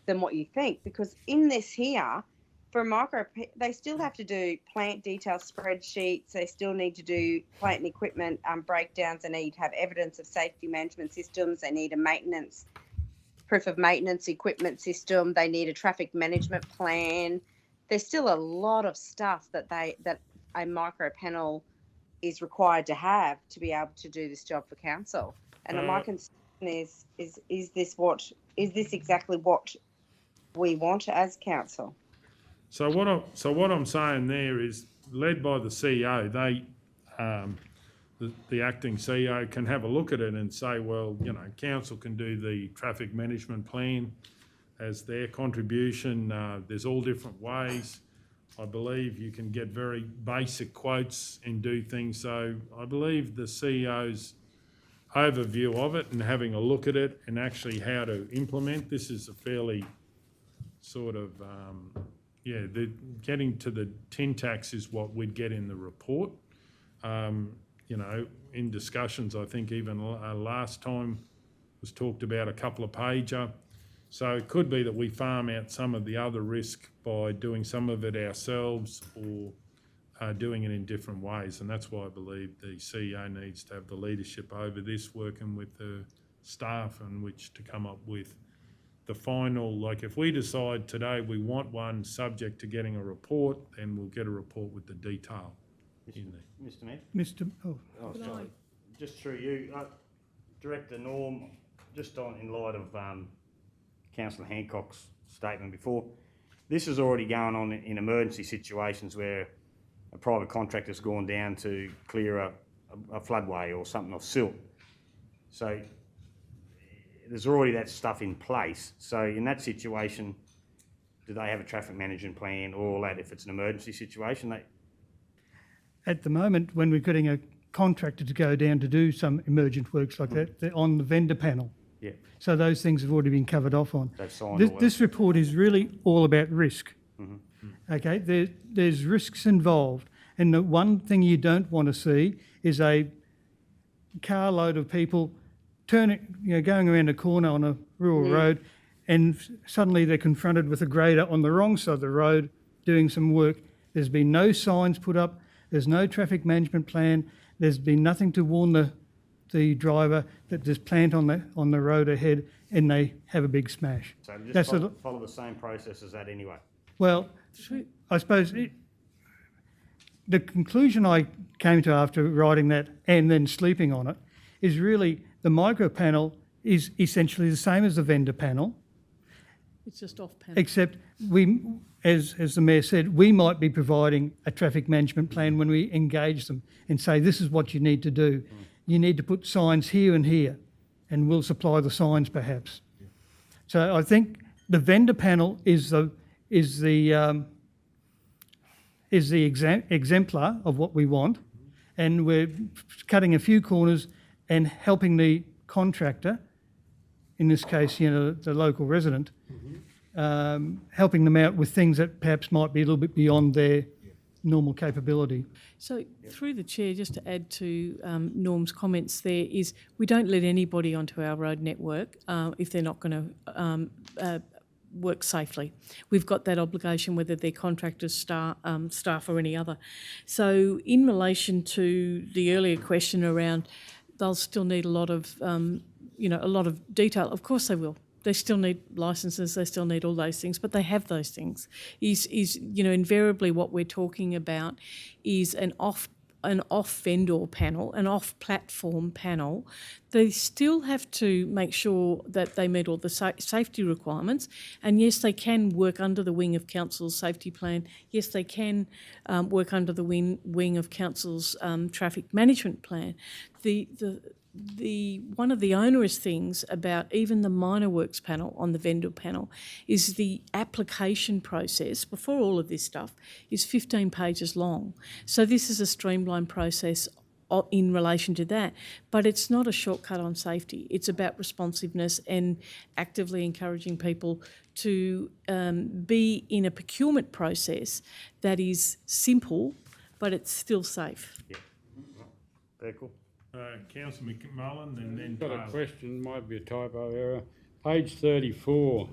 than what you think, because in this here, for a micro, they still have to do plant detail spreadsheets. They still need to do plant and equipment breakdowns. They need to have evidence of safety management systems. They need a proof of maintenance equipment system. They need a traffic management plan. There's still a lot of stuff that a micro panel is required to have to be able to do this job for council. And my concern is this exactly what we want as council? So what I'm saying there is, led by the CEO, the the acting CEO can have a look at it and say, well, you know, council can do the traffic management plan as their contribution. There's all different ways. I believe you can get very basic quotes and do things. So I believe the CEO's overview of it and having a look at it and actually how to implement this is a fairly sort of, getting to the tin tax is what we'd get in the report. You know, in discussions, I think even last time was talked about a couple of pager. So it could be that we farm out some of the other risk by doing some of it ourselves or doing it in different ways. And that's why I believe the CEO needs to have the leadership over this, working with the staff in which to come up with the final, like if we decide today we want one subject to getting a report, then we'll get a report with the detail in there. Mr Mayor? Oh, sorry. Just through you, Director Norm, just in light of Councillor Hancock's statement before, this is already going on in emergency situations where a private contractor's gone down to clear a floodway or something of silt. So there's already that stuff in place. So in that situation, do they have a traffic management plan or all that if it's an emergency situation? At the moment, when we're getting a contractor to go down to do some emergent works like that, they're on the vendor panel. Yeah. So those things have already been covered off on. They've signed This, all this report is really all about risk. Okay, there's risks involved, and the one thing you don't want to see is a carload of people turning, going around a corner on a rural road, and suddenly they're confronted with a grader on the wrong side of the road doing some work. There's been no signs put up. There's no traffic management plan. There's been nothing to warn the driver that there's plant on the road ahead, and they have a big smash. So just follow the same process as that anyway. Well, I suppose the conclusion I came to after writing that and then sleeping on it is really the micro panel is essentially the same as the vendor panel. It's just off panel. Except we, as the Mayor said, we might be providing a traffic management plan when we engage them and say, this is what you need to do. You need to put signs here and here, and we'll supply the signs perhaps. So I think the vendor panel is the exemplar of what we want, and we're cutting a few corners and helping the contractor, in this case, the local resident, helping them out with things that perhaps might be a little bit beyond their normal capability. So through the chair, just to add to Norm's comments there, is we don't let anybody onto our road network if they're not going to work safely. We've got that obligation whether they're contractors, staff or any other. So in relation to the earlier question around they'll still need a lot of detail, of course they will. They still need licences, they still need all those things, but they have those things. Invariably what we're talking about is an off-vendor panel, an off-platform panel. They still have to make sure that they meet all the safety requirements, and yes, they can work under the wing of council's safety plan. Yes, they can work under the wing of council's traffic management plan. One of the onerous things about even the minor works panel on the vendor panel is the application process before all of this stuff is 15 pages long. So this is a streamlined process in relation to that, but it's not a shortcut on safety. It's about responsiveness and actively encouraging people to be in a procurement process that is simple, but it's still safe. Yeah. Very cool. Councillor McMullen and then Got a Taylor. question, might be a typo error. Page 34,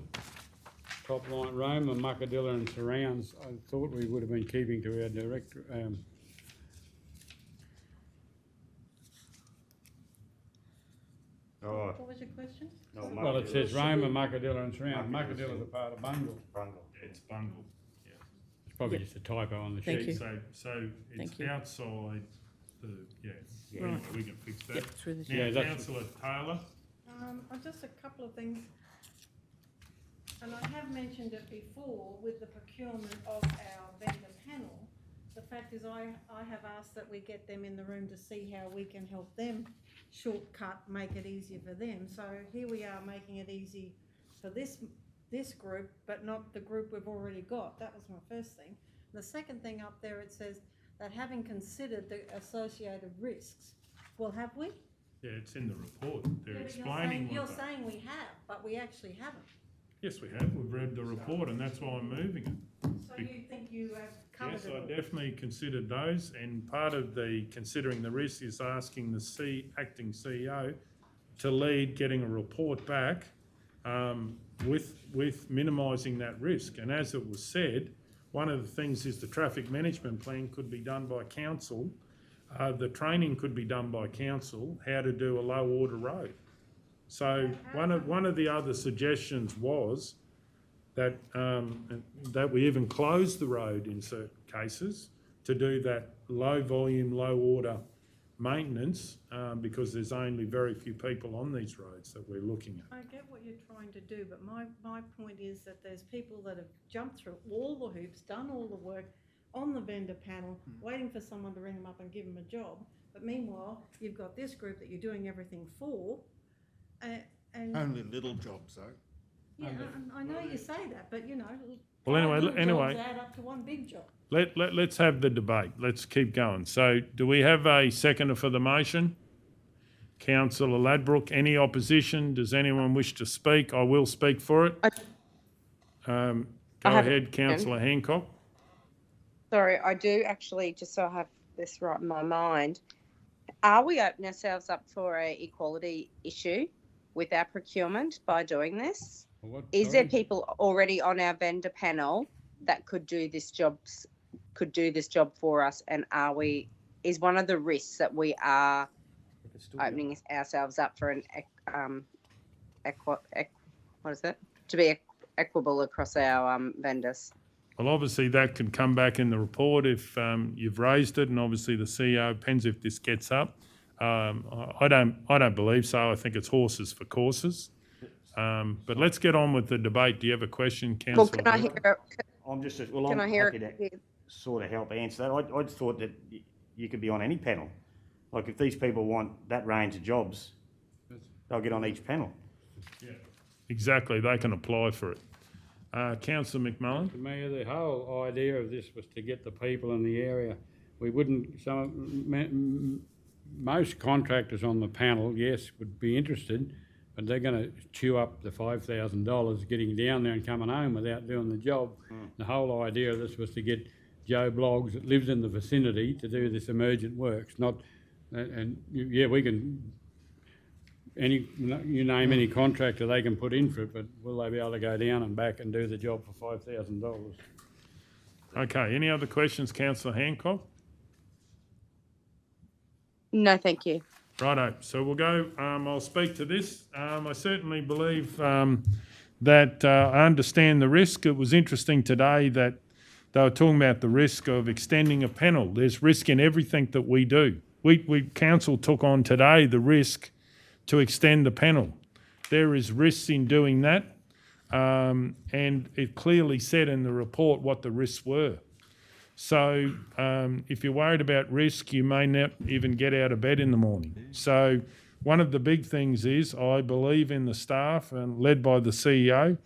top line, Roma, Muckadilla and surrounds. I thought we would have been keeping to our director. What was your question? No, Well, it says Roma, Muckadilla and surrounds. Muckadilla's a part of Bungle. It's bundled. Yeah. It's probably just a typo on the Thank sheet. you. So it's Thank you. outside the Right. We can fix that. Yep, through the Yeah, Now, that's- Councillor Taylor. Just a couple of things. And I have mentioned it before with the procurement of our vendor panel, The fact is, I have asked that we get them in the room to see how we can help them shortcut, make it easier for them. So here we are making it easy for this group, but not the group we've already got. That was my first thing. The second thing up there, it says that having considered the associated risks. Well, have we? Yeah, it's in the report. They're Yeah, but explaining You're what they... saying we have, but we actually haven't. Yes, we have. We've read the report and that's why I'm moving it. So you think you have covered Yes, it I all? definitely considered those, and part of the considering the risk is asking the acting CEO to lead getting a report back with minimising that risk. And as it was said, one of the things is the traffic management plan could be done by council. The training could be done by council, how to do a low order road. So one of the other suggestions was that that we even close the road in certain cases to do that low volume, low order maintenance because there's only very few people on these roads that we're looking at. I get what you're trying to do, but my point is that there's people that have jumped through all the hoops, done all the work on the vendor panel, waiting for someone to ring them up and give them a job. But meanwhile, you've got this group that you're doing everything for, and Only little jobs though. yeah, I know you say that, but you know, Well, five little anyway, jobs add up to one big job. let's have the debate. Let's keep going. So do we have a seconder for the motion? Councillor Ladbrook, any opposition? Does anyone wish to speak? I will speak for it. Go ahead, Councillor Hancock. Sorry, I do actually, just so I have this right in my mind, are we opening ourselves up for a equality issue with our procurement by doing this? Is there people already on our vendor panel that could do this job for us, and is one of the risks that we are opening ourselves up for an to be equitable across our vendors? Well, obviously that can come back in the report if you've raised it, and obviously the CEO depends if this gets up. I don't believe so. I think it's horses for courses. But let's get on with the debate. Do you have a question, Councillor? Well, can I hear? I'm just, Can I'm I hear happy it? to sort of help answer that. I just thought that you could be on any panel. Like if these people want that range of jobs, they'll get on each panel. Yeah, exactly. They can apply for it. Councillor McMullen? To me, the whole idea of this was to get the people in the area. We wouldn't, most contractors on the panel, yes, would be interested, but they're going to chew up the $5,000 getting down there and coming home without doing the job. The whole idea of this was to get Joe Bloggs that lives in the vicinity to do this emergent works, we can, you name any contractor they can put in for it, but will they be able to go down and back and do the job for $5,000? Okay, any other questions, Councillor Hancock? No, thank you. Righto, so we'll go, I'll speak to this. I certainly believe that I understand the risk. It was interesting today that they were talking about the risk of extending a panel. There's risk in everything that we do. Council took on today the risk to extend the panel. There is risks in doing that, and it clearly said in the report what the risks were. So if you're worried about risk, you may not even get out of bed in the morning. So one of the big things is I believe in the staff, and led by the CEO,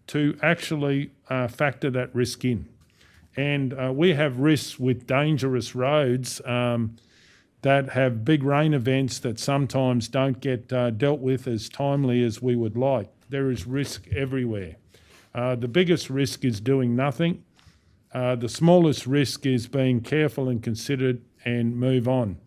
to actually factor that risk in. And we have risks with dangerous roads that have big rain events that sometimes don't get dealt with as timely as we would like. There is risk everywhere. The biggest risk is doing nothing. The smallest risk is being careful and considered and move on.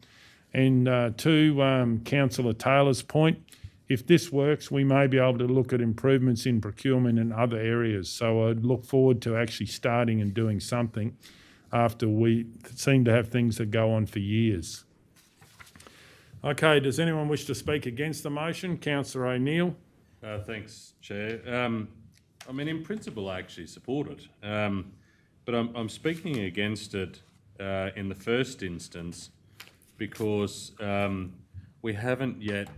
And to Councillor Taylor's point, if this works, we may be able to look at improvements in procurement in other areas. So I'd look forward to actually starting and doing something after we seem to have things that go on for years. Okay, does anyone wish to speak against the motion? Councillor O'Neill. Thanks, Chair. I mean, in principle, I actually support it. But I'm speaking against it in the first instance because we haven't yet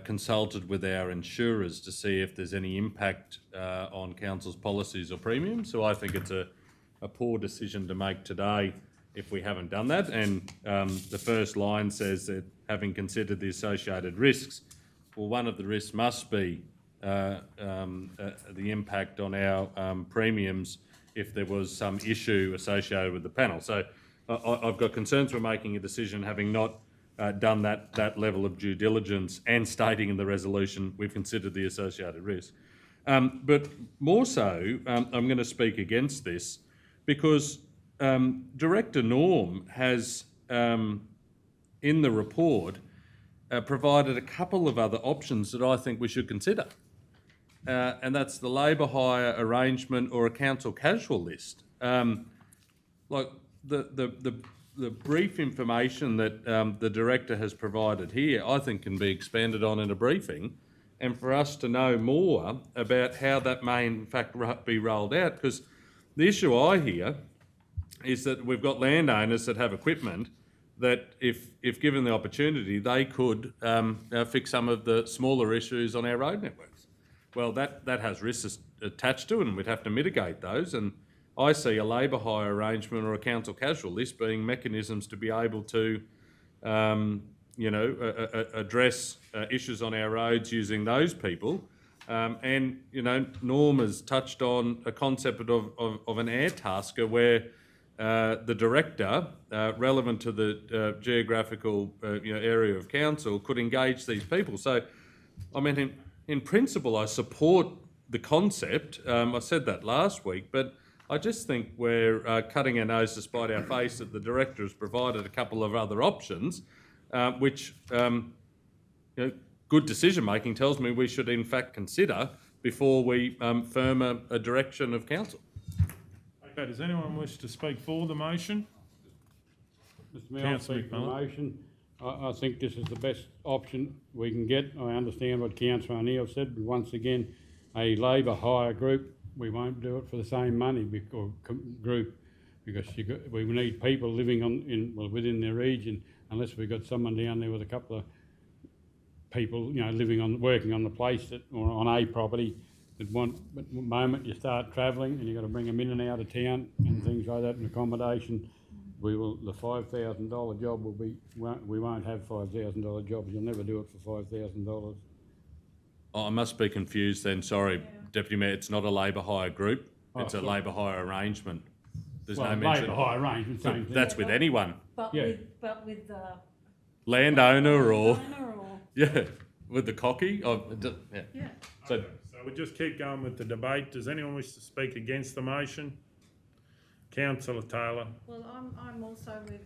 consulted with our insurers to see if there's any impact on council's policies or premiums. So I think it's a poor decision to make today if we haven't done that. And the first line says that having considered the associated risks, well, one of the risks must be the impact on our premiums if there was some issue associated with the panel. So I've got concerns we're making a decision having not done that level of due diligence and stating in the resolution we've considered the associated risk. But more so, I'm going to speak against this because Director Norm has, in the report, provided a couple of other options that I think we should consider. And that's the labour hire arrangement or a council casual list. Like the brief information that the director has provided here, I think can be expanded on in a briefing, and for us to know more about how that may in fact be rolled out. Because the issue I hear is that we've got landowners that have equipment that if given the opportunity, they could fix some of the smaller issues on our road networks. Well, that has risks attached to it, and we'd have to mitigate those. And I see a labour hire arrangement or a council casual list being mechanisms to be able to, address issues on our roads using those people. And Norm has touched on a concept of an air tasker where the director, relevant to the geographical area of council, could engage these people. So, I mean, in principle, I support the concept. I said that last week, but I just think we're cutting our nose to spite our face that the director has provided a couple of other options, which good decision making tells me we should in fact consider before we firm a direction of council. Okay, does anyone wish to speak for the motion? Mr Mayor, I'll speak for the motion. I think this is the best option we can get. I understand what Councillor O'Neill said, but once again, a labour hire group, we won't do it for the same money or group, because we need people living within their region, unless we've got someone down there with a couple of people, working on the place or on a property that want. But the moment you start travelling and you've got to bring them in and out of town and things like that, and accommodation, the $5,000 job will be. We won't have $5,000 jobs. You'll never do it for $5,000. Oh, I must be confused then. Sorry, Deputy Mayor. It's not a labour hire group. It's a labour hire arrangement. There's no mention. Labour hire arrangement, same thing. That's with anyone. But Yeah. with the Landowner or owner or yeah, with the cocky. yeah. So So we just keep going with the debate. Does anyone wish to speak against the motion? Councillor Taylor. Well, I'm also with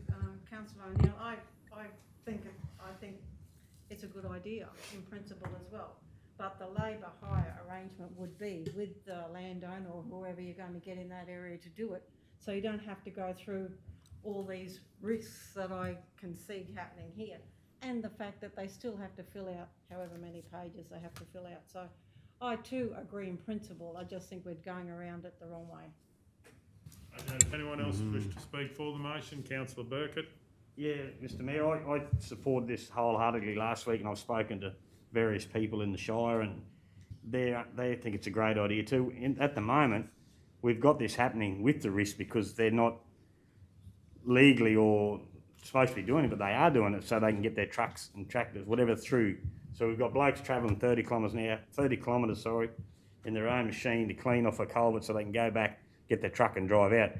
Councillor O'Neill. I think it's a good idea in principle as well. But the labour hire arrangement would be with the landowner or whoever you're going to get in that area to do it. So you don't have to go through all these risks that I can see happening here. And the fact that they still have to fill out however many pages they have to fill out. So I too agree in principle. I just think we're going around it the wrong way. Okay, does anyone else wish to speak for the motion? Councillor Burkett. Yeah, Mr Mayor, I supported this wholeheartedly last week, and I've spoken to various people in the Shire, and they think it's a great idea too. At the moment, we've got this happening with the risk because they're not legally or supposed to be doing it, but they are doing it so they can get their trucks and tractors, whatever, through. So we've got blokes travelling 30 kilometres in their own machine to clean off a culvert so they can go back, get their truck and drive out.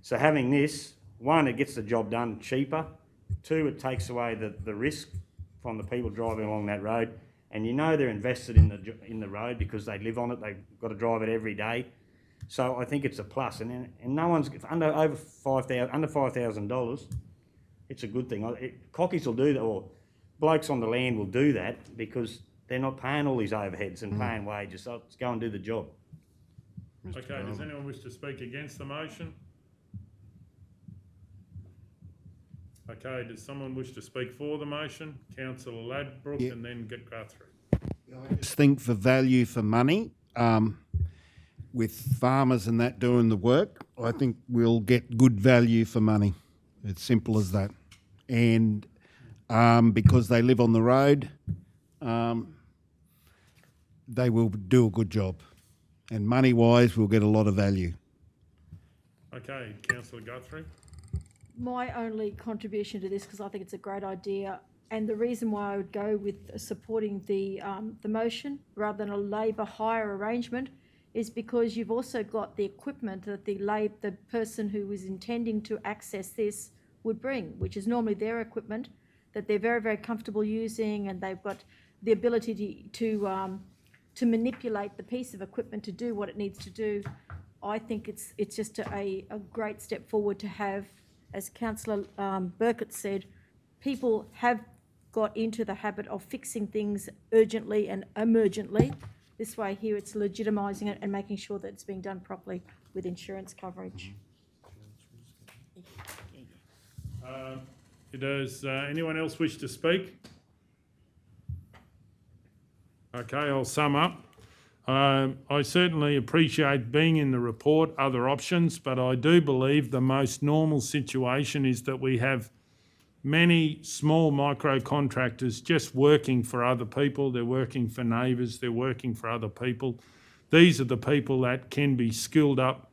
So having this, one, it gets the job done cheaper. Two, it takes away the risk from the people driving along that road. And they're invested in the road because they live on it. They've got to drive it every day. So I think it's a plus. And no one's under $5,000. It's a good thing. Cockies will do that, or blokes on the land will do that because they're not paying all these overheads and paying wages. So let's go and do the job. Okay, does anyone wish to speak against the motion? Okay, does someone wish to speak for the motion? Councillor Ladbrook and then get Guthrie. I just think for value for money, with farmers and that doing the work, I think we'll get good value for money. It's simple as that. And because they live on the road, they will do a good job. And money-wise, we'll get a lot of value. Okay, councillor Guthrie. My only contribution to this, because I think it's a great idea, and the reason why I would go with supporting the motion rather than a labour hire arrangement is because you've also got the equipment that the person who is intending to access this would bring, which is normally their equipment that they're very, very comfortable using, and they've got the ability to manipulate the piece of equipment to do what it needs to do. I think it's just a great step forward to have, as Councillor Burkett said, people have got into the habit of fixing things urgently and emergently. This way here it's legitimising it and making sure that it's being done properly with insurance coverage. Does anyone else wish to speak? Okay, I'll sum up. I certainly appreciate being in the report, other options, but I do believe the most normal situation is that we have many small micro contractors just working for other people. They're working for neighbours, they're working for other people. These are the people that can be skilled up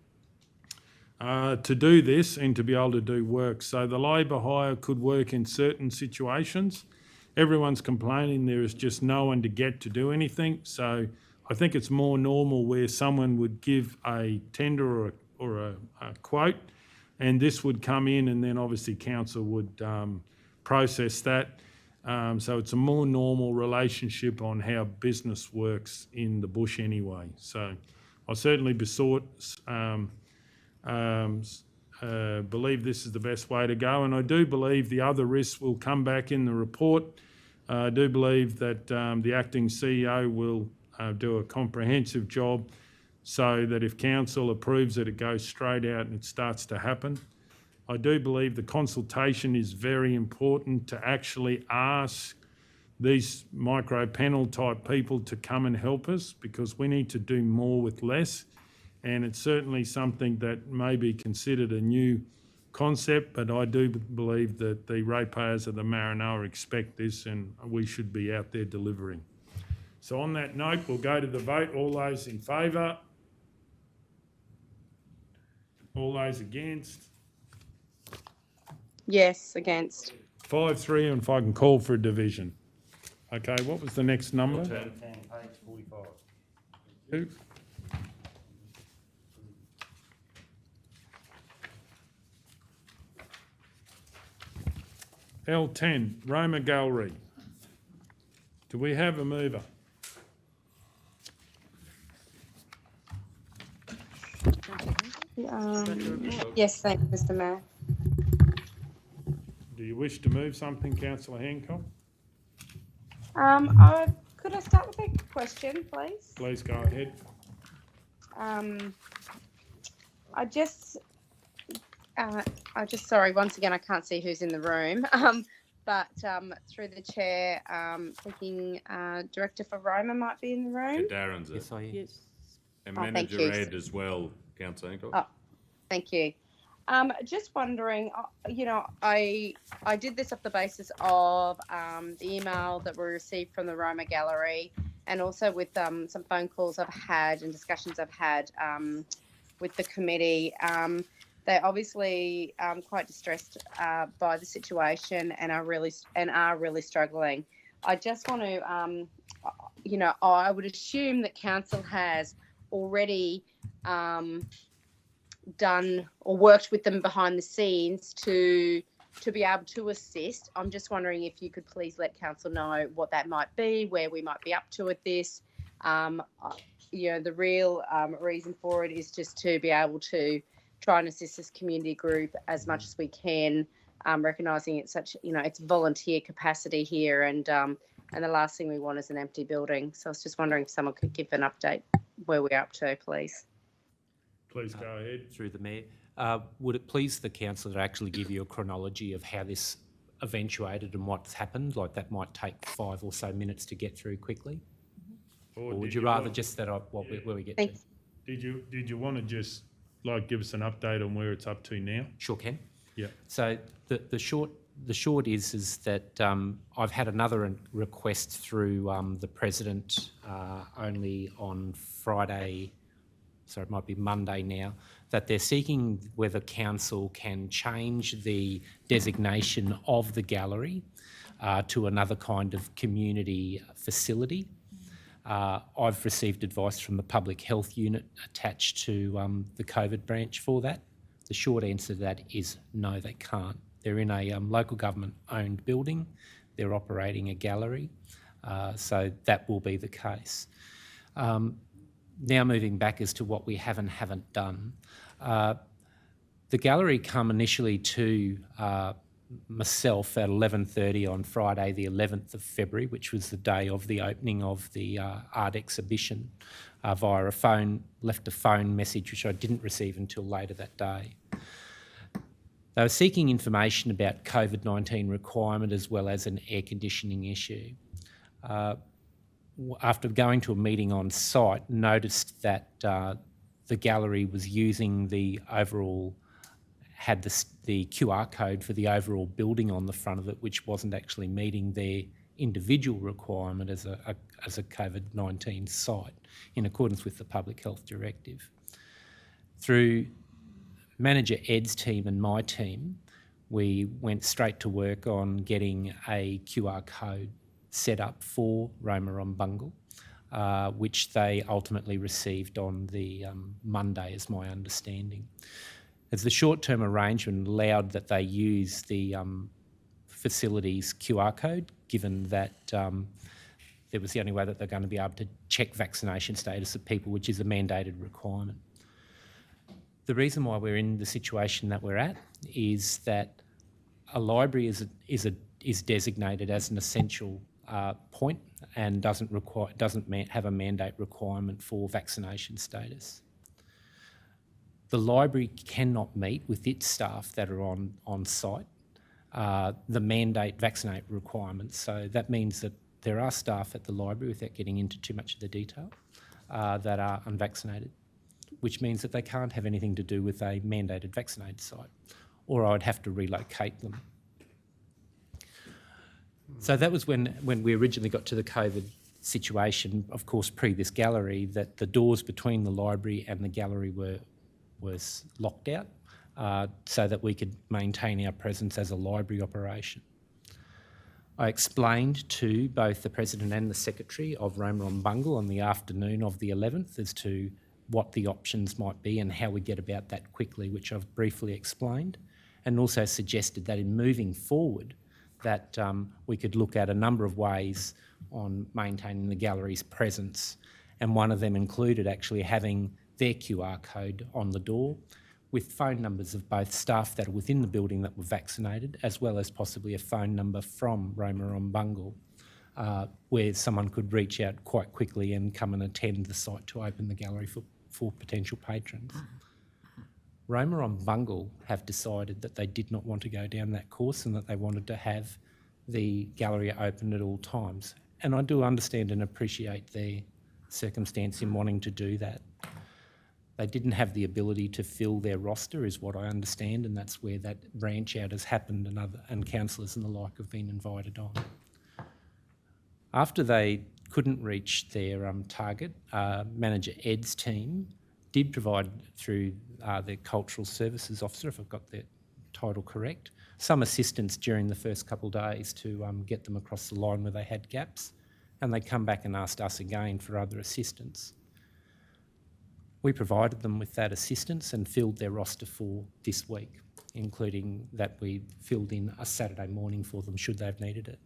to do this and to be able to do work. So the labour hire could work in certain situations. Everyone's complaining there is just no one to get to do anything. So I think it's more normal where someone would give a tender or a quote, and this would come in, and then obviously council would process that. So it's a more normal relationship on how business works in the bush anyway. So I certainly believe this is the best way to go, and I do believe the other risks will come back in the report. I do believe that the acting CEO will do a comprehensive job so that if council approves it, it goes straight out and it starts to happen. I do believe the consultation is very important to actually ask these micro panel type people to come and help us, because we need to do more with less. And it's certainly something that may be considered a new concept, but I do believe that the ratepayers of the Maranoa expect this, and we should be out there delivering. So on that note, we'll go to the vote. All those in favour? All those against? Yes, against. 5-3, and if I can call for a division. Okay, what was the next number? Turn 10, page 45. Two. L10, Roma Gallery. Do we have a mover? Yes, thank you, Mr. Mayor. Do you wish to move something, Councillor Hancock? Could I start with a question, please? Please go ahead. Sorry, once again, I can't see who's in the room. But through the chair, thinking Director for Roma might be in the room. Darren's it. Yes. And thank Manager you. Ed as well, Councillor Hancock. Oh, thank you. Just wondering, I did this off the basis of the email that we received from the Roma Gallery, and also with some phone calls I've had and discussions I've had with the committee. They're obviously quite distressed by the situation and are really struggling. I just want to, I would assume that council has already done or worked with them behind the scenes to be able to assist. I'm just wondering if you could please let council know what that might be, where we might be up to with this. The real reason for it is just to be able to try and assist this community group as much as we can, recognising it's it's volunteer capacity here, and the last thing we want is an empty building. So I was just wondering if someone could give an update where we're up to, please. Please go ahead. Through the Mayor. Would it please the council to actually give you a chronology of how this eventuated and what's happened? Like that might take 5 or so minutes to get through quickly? Or would you rather just that where we get to? Did you want to just give us an update on where it's up to now? Sure can. Yeah. So the short is that I've had another request through the President only on Friday sorry, it might be Monday now, that they're seeking whether council can change the designation of the gallery to another kind of community facility. I've received advice from the public health unit attached to the COVID branch for that. The short answer to that is no, they can't. They're in a local government owned building. They're operating a gallery. So that will be the case. Now moving back as to what we have and haven't done. The gallery come initially to myself at 11:30 on Friday the 11th of February, which was the day of the opening of the art exhibition, via a phone, left a phone message which I didn't receive until later that day. They were seeking information about COVID-19 requirement as well as an air conditioning issue. After going to a meeting on site, noticed that the gallery was using the overall, had the QR code for the overall building on the front of it, which wasn't actually meeting their individual requirement as a COVID-19 site in accordance with the Public Health Directive. Through Manager Ed's team and my team, we went straight to work on getting a QR code set up for Roma on Bungle, which they ultimately received on the Monday, is my understanding. As the short-term arrangement allowed that they use the facility's QR code, given that it was the only way that they're going to be able to check vaccination status of people, which is a mandated requirement. The reason why we're in the situation that we're at is that a library is designated as an essential point and doesn't have a mandate requirement for vaccination status. The library cannot meet with its staff that are on site the mandate vaccinate requirements. So that means that there are staff at the library, without getting into too much of the detail, that are unvaccinated, which means that they can't have anything to do with a mandated vaccinated site, or I'd have to relocate them. So that was when we originally got to the COVID situation, of course, pre this gallery, that the doors between the library and the gallery was locked out so that we could maintain our presence as a library operation. I explained to both the President and the Secretary of Roma on Bungle on the afternoon of the 11th as to what the options might be and how we get about that quickly, which I've briefly explained, and also suggested that in moving forward that we could look at a number of ways on maintaining the gallery's presence, and one of them included actually having their QR code on the door with phone numbers of both staff that are within the building that were vaccinated, as well as possibly a phone number from Roma on Bungle, where someone could reach out quite quickly and come and attend the site to open the gallery for potential patrons. Roma on Bungle have decided that they did not want to go down that course and that they wanted to have the gallery open at all times. And I do understand and appreciate their circumstance in wanting to do that. They didn't have the ability to fill their roster, is what I understand, and that's where that branch out has happened, and councillors and the like have been invited on. After they couldn't reach their target, Manager Ed's team did provide through their Cultural Services Officer, if I've got that title correct, some assistance during the first couple of days to get them across the line where they had gaps, and they come back and asked us again for other assistance. We provided them with that assistance and filled their roster for this week, including that we filled in a Saturday morning for them should they have needed it.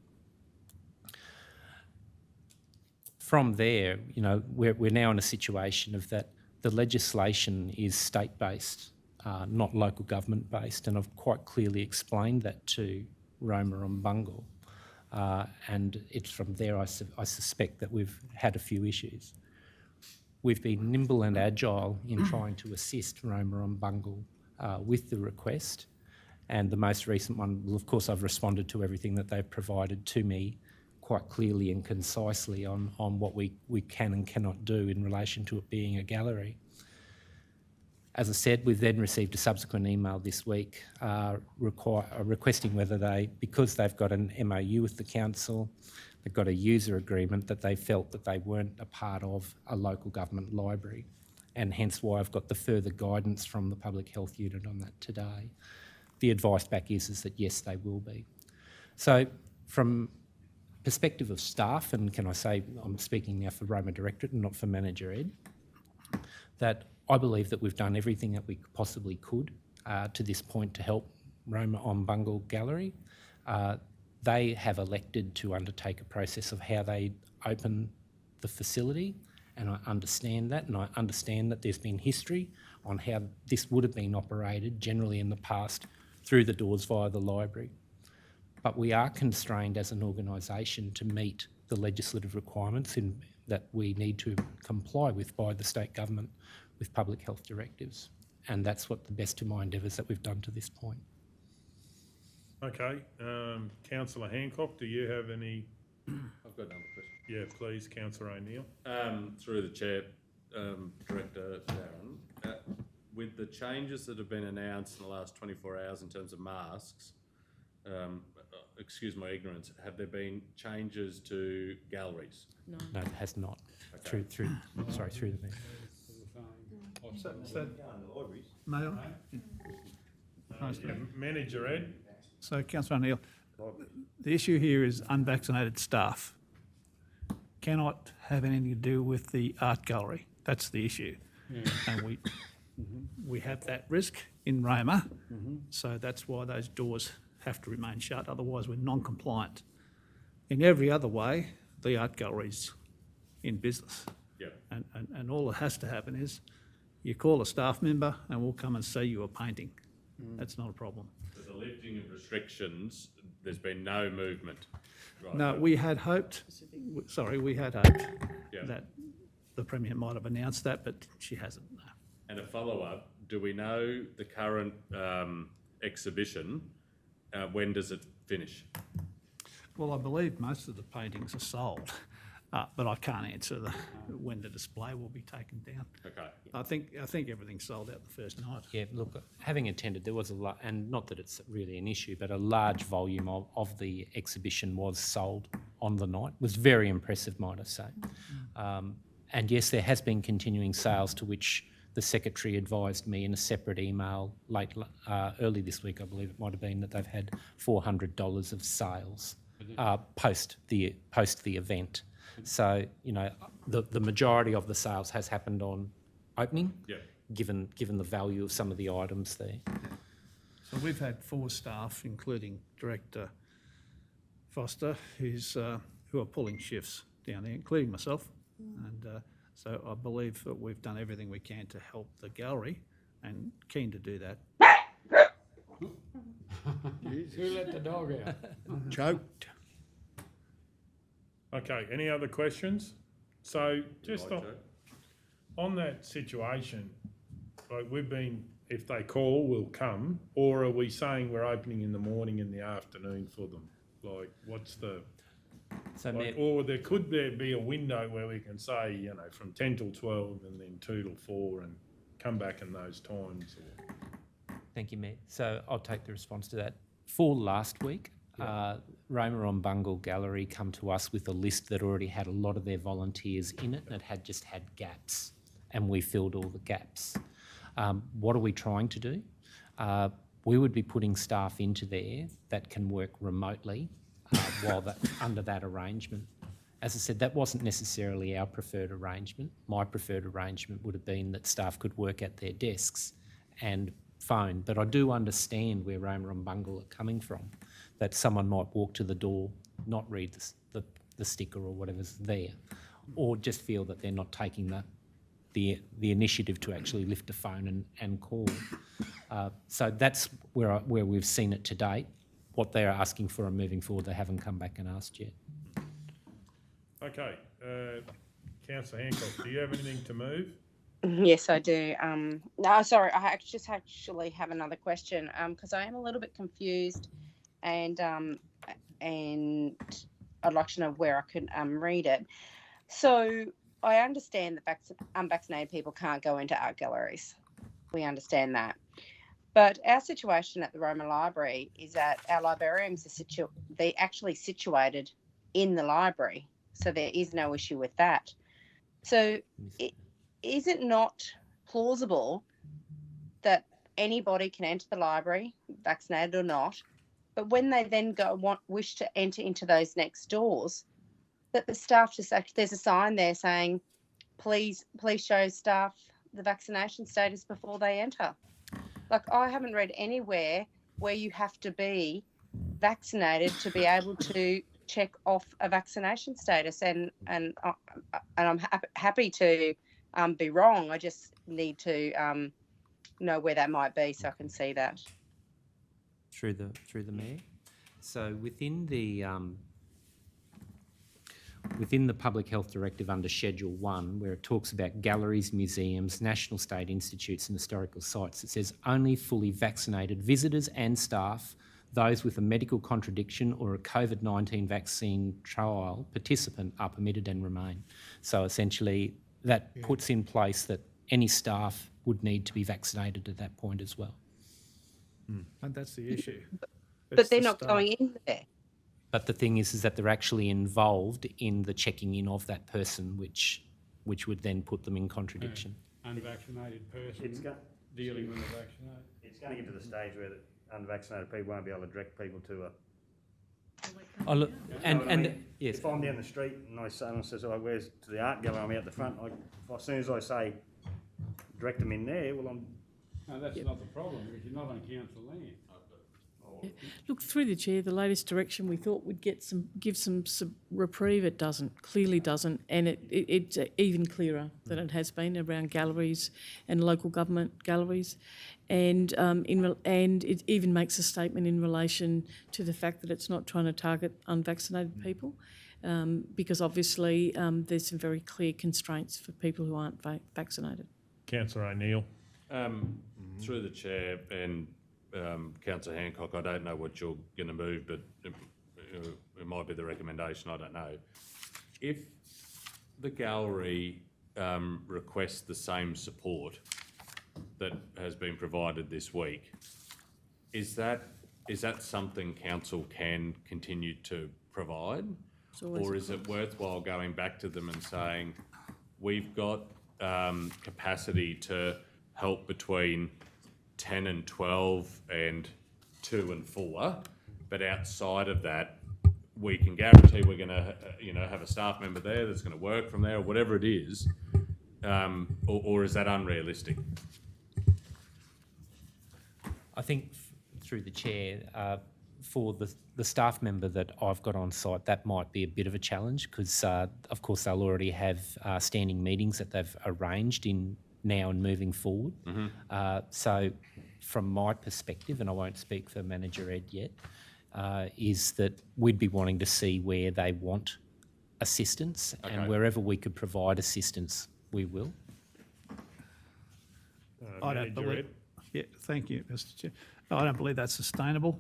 From there, you know, we're now in a situation of that the legislation is state-based, not local government-based, and I've quite clearly explained that to Roma on Bungle, and it's from there I suspect that we've had a few issues. We've been nimble and agile in trying to assist Roma on Bungle with the request, and the most recent one, well, of course, I've responded to everything that they've provided to me quite clearly and concisely on what we can and cannot do in relation to it being a gallery. As I said, we've then received a subsequent email this week requesting whether they, because they've got an MOU with the council, they've got a user agreement, that they felt that they weren't a part of a local government library and hence why I've got the further guidance from the Public Health Unit on that today. The advice back is that yes, they will be. So from perspective of staff, and can I say I'm speaking now for Roma Directorate and not for Manager Ed, that I believe that we've done everything that we possibly could to this point to help Roma on Bungle Gallery. They have elected to undertake a process of how they open the facility, and I understand that, and I understand that there's been history on how this would have been operated generally in the past through the doors via the library. But we are constrained as an organisation to meet the legislative requirements that we need to comply with by the state government with public health directives. And that's what the best of my endeavours that we've done to this point. Okay, Councillor Hancock, do you have any? I've got another question. Yeah, please, Councillor O'Neill. Through the chair, Director Sharon, with the changes that have been announced in the last 24 hours in terms of masks, excuse my ignorance, have there been changes to galleries? No. No, it has not. Okay. Through the meeting. May I? Yeah, Manager Ed. So, Councillor O'Neill, the issue here is unvaccinated staff cannot have anything to do with the art gallery. That's the issue. And we have that risk in Roma, so that's why those doors have to remain shut, otherwise we're non-compliant. In every other way, the art gallery's in business. Yeah. And all that has to happen is you call a staff member and we'll come and see you a painting. That's not a problem. So the lifting of restrictions, there's been no movement. Right. No, we had hoped Yeah. that the Premier might have announced that, but she hasn't. No. And a follow-up, do we know the current exhibition, when does it finish? Well, I believe most of the paintings are sold, but I can't answer when the display will be taken down. Okay. I think everything's sold out the first night. Yeah, look, having attended, there was a lot, and not that it's really an issue, but a large volume of the exhibition was sold on the night. It was very impressive, might I say. And yes, there has been continuing sales, to which the Secretary advised me in a separate email early this week, I believe it might have been, that they've had $400 of sales post the event. So, you know, the majority of the sales has happened on opening, given the value of some of the items there. So we've had 4 staff, including Director Foster, who are pulling shifts down there, including myself. And so I believe that we've done everything we can to help the gallery, and keen to do that. Who let the dog out? Choked. Okay, any other questions? So just on that situation, like if they call, we'll come, or are we saying we're opening in the morning and the afternoon for them? Like, what's the... So or there could be a window where we can say, you know, from 10 till 12 and then 2 till 4 and come back in those times. Thank you, Mayor. So I'll take the response to that. For last week, Roma on Bungle Gallery come to us with a list that already had a lot of their volunteers in it, and it had just had gaps, and we filled all the gaps. What are we trying to do? We would be putting staff into there that can work remotely under that arrangement. As I said, that wasn't necessarily our preferred arrangement. My preferred arrangement would have been that staff could work at their desks and phone, but I do understand where Roma and Bungle are coming from, that someone might walk to the door, not read the sticker or whatever's there, or just feel that they're not taking the initiative to actually lift a phone and call. So that's where we've seen it to date. What they're asking for and moving forward, they haven't come back and asked yet. Okay, Councillor Hancock, do you have anything to move? Yes, I do. No, sorry, I just actually have another question because I am a little bit confused, and I'd like to know where I could read it. So I understand that unvaccinated people can't go into art galleries. We understand that. But our situation at the Roma Library is that our librarians are they're actually situated in the library, so there is no issue with that. So is it not plausible that anybody can enter the library, vaccinated or not, but when they then wish to enter into those next doors, that the staff just there's a sign there saying, please show staff the vaccination status before they enter. Like, I haven't read anywhere where you have to be vaccinated to be able to check off a vaccination status, and I'm happy to be wrong. I just need to know where that might be so I can see that. Through the Mayor. So within the Public Health Directive under Schedule 1, where it talks about galleries, museums, national state institutes and historical sites, it says only fully vaccinated visitors and staff, those with a medical contradiction or a COVID-19 vaccine trial participant are permitted and remain. So essentially that puts in place that any staff would need to be vaccinated at that point as well. And that's the issue. But they're not going in there. But the thing is that they're actually involved in the checking in of that person, which would then put them in contradiction. Unvaccinated person It's go- dealing with a vaccinated. It's going to get to the stage where the unvaccinated people won't be able to direct people to a... Oh, look, You know what I and mean? yes, If I'm down the street and someone says, oh, where's to the art gallery, I'm out the front, as soon as I say, direct them in there, well, I'm... No, that's not the problem, because you're not on council land. Look, through the chair, the latest direction we thought would give some reprieve. It doesn't, clearly doesn't, and it's even clearer than it has been around galleries and local government galleries, and it even makes a statement in relation to the fact that it's not trying to target unvaccinated people, because obviously there's some very clear constraints for people who aren't vaccinated. Councillor O'Neill. Through the chair and Councillor Hancock, I don't know what you're going to move, but it might be the recommendation, I don't know. If the gallery requests the same support that has been provided this week, is that something council can continue to provide? Or is it worthwhile going back to them and saying, we've got capacity to help between 10 and 12 and 2 and 4, but outside of that, we can guarantee we're going to, have a staff member there that's going to work from there, or whatever it is, or is that unrealistic? I think through the chair, for the staff member that I've got on site, that might be a bit of a challenge because, of course, they'll already have standing meetings that they've arranged in now and moving forward. So from my perspective, and I won't speak for Manager Ed yet, is that we'd be wanting to see where they want assistance, and wherever we could provide assistance, we will. I don't believe. Yeah, thank you, Mr. Chair. I don't believe that's sustainable,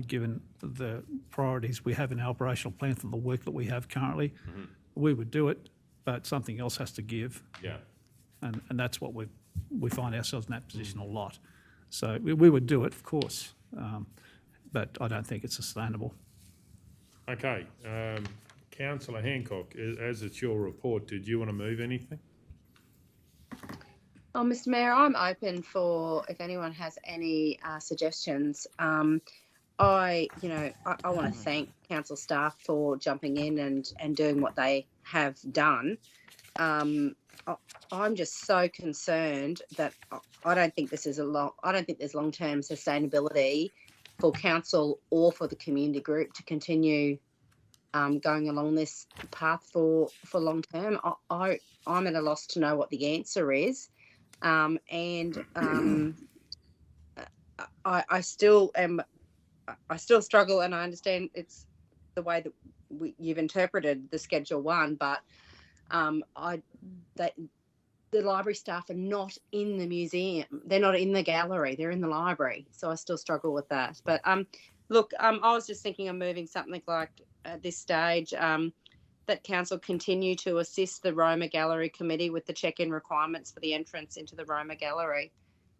given the priorities we have in our operational plan for the work that we have currently. We would do it, but something else has to give. Yeah. And that's what we find ourselves in that position a lot. So we would do it, of course, but I don't think it's sustainable. Okay, Councillor Hancock, as it's your report, did you want to move anything? Oh, Mr. Mayor, I'm open for if anyone has any suggestions. I want to thank council staff for jumping in and doing what they have done. I'm just so concerned that I don't think there's long-term sustainability for council or for the community group to continue going along this path for long term. I'm at a loss to know what the answer is, I still struggle, and I understand it's the way that you've interpreted the Schedule 1, but the library staff are not in the museum. They're not in the gallery. They're in the library. So I still struggle with that. But look, I was just thinking of moving something like at this stage that council continue to assist the Roma Gallery Committee with the check-in requirements for the entrance into the Roma Gallery.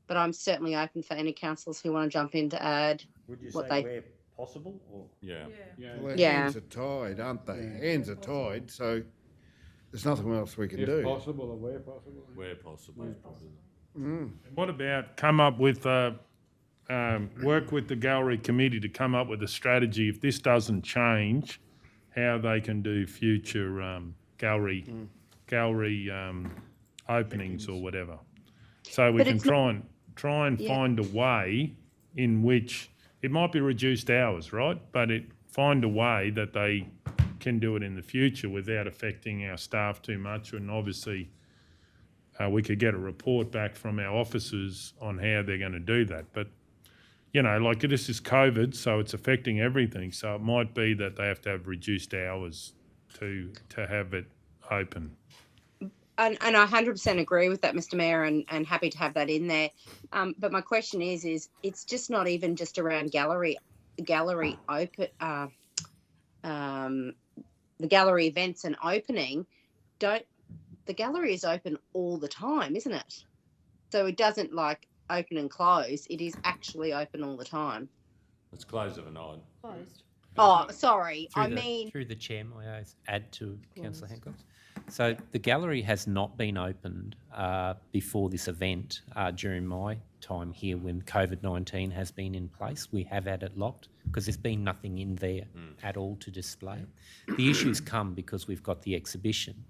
But I'm certainly open for any councillors who want to jump in to add Would you what say they... where possible? Or? Yeah. Well, hands are tied, aren't they? Hands are tied, so there's nothing else we can If do. possible, or where possible. Where possible. Mm. What about come up with, work with the gallery committee to come up with a strategy, if this doesn't change, how they can do future gallery openings or whatever. So we But can it's not- try and Yeah. find a way in which, it might be reduced hours, right? But find a way that they can do it in the future without affecting our staff too much. And obviously, we could get a report back from our officers on how they're going to do that. But, you know, like this is COVID, so it's affecting everything. So it might be that they have to have reduced hours to have it open. And I 100% agree with that, Mr. Mayor, and happy to have that in there. But my question is it's just not even just around gallery open, the gallery events and opening. The gallery is open all the time, isn't it? So it doesn't like open and close. It is actually open all the time. It's closed overnight. Closed. Oh, sorry. Through the chair, may I add to Councillor Hancock? So the gallery has not been opened before this event during my time here when COVID-19 has been in place. We have had it locked because there's been nothing in there at all to display. The issues come because we've got the exhibition.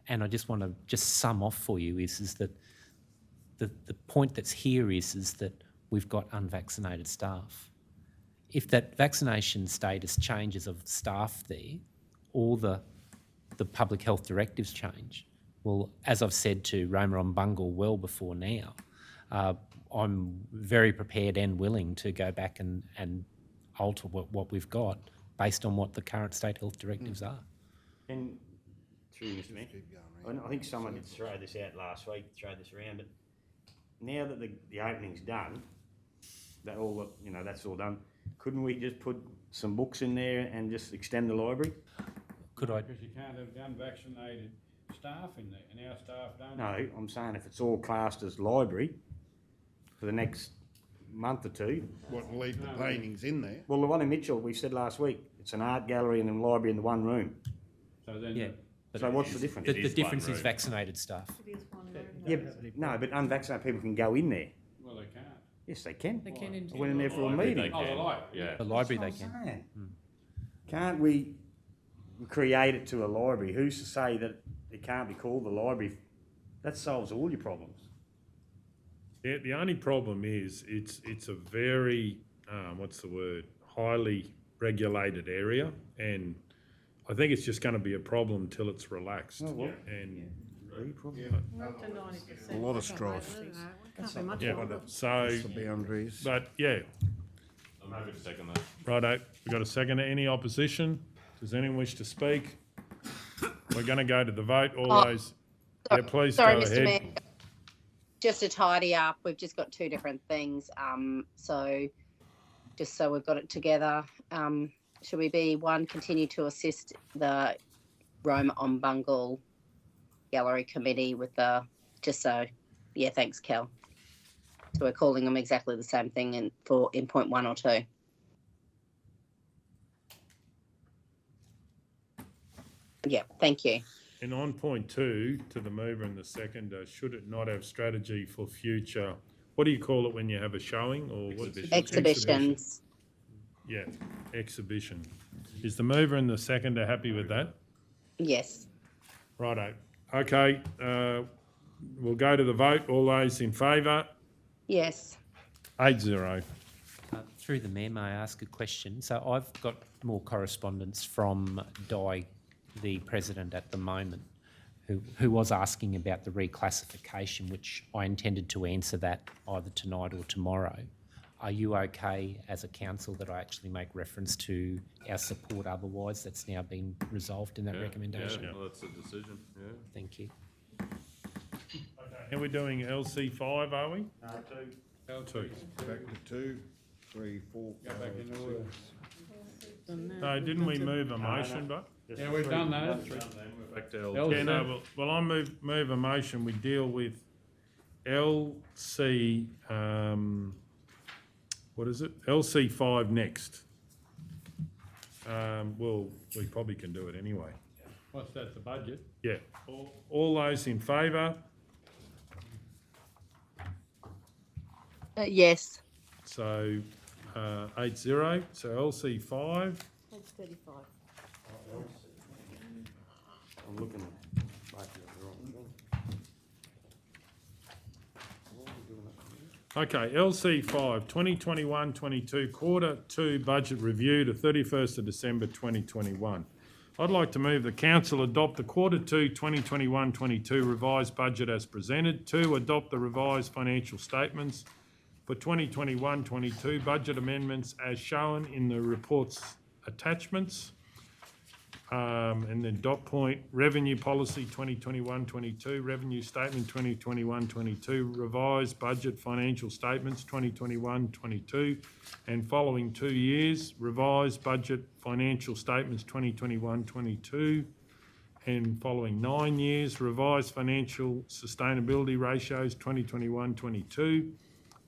And I just want to sum off for you is that the point that's here is that we've got unvaccinated staff. If that vaccination status changes of staff there, or the public health directives change, well, as I've said to Roma on Bungle well before now, I'm very prepared and willing to go back and alter what we've got based on what the current state health directives are. And through Mr. Mayor, I think someone did throw this out last week, throw this around, but now that the opening's done, that's all done. Couldn't we just put some books in there and just extend the library? Could I? Because you can't have unvaccinated staff in there, and our staff don't. No, I'm saying if it's all classed as library for the next month or two. What, leave the paintings in there? Well, the one in Mitchell, we said last week, it's an art gallery and a library in the one room. So then, Yeah. So what's the difference? The difference is vaccinated staff. Yeah, no, but unvaccinated people can go in there. well, they can't. Yes, they can. They can I went in there for a meeting. Oh, the light. Yeah. The library they can. Can't we create it to a library? Who's to say that it can't be called the library? That solves all your problems. The only problem is it's a very, highly regulated area, and I think it's just going to be a problem until it's relaxed. Oh, well. And We're up to 90%. A lot of strife. Can't be much yeah, longer. so, That's the boundaries. but yeah, I'm happy to second that. righto. We got a second. Any opposition? Does anyone wish to speak? We're going to go to the vote. All those. Yeah, please Sorry, go Mr. ahead. Mayor. Just to tidy up, we've just got two different things. So just so we've got it together, should we be one, continue to assist the Roma on Bungle Gallery Committee with thanks, Kel. So we're calling them exactly the same thing in point 1 or 2. Yeah, thank you. And on point 2, to the mover and the seconder, should it not have strategy for future, what do you call it when you have a showing or what? Exhibitions. Yeah, exhibition. Is the mover and the seconder happy with that? Yes. Righto. Okay, we'll go to the vote. All those in favour? Yes. 8-0. Through the Mayor, may I ask a question? So I've got more correspondence from Di, the President at the moment, who was asking about the reclassification, which I intended to answer that either tonight or tomorrow. Are you okay as a council that I actually make reference to our support otherwise that's now been resolved in that recommendation? Yeah, well, that's a decision, yeah. Thank you. And we're doing LC5, are we? No, 2. Back to 2, 3, 4, 5, back in order. No, didn't we move a motion, but? Yeah, we've done that. We're back to L. Yeah, no, well, I move a motion. We deal with LC, what is it? LC5 next. Well, we probably can do it anyway. What's that, the budget? Yeah. All those in favour? Yes. So 8-0. So LC 5. Page 35. I'm looking at the wrong thing. Okay, LC 5, 2021-22 Quarter 2 Budget Review to 31st of December 2021. I'd like to move the Council adopt the Quarter 2 2021-22 revised budget as presented. 2, adopt the revised financial statements for 2021-22 budget amendments as shown in the report's attachments. And then dot point, revenue policy 2021-22, revenue statement 2021-22, revised budget financial statements 2021-22, and following 2 years, revised budget financial statements 2021-22, and following 9 years, revised financial sustainability ratios 2021-22,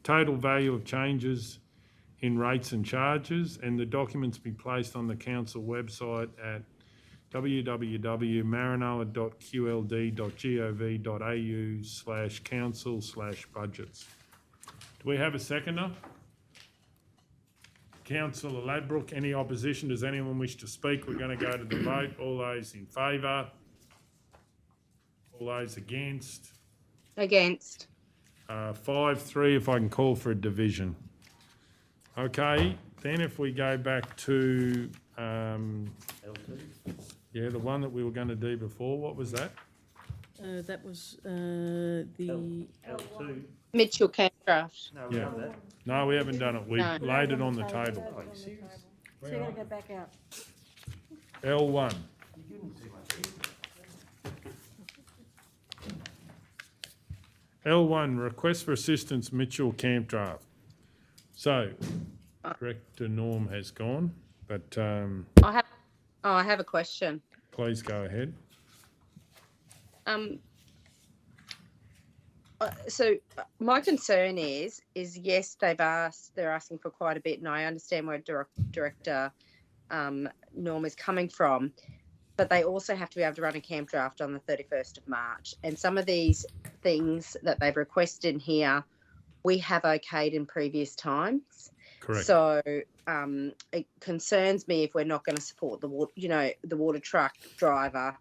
total value of changes in rates and charges, and the documents be placed on the council website at www.maranoa.qld.gov.au/council/budgets. Do we have a seconder? Councillor Ladbrook, any opposition? Does anyone wish to speak? We're going to go to the vote. All those in favour? All those against? Against. 5-3 if I can call for a division. Okay, then if we go back to yeah, the one that we were going to do before, what was that? That was the L2. Mitchell Campcraft. No, we Yeah. have that. No, we haven't done it. We No. laid it on the table. So you're going to go back out. L1. L1, request for assistance, Mitchell Camp Draft. So, Director Norm has gone, but I have a question. please go ahead. So my concern is yes, they're asking for quite a bit, and I understand where Director Norm is coming from, but they also have to be able to run a camp draft on the 31st of March. And some of these things that they've requested in here, we have okayed in previous times. Correct. So it concerns me if we're not going to support the water truck driver.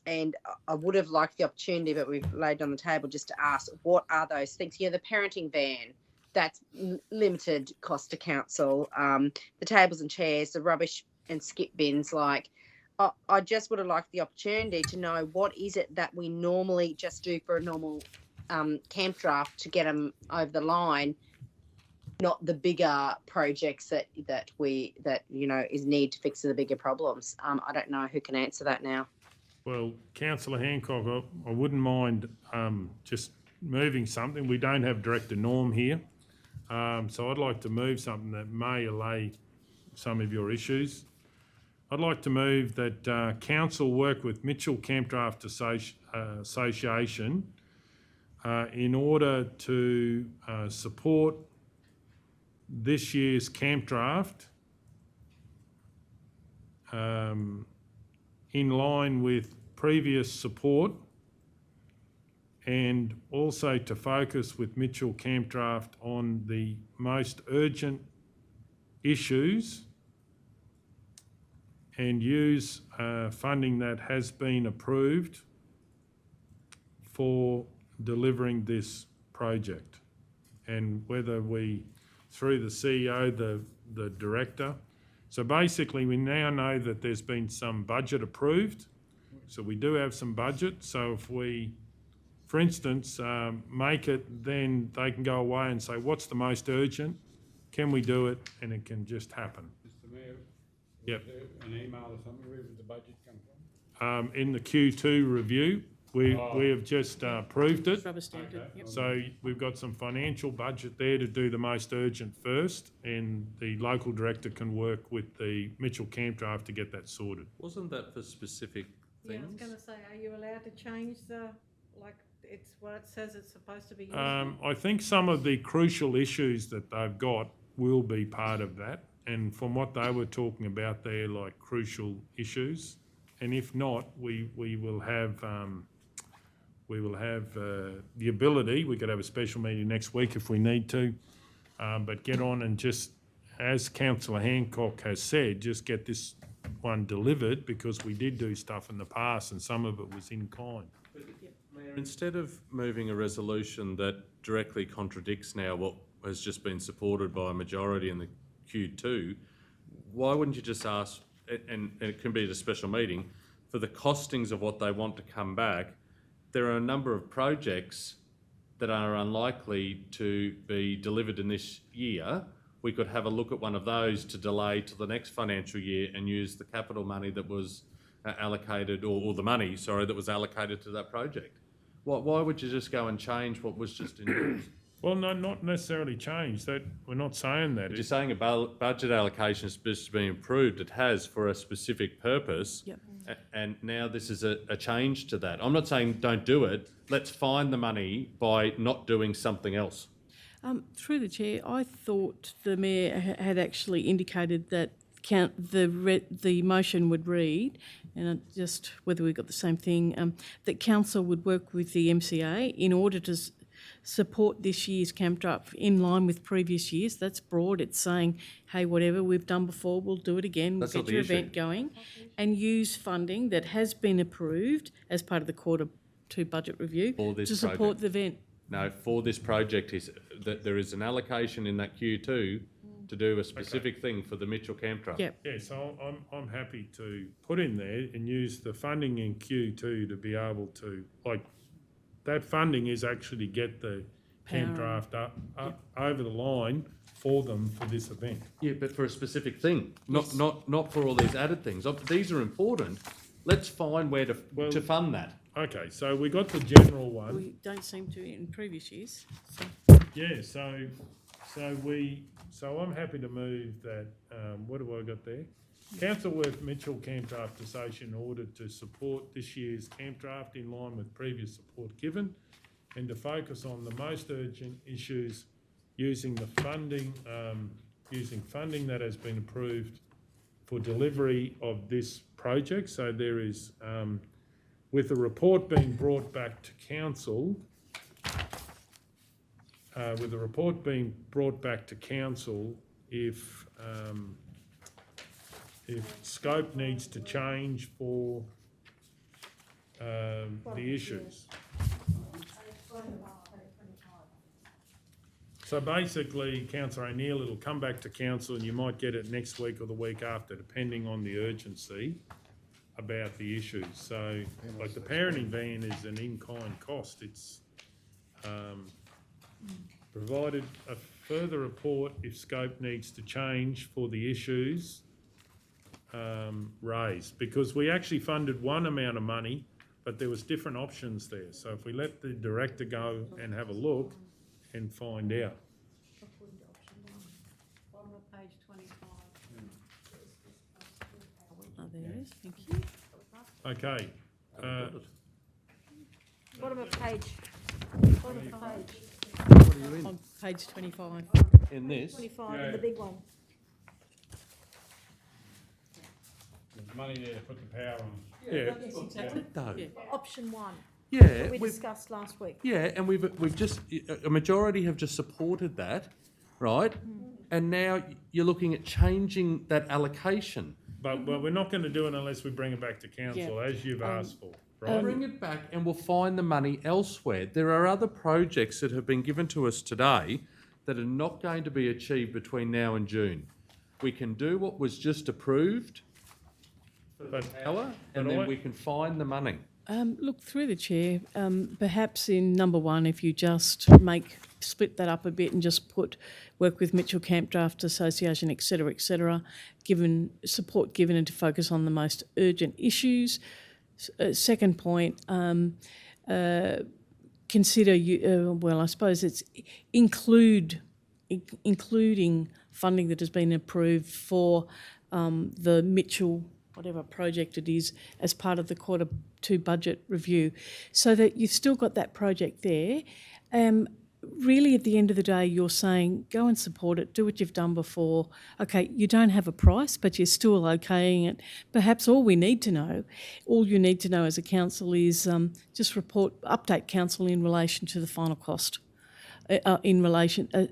And I would have liked the opportunity, but we've laid on the table just to ask, what are those things? The parenting van, that's limited cost to council. The tables and chairs, the rubbish and skip bins, I just would have liked the opportunity to know what is it that we normally just do for a normal camp draft to get them over the line, not the bigger projects that is need to fix the bigger problems. I don't know who can answer that now. Well, Councillor Hancock, I wouldn't mind just moving something. We don't have Director Norm here, so I'd like to move something that may allay some of your issues. I'd like to move that Council work with Mitchell Camp Draft Association in order to support this year's camp draft in line with previous support, and also to focus with Mitchell Camp Draft on the most urgent issues and use funding that has been approved for delivering this project. And whether we, through the CEO, the director. So basically we now know that there's been some budget approved. So we do have some budget. So if we, for instance, make it, then they can go away and say, what's the most urgent? Can we do it? And it can just happen. Mr Mayor? Yep. Was there an email or something, where did the budget come from? In the Q2 review, we have just approved it. rubber stamped it. Yep. So we've got some financial budget there to do the most urgent first, and the local director can work with the Mitchell Camp Draft to get that sorted. Wasn't that for specific Yeah, I was things? going to say, are you allowed to change it's what it says it's supposed to be used? I think some of the crucial issues that they've got will be part of that, and from what they were talking about there, like crucial issues, and if not, we will have the ability, we could have a special meeting next week if we need to, but get on and just, as Councillor Hancock has said, just get this one delivered, because we did do stuff in the past and some of it was in kind. Mayor, instead of moving a resolution that directly contradicts now what has just been supported by a majority in the Q2, why wouldn't you just ask, and it can be at a special meeting, for the costings of what they want to come back? There are a number of projects that are unlikely to be delivered in this year. We could have a look at one of those to delay to the next financial year and use the capital money that was allocated, or the money, sorry, that was allocated to that project. Why would you just go and change what was just in? Well, no, not necessarily change. That we're not saying that. You're saying a budget allocation is supposed to be improved. It has for a specific purpose. Yep. And now this is a change to that. I'm not saying don't do it. Let's find the money by not doing something else. Through the chair, I thought the mayor had actually indicated that the motion would read, and just whether we got the same thing, that council would work with the MCA in order to support this year's camp draft in line with previous years. That's broad. It's saying, hey, whatever we've done before, we'll do it again. We'll get your event going, and use funding that has been approved as part of the Q2 budget review to support the event. No, for this project, is that there is an allocation in that Q2 to do a specific thing for the Mitchell Camp Draft. Yep. Yeah, so I'm happy to put in there and use the funding in Q2 to be able to, like, that funding is actually get the camp draft up over the line for them for this event. Yeah, but for a specific thing, not for all these added things. These are important. Let's find where to fund that. Okay, so we got the general one. We don't seem to in previous years. So. Yeah, so I'm happy to move that. What have I got there? Council with Mitchell Camp Draft Association ordered to support this year's camp draft in line with previous support given, and to focus on the most urgent issues using the funding, using funding that has been approved for delivery of this project. So there is, with the report being brought back to council, if scope needs to change for the issues. So basically, Councillor O'Neill, it'll come back to council and you might get it next week or the week after, depending on the urgency about the issues. So, like the parenting van is an in-kind cost. It's provided a further report if scope needs to change for the issues raised, because we actually funded one amount of money, but there was different options there. So if we let the director go and have a look and find out. Bottom of page 25. Oh, there it is. Thank you. Okay. Bottom of page. On page 25. In this? 25, in the big one. There's money there to put the power on. Yeah. Yes, exactly. Though. Yeah. Option 1. Yeah, That we we've- discussed last week. Yeah, and we've just, a majority have just supported that, right? And now you're looking at changing that allocation. But we're not going to do it unless we bring it back to council, as you've asked for, right? Bring it back and we'll find the money elsewhere. There are other projects that have been given to us today that are not going to be achieved between now and June. We can do what was just approved for the power, and then we can find the money. Look, through the chair, perhaps in number 1, if you just split that up a bit and just work with Mitchell Camp Draft Association, et cetera, given support given and to focus on the most urgent issues. Second point, consider, well, I suppose it's including funding that has been approved for the Mitchell whatever project it is, as part of the Q2 budget review, so that you've still got that project there. really at the end of the day, you're saying, go and support it, do what you've done before. Okay, you don't have a price, but you're still okaying it. Perhaps all you need to know as a council is just update council in relation to the final cost, in relation to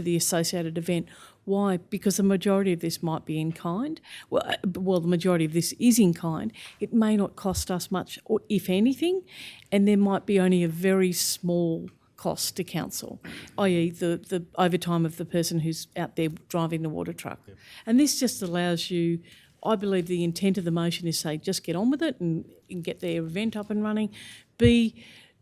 the associated event. Why? Because the majority of this might be in kind. Well, the majority of this is in kind. It may not cost us much, or if anything, and there might be only a very small cost to council, i.e. the overtime of the person who's out there driving the water truck. Yep. And this just allows you, I believe the intent of the motion is say, just get on with it and get their event up and running. B,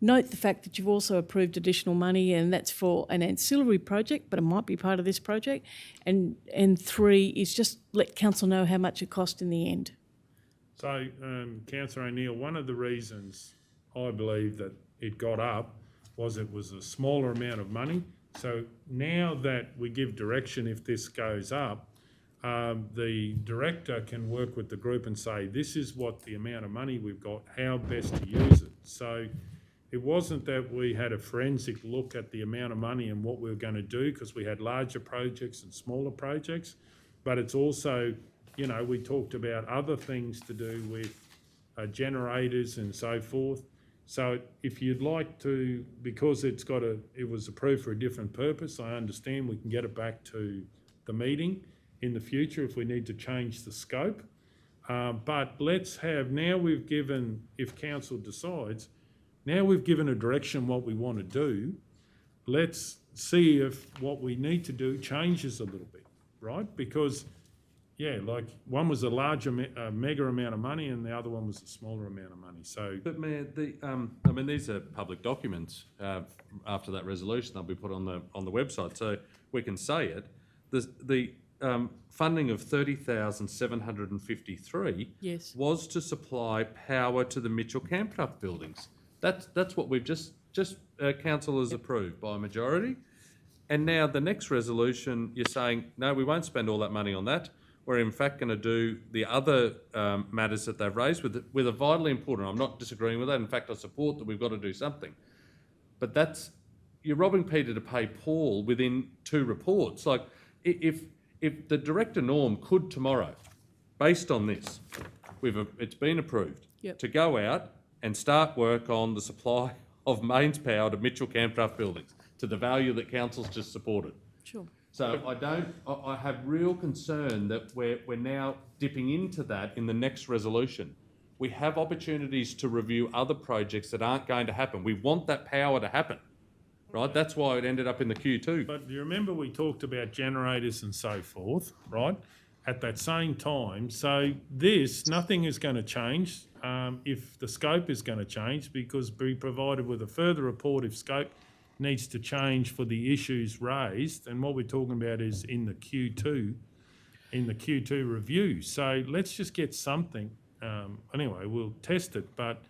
note the fact that you've also approved additional money, and that's for an ancillary project, but it might be part of this project. And 3 is just let council know how much it cost in the end. So, Councillor O'Neill, one of the reasons I believe that it got up was it was a smaller amount of money. So now that we give direction, if this goes up, the director can work with the group and say, this is what the amount of money we've got, how best to use it. So it wasn't that we had a forensic look at the amount of money and what we were going to do, because we had larger projects and smaller projects, but it's also, you know, we talked about other things to do with generators and so forth. So if you'd like to, because it was approved for a different purpose, I understand we can get it back to the meeting in the future if we need to change the scope. But let's have, now we've given, if council decides, now we've given a direction what we want to do. Let's see if what we need to do changes a little bit, right? Because, yeah, like one was a larger, mega amount of money, and the other one was a smaller amount of money. So, but Mayor, I mean, these are public documents. After that resolution, they'll be put on the website, so we can say it. The funding of 30,753 was to supply power to the Mitchell Campcraft buildings. That's what we've just council has approved by a majority. And now the next resolution, you're saying, no, we won't spend all that money on that. We're in fact going to do the other matters that they've raised with a vitally important. I'm not disagreeing with that. In fact, I support that we've got to do something. But you're robbing Peter to pay Paul within 2 reports. Like if the director norm could tomorrow, based on this, it's been approved to go out and start work on the supply of mains power to Mitchell Campcraft buildings to the value that council's just supported. Sure. So I have real concern that we're now dipping into that in the next resolution. We have opportunities to review other projects that aren't going to happen. We want that power to happen, right? That's why it ended up in the queue too. but do you remember we talked about generators and so forth, right? At that same time. So nothing is going to change if the scope is going to change, because be provided with a further report if scope needs to change for the issues raised. And what we're talking about is in the Q2 review. So let's just get something. Anyway, we'll test it. But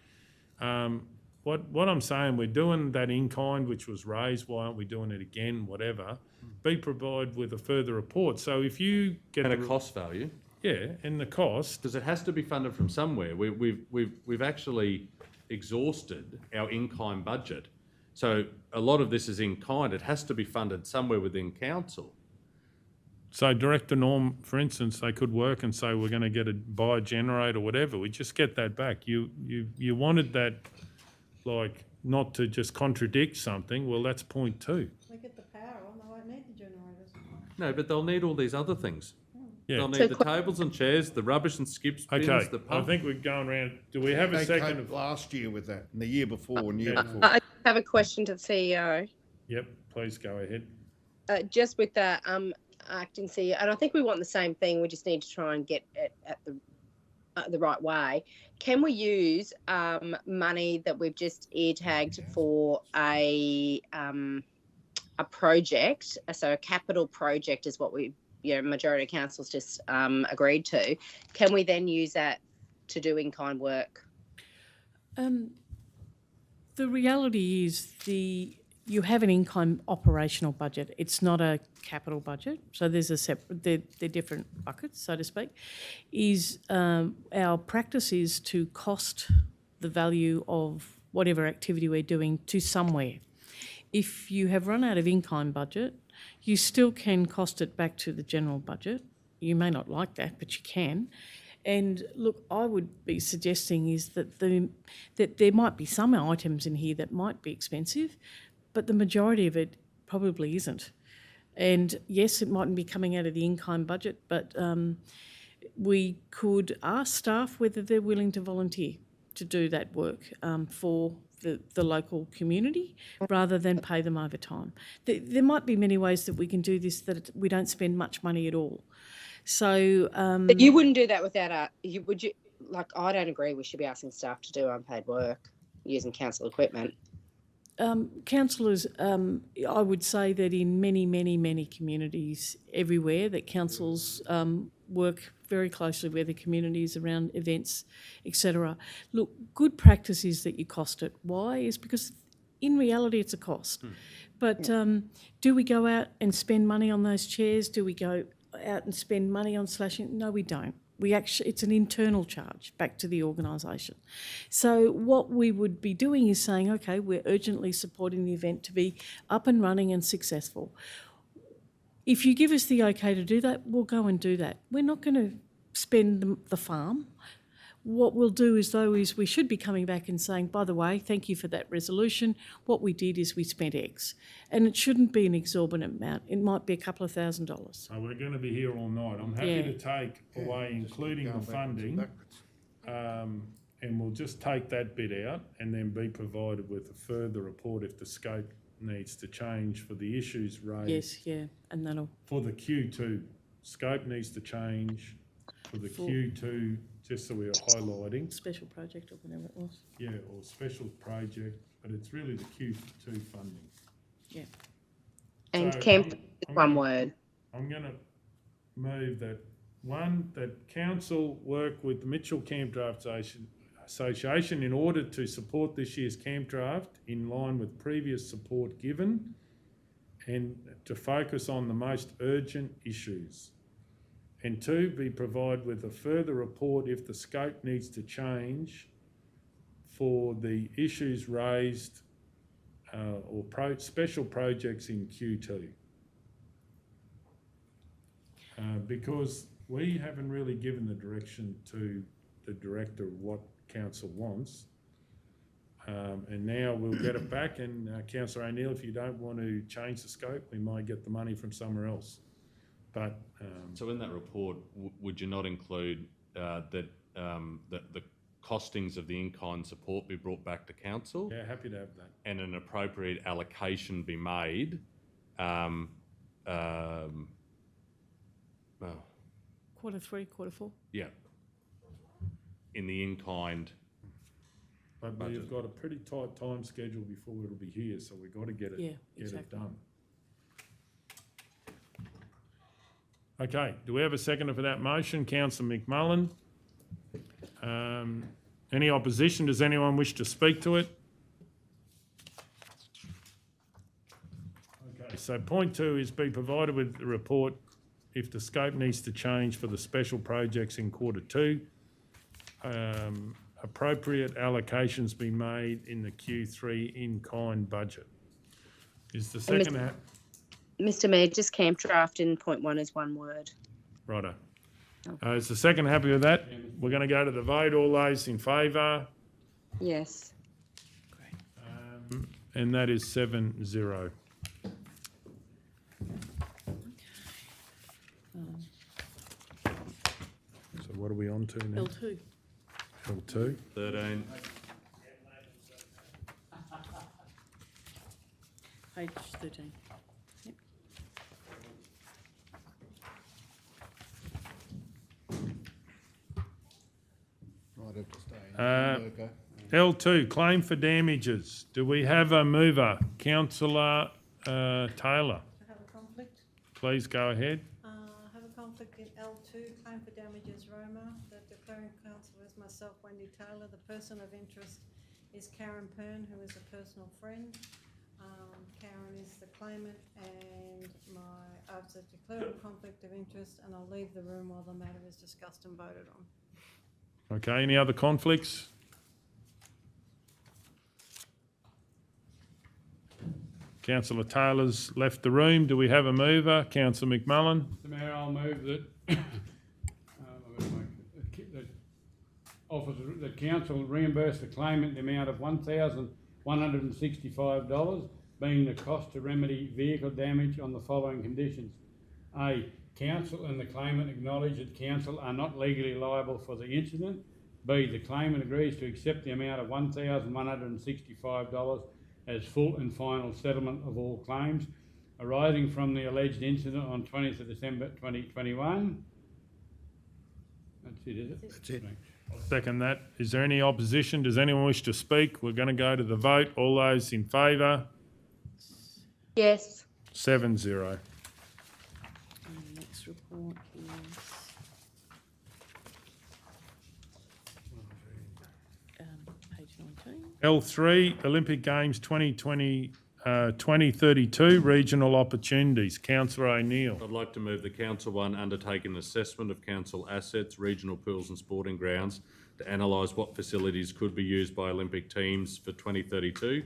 what I'm saying, we're doing that in kind, which was raised. Why aren't we doing it again? Whatever. Be provided with a further report. So if you get a cost value. Yeah, and the cost, because it has to be funded from somewhere. We've actually exhausted our in-kind budget. So a lot of this is in kind. It has to be funded somewhere within council. So Director Norm, for instance, they could work and say, we're going to buy a generator or whatever. We just get that back. You wanted that, like, not to just contradict something. Well, that's point 2. They get the power on, they won't need the generators. No, but they'll need all these other things. Yeah. They'll need the tables and chairs, the rubbish and skips bins, the pump. I think we're going around. Do we have a second? Coped last year with that, and the year before, and year before. I have a question to the CEO. Yep, please go ahead. Just with the acting CEO, and I think we want the same thing. We just need to try and get it at the right way. Can we use money that we've just ear-tagged for a project? So a capital project is what majority of councils just agreed to. Can we then use that to do in-kind work? The reality is you have an in-kind operational budget. It's not a capital budget, so there's a separate. They're different buckets, so to speak. Our practice is to cost the value of whatever activity we're doing to somewhere. if you have run out of in-kind budget, you still can cost it back to the general budget. You may not like that, but you can. And look, I would be suggesting is that that there might be some items in here that might be expensive, but the majority of it probably isn't. And yes, it mightn't be coming out of the in-kind budget, but we could ask staff whether they're willing to volunteer to do that work for the local community rather than pay them overtime. There might be many ways that we can do this that we don't spend much money at all. So But you wouldn't do that without would you? Like, I don't agree we should be asking staff to do unpaid work using council equipment. Councillors, I would say that in many communities everywhere that councils work very closely with the communities around events, etc. Look, good practice is that you cost it. Why? Is because in reality it's a cost. But do we go out and spend money on those chairs? Do we go out and spend money on slashing? No, we don't. It's an internal charge back to the organisation. So what we would be doing is saying, okay, we're urgently supporting the event to be up and running and successful. If you give us the okay to do that, we'll go and do that. We're not going to spend the farm. What we'll do is we should be coming back and saying, by the way, thank you for that resolution. What we did is we spent X. And it shouldn't be an exorbitant amount. It might be a couple of $1,000s. So we're going to be here all night. I'm happy to take away, including the funding, and we'll just take that bit out and then be provided with a further report if the scope needs to change for the issues raised. Yes, yeah, and that'll... For the Q2, scope needs to change for the Q2, just so we're highlighting. Special project or whatever it was. Yeah, or special project, but it's really the Q2 funding. Yeah. And So camp I'm one gonna- word. I'm going to move that council work with the Mitchell Camp Draft Association in order to support this year's camp draft in line with previous support given and to focus on the most urgent issues. And 2, be provided with a further report if the scope needs to change for the issues raised or special projects in Q2. Because we haven't really given the direction to the director of what council wants. And now we'll get it back, and Councillor O'Neill, if you don't want to change the scope, we might get the money from somewhere else. But so in that report, would you not include that the costings of the in-kind support be brought back to council? Yeah, happy to have that. And an appropriate allocation be made. Quarter 3, quarter 4. Yeah. In the in-kind. But we've got a pretty tight time schedule before it'll be here, so we've got to get it done. Okay, do we have a seconder for that motion? Councillor McMullen. Any opposition? Does anyone wish to speak to it? Okay, so point 2 is be provided with the report if the scope needs to change for the special projects in quarter 2. Appropriate allocations be made in the Q3 in-kind budget. Is the second... Mr Mayor, just camp draft in point 1 is one word. Righto. Is the second happy with that? We're going to go to the vote. All those in favour? Yes. And that is 7-0. So what are we on to now? L2. L2. 13. Page 13. Yep. L2, claim for damages. Do we have a mover? Councillor Taylor. I have a conflict. Please go ahead. I have a conflict in L2, claim for damages Roma. The declaring councillor is myself, Wendy Taylor. The person of interest is Karen Pern, who is a personal friend. Karen is the claimant, and I've declared a conflict of interest, and I'll leave the room while the matter is discussed and voted on. Okay, any other conflicts? Councillor Taylor's left the room. Do we have a mover? Councillor McMullen? Mr Mayor, I'll move that the council reimburse the claimant the amount of $1,165, being the cost to remedy vehicle damage on the following conditions. A, council and the claimant acknowledge that council are not legally liable for the incident. B, the claimant agrees to accept the amount of $1,165 as full and final settlement of all claims arising from the alleged incident on 20th of December 2021. That's it, is it? That's it. Second that. Is there any opposition? Does anyone wish to speak? We're going to go to the vote. All those in favour? Yes. 7-0. And the next report is page 19. L3, Olympic Games 2032, Regional Opportunities. Councillor O'Neill. I'd like to move the Council 1 undertake an assessment of council assets, regional pools and sporting grounds to analyse what facilities could be used by Olympic teams for 2032.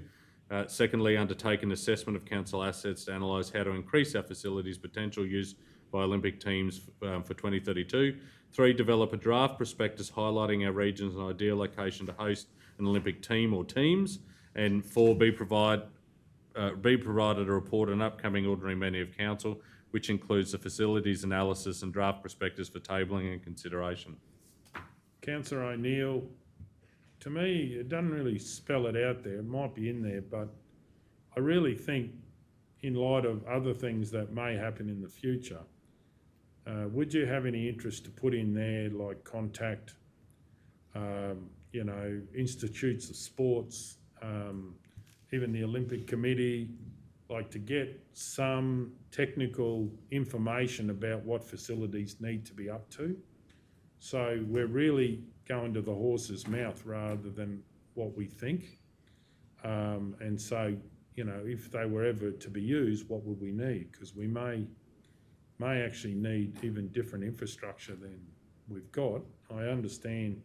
Secondly, undertake an assessment of council assets to analyse how to increase our facilities' potential use by Olympic teams for 2032. 3, develop a draft prospectus highlighting our regions and ideal location to host an Olympic team or teams. And 4, be provided a report on upcoming ordinary meeting of council, which includes the facilities analysis and draft prospectus for tabling and consideration. Councillor O'Neill, to me, it doesn't really spell it out there. It might be in there, but I really think in light of other things that may happen in the future, would you have any interest to put in there, like contact, institutes of sports, even the Olympic Committee, like to get some technical information about what facilities need to be up to? So we're really going to the horse's mouth rather than what we think. And so, if they were ever to be used, what would we need? Because we may actually need even different infrastructure than we've got. I understand.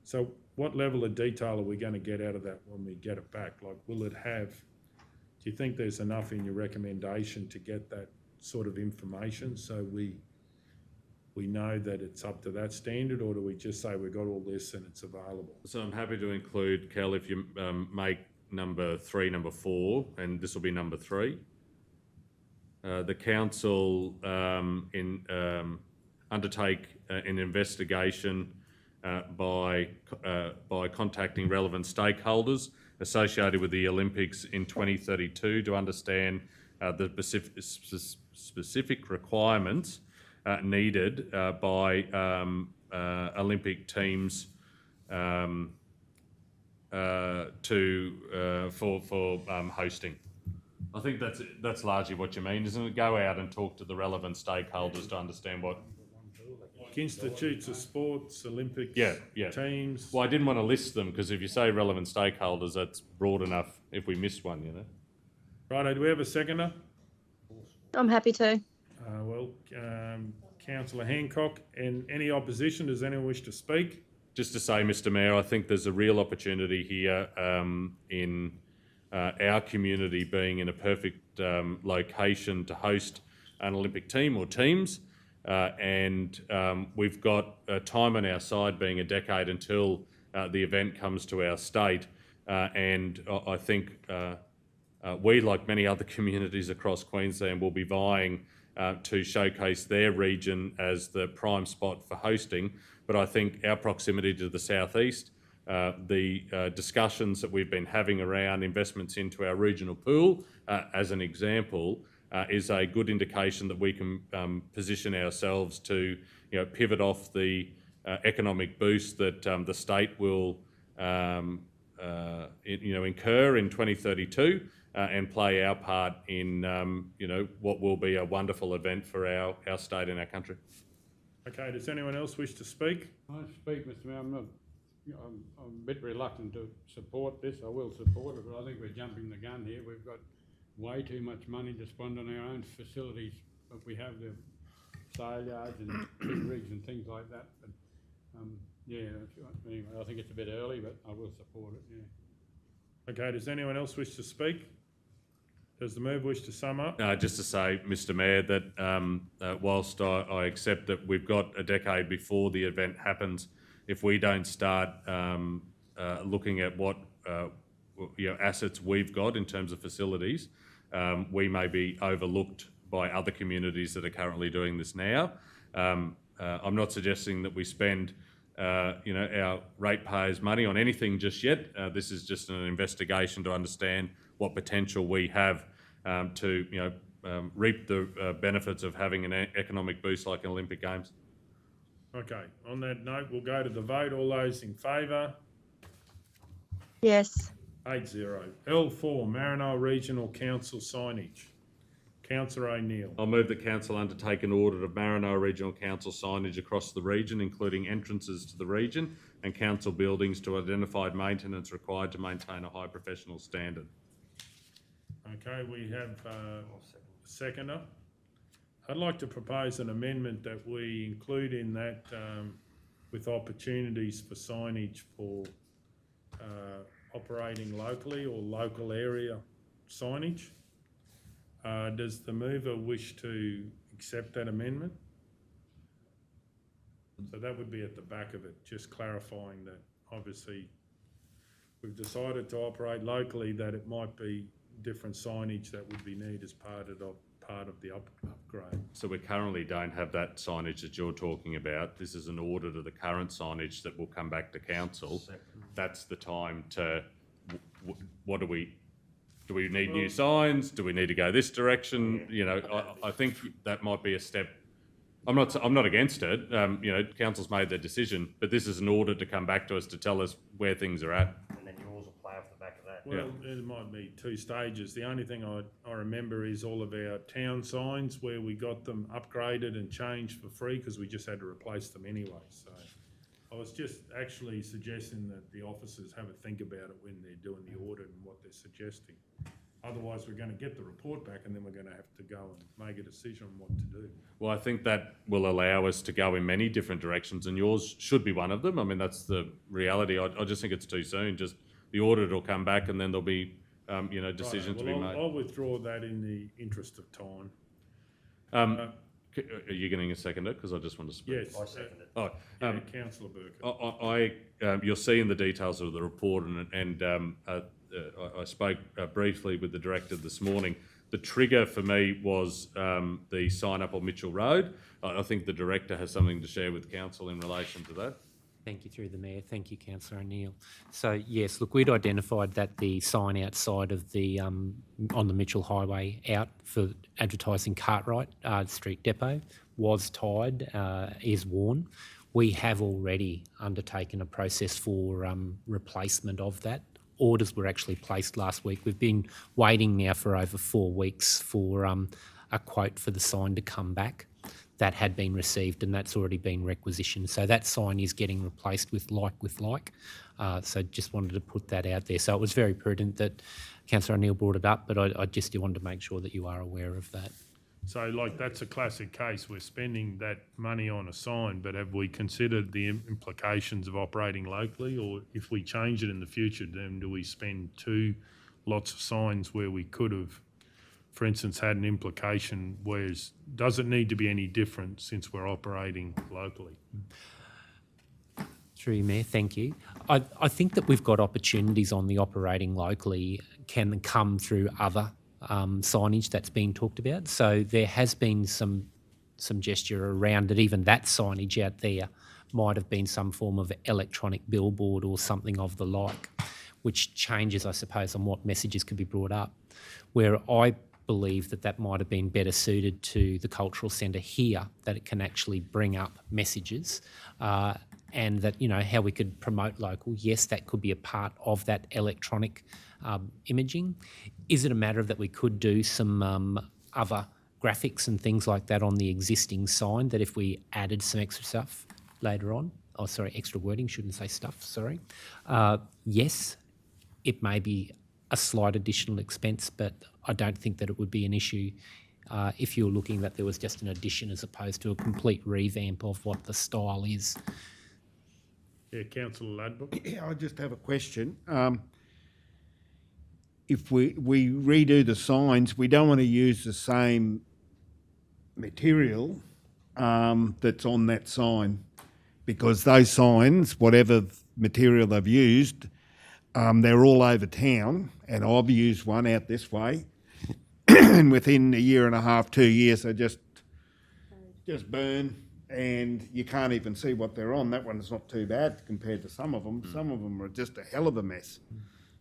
So what level of detail are we going to get out of that when we get it back? Like, will it have, do you think there's enough in your recommendation to get that sort of information so we know that it's up to that standard, or do we just say we've got all this and it's available? So I'm happy to include, Cal, if you make number 3 number 4, and this will be number 3. The council undertake an investigation by contacting relevant stakeholders associated with the Olympics in 2032 to understand the specific requirements needed by Olympic teams for hosting. I think that's largely what you mean, isn't it? Go out and talk to the relevant stakeholders to understand what. Like institutes of sports, Olympic teams. Well, I didn't want to list them because if you say relevant stakeholders, that's broad enough if we miss one, Righto, do we have a seconder? I'm happy to. Councillor Hancock, and any opposition? Does anyone wish to speak? Just to say, Mr Mayor, I think there's a real opportunity here in our community being in a perfect location to host an Olympic team or teams. And we've got time on our side, being a decade until the event comes to our state. And I think we, like many other communities across Queensland, will be vying to showcase their region as the prime spot for hosting. But I think our proximity to the southeast, the discussions that we've been having around investments into our regional pool, as an example, is a good indication that we can position ourselves to, pivot off the economic boost that the state will, incur in 2032 and play our part in, what will be a wonderful event for our state and our country. Okay, does anyone else wish to speak? I speak, Mr Mayor. I'm a bit reluctant to support this. I will support it, but I think we're jumping the gun here. We've got way too much money to spend on our own facilities, but we have the sale yards and big rigs and things like that. But anyway, I think it's a bit early, but I will support it. Yeah. Okay, does anyone else wish to speak? Does the mover wish to sum up? Just to say, Mr Mayor, that whilst I accept that we've got a decade before the event happens, if we don't start looking at what assets we've got in terms of facilities, we may be overlooked by other communities that are currently doing this now. I'm not suggesting that we spend our ratepayers' money on anything just yet. This is just an investigation to understand what potential we have to reap the benefits of having an economic boost like an Olympic Games. Okay, on that note, we'll go to the vote. All those in favour? Yes. 8-0. L4, Maranoa Regional Council signage. Councillor O'Neill. I'll move that Council undertake an audit of Maranoa Regional Council signage across the region, including entrances to the region and council buildings, to identify maintenance required to maintain a high professional standard. Okay, we have a seconder. I'd like to propose an amendment that we include in that with opportunities for signage for operating locally or local area signage. Does the mover wish to accept that amendment? So that would be at the back of it, just clarifying that obviously we've decided to operate locally, that it might be different signage that would be needed as part of the upgrade. So we currently don't have that signage that you're talking about. This is an audit of the current signage that will come back to council. That's the time to, what do we need new signs? Do we need to go this direction? I think that might be a step. I'm not against it. Council's made their decision, but this is an audit to come back to us to tell us where things are at. And then yours will play off the back of that. Well, it might be 2 stages. The only thing I remember is all of our town signs where we got them upgraded and changed for free because we just had to replace them anyway. So I was just actually suggesting that the officers have a think about it when they're doing the audit and what they're suggesting. Otherwise, we're going to get the report back and then we're going to have to go and make a decision on what to do. Well, I think that will allow us to go in many different directions, and yours should be one of them. I mean, that's the reality. I just think it's too soon. Just the audit will come back and then there'll be, decisions to be made. I'll withdraw that in the interest of time. Are you getting a seconder? Because I just want to speak. Yes. I second it. Councillor Burke. You'll see in the details of the report, and I spoke briefly with the director this morning. The trigger for me was the sign up on Mitchell Road. I think the director has something to share with council in relation to that. Thank you through the Mayor. Thank you, Councillor O'Neill. So yes, look, we'd identified that the sign outside of the on the Mitchell Highway out for advertising Cartwright Street Depot was tied, is worn. We have already undertaken a process for replacement of that. Orders were actually placed last week. We've been waiting now for over 4 weeks for a quote for the sign to come back. That had been received and that's already been requisitioned. So that sign is getting replaced with like. So just wanted to put that out there. So it was very prudent that Councillor O'Neill brought it up, but I just wanted to make sure that you are aware of that. So that's a classic case. We're spending that money on a sign, but have we considered the implications of operating locally? Or if we change it in the future, then do we spend 2 lots of signs where we could have, for instance, had an implication, whereas does it need to be any different since we're operating locally? Through you, Mayor, thank you. I think that we've got opportunities on the operating locally can come through other signage that's being talked about. So there has been some gesture around that even that signage out there might have been some form of electronic billboard or something of the like, which changes, I suppose, on what messages could be brought up. Where I believe that might have been better suited to the cultural centre here, that it can actually bring up messages and that, how we could promote local. Yes, that could be a part of that electronic imaging. Is it a matter of that we could do some other graphics and things like that on the existing sign, that if we added some extra stuff later on, extra wording, shouldn't say stuff, sorry. Yes, it may be a slight additional expense, but I don't think that it would be an issue if you're looking that there was just an addition as opposed to a complete revamp of what the style is. Yeah, Councillor Ladbrook. Yeah, I just have a question. if we redo the signs, we don't want to use the same material that's on that sign, because those signs, whatever material they've used, they're all over town, and I've used one out this way, and within a year and a half, 2 years, they just burn, and you can't even see what they're on. That one's not too bad compared to some of them. Some of them are just a hell of a mess.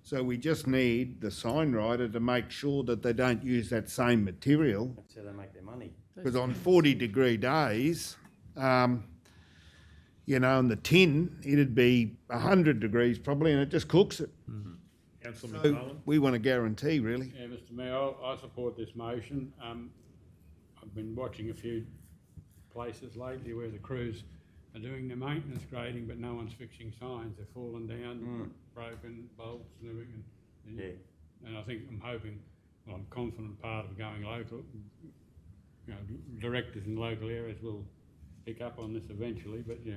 So we just need the sign writer to make sure that they don't use that same material. That's how they make their money. Because on 40-degree days, you know, in the tin, it'd be 100 degrees probably, and it just cooks it. Councillor So McMullen? we want a guarantee, really. Yeah, Mr Mayor, I support this motion. I've been watching a few places lately where the crews are doing the maintenance grading, but no one's fixing signs. They're falling down, broken bolts and everything. And I think, I'm hoping, well, I'm confident part of going local, you know, directors in local areas will pick up on this eventually, but yeah.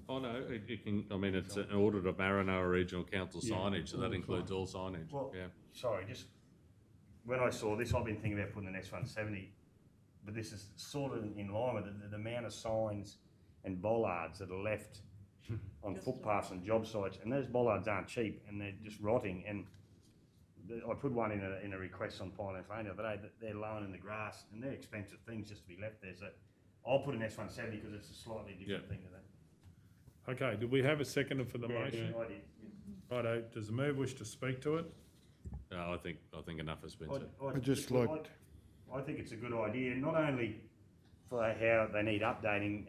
Oh, no, it can, I mean, it's an audit of Maranoa Regional Council signage, so that includes all signage, Well, yeah. sorry, just, when I saw this, I've been thinking about putting an S170, but this is sort of in line with the amount of signs and bollards that are left on footpaths and job sites, and those bollards aren't cheap, and they're just rotting, and I put one in a request on Pinelands Lane the other day, that they're low in the grass, and they're expensive things just to be left there, so I'll put an S170 because it's a slightly different thing to that. Okay, do we have a seconder for the motion? I did. Righto, does the mayor wish to speak to it? No, I think enough has been said. I think it's a good idea, not only for how they need updating.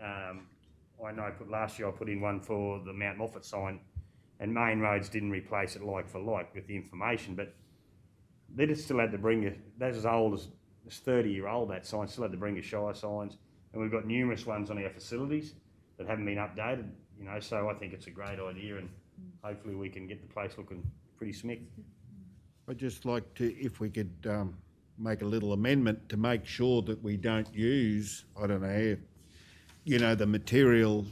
I know last year I put in one for the Mount Moffat sign, and Main Roads didn't replace it like for like with the information, but they just still had to bring that's as old as 30-year-old, that sign, still had to bring Shire signs, and we've got numerous ones on our facilities that haven't been updated, you know, so I think it's a great idea, and hopefully we can get the place looking pretty smick. I'd just like to, if we could make a little amendment to make sure that we don't use, I don't know, you know, the material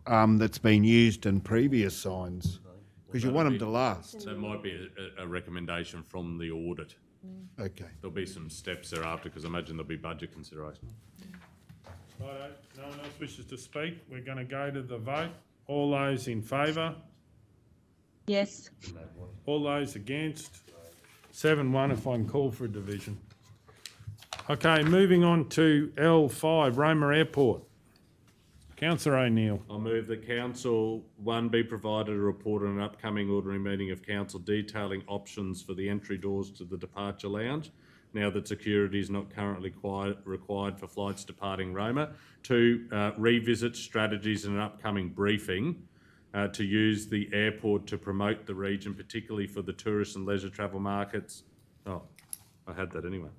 that's been used in previous signs, because you want them to last. So it might be a recommendation from the audit. Okay. There'll be some steps thereafter, because I imagine there'll be budget consideration. Righto, no one else wishes to speak. We're going to go to the vote. All those in favour? Yes. All those against? 7-1 if I can call for a division. Okay, moving on to L5, Roma Airport. Councillor O'Neill. I move that Council 1 be provided a report on an upcoming ordinary meeting of Council detailing options for the entry doors to the departure lounge, now that security is not currently required for flights departing Roma. 2, revisit strategies in an upcoming briefing to use the airport to promote the region, particularly for the tourist and leisure travel markets. Oh, I had that anyway.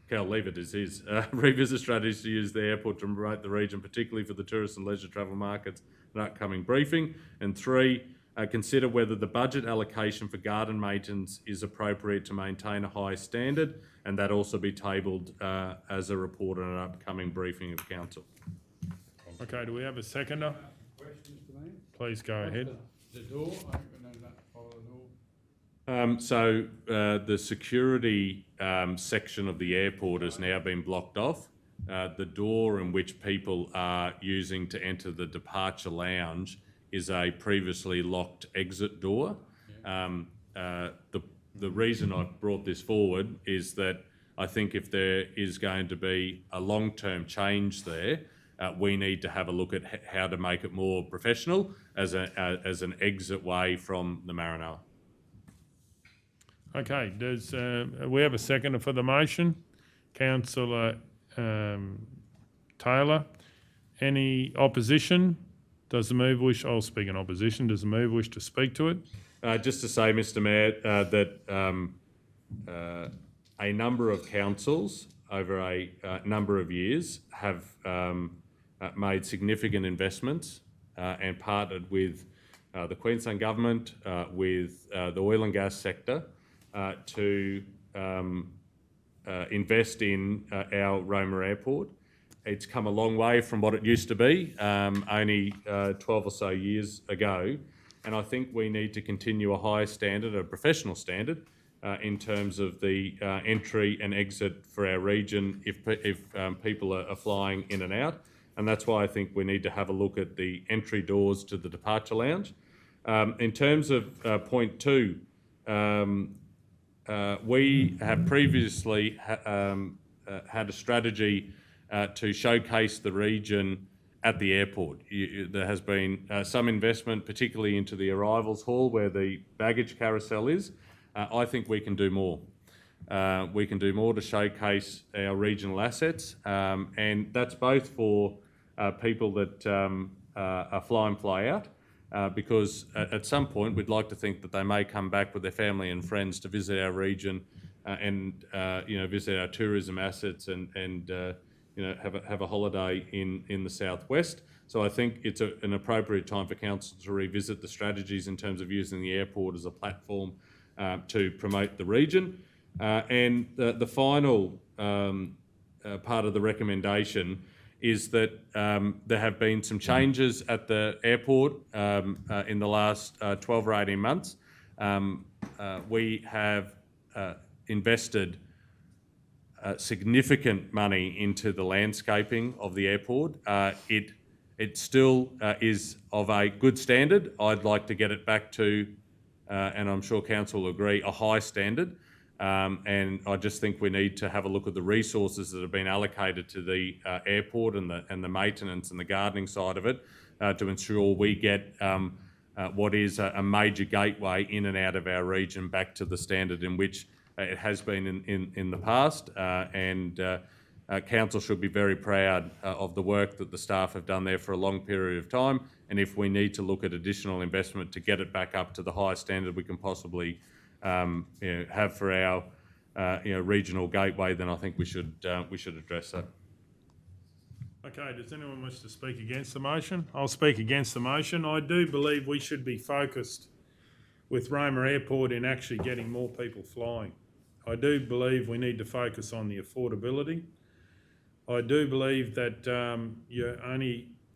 Okay, I'll leave it as is. Revisit strategies to use the airport to promote the region, particularly for the tourist and leisure travel markets, an upcoming briefing. And 3, consider whether the budget allocation for garden maintenance is appropriate to maintain a high standard, and that also be tabled as a report on an upcoming briefing of Council. Okay, do we have a seconder? Questions for me? Please go ahead. The door, I think we know that, follow the door. So the security section of the airport has now been blocked off. The door in which people are using to enter the departure lounge is a previously locked exit door. The reason I've brought this forward is that I think if there is going to be a long-term change there, we need to have a look at how to make it more professional as an exit way from the Maranoa. Okay, we have a seconder for the motion? Councillor Taylor. Any opposition? Does the mover wish, I'll speak in opposition, does the mover wish to speak to it? Just to say, Mr Mayor, that a number of councils over a number of years have made significant investments and partnered with the Queensland Government, with the oil and gas sector to invest in our Roma Airport. It's come a long way from what it used to be only 12 or so years ago. and I think we need to continue a high standard, a professional standard, in terms of the entry and exit for our region if people are flying in and out. And that's why I think we need to have a look at the entry doors to the departure lounge. In terms of point 2, we have previously had a strategy to showcase the region at the airport. There has been some investment, particularly into the arrivals hall where the baggage carousel is. I think we can do more. We can do more to showcase our regional assets, and that's both for people that are fly in, fly out, because at some point we'd like to think that they may come back with their family and friends to visit our region and visit our tourism assets and have a holiday in the southwest. So I think it's an appropriate time for council to revisit the strategies in terms of using the airport as a platform to promote the region. And the final part of the recommendation is that there have been some changes at the airport in the last 12 or 18 months. We have invested significant money into the landscaping of the airport. It still is of a good standard. I'd like to get it back to, and I'm sure council will agree, a high standard. And I just think we need to have a look at the resources that have been allocated to the airport and the maintenance and the gardening side of it to ensure we get what is a major gateway in and out of our region back to the standard in which it has been in the past. Council should be very proud of the work that the staff have done there for a long period of time. And if we need to look at additional investment to get it back up to the highest standard we can possibly have for our regional gateway, then I think we should address that. Okay, does anyone wish to speak against the motion? I'll speak against the motion. I do believe we should be focused with Roma Airport in actually getting more people flying. I do believe we need to focus on the affordability. I do believe that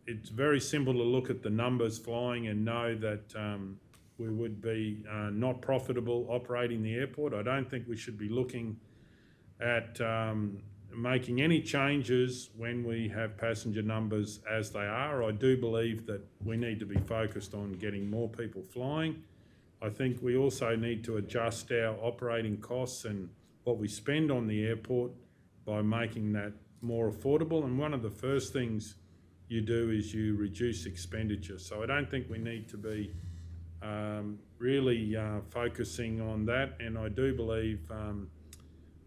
it's very simple to look at the numbers flying and know that we would be not profitable operating the airport. I don't think we should be looking at making any changes when we have passenger numbers as they are. I do believe that we need to be focused on getting more people flying. I think we also need to adjust our operating costs and what we spend on the airport by making that more affordable. And one of the first things you do is you reduce expenditure. So I don't think we need to be really focusing on that. And I do believe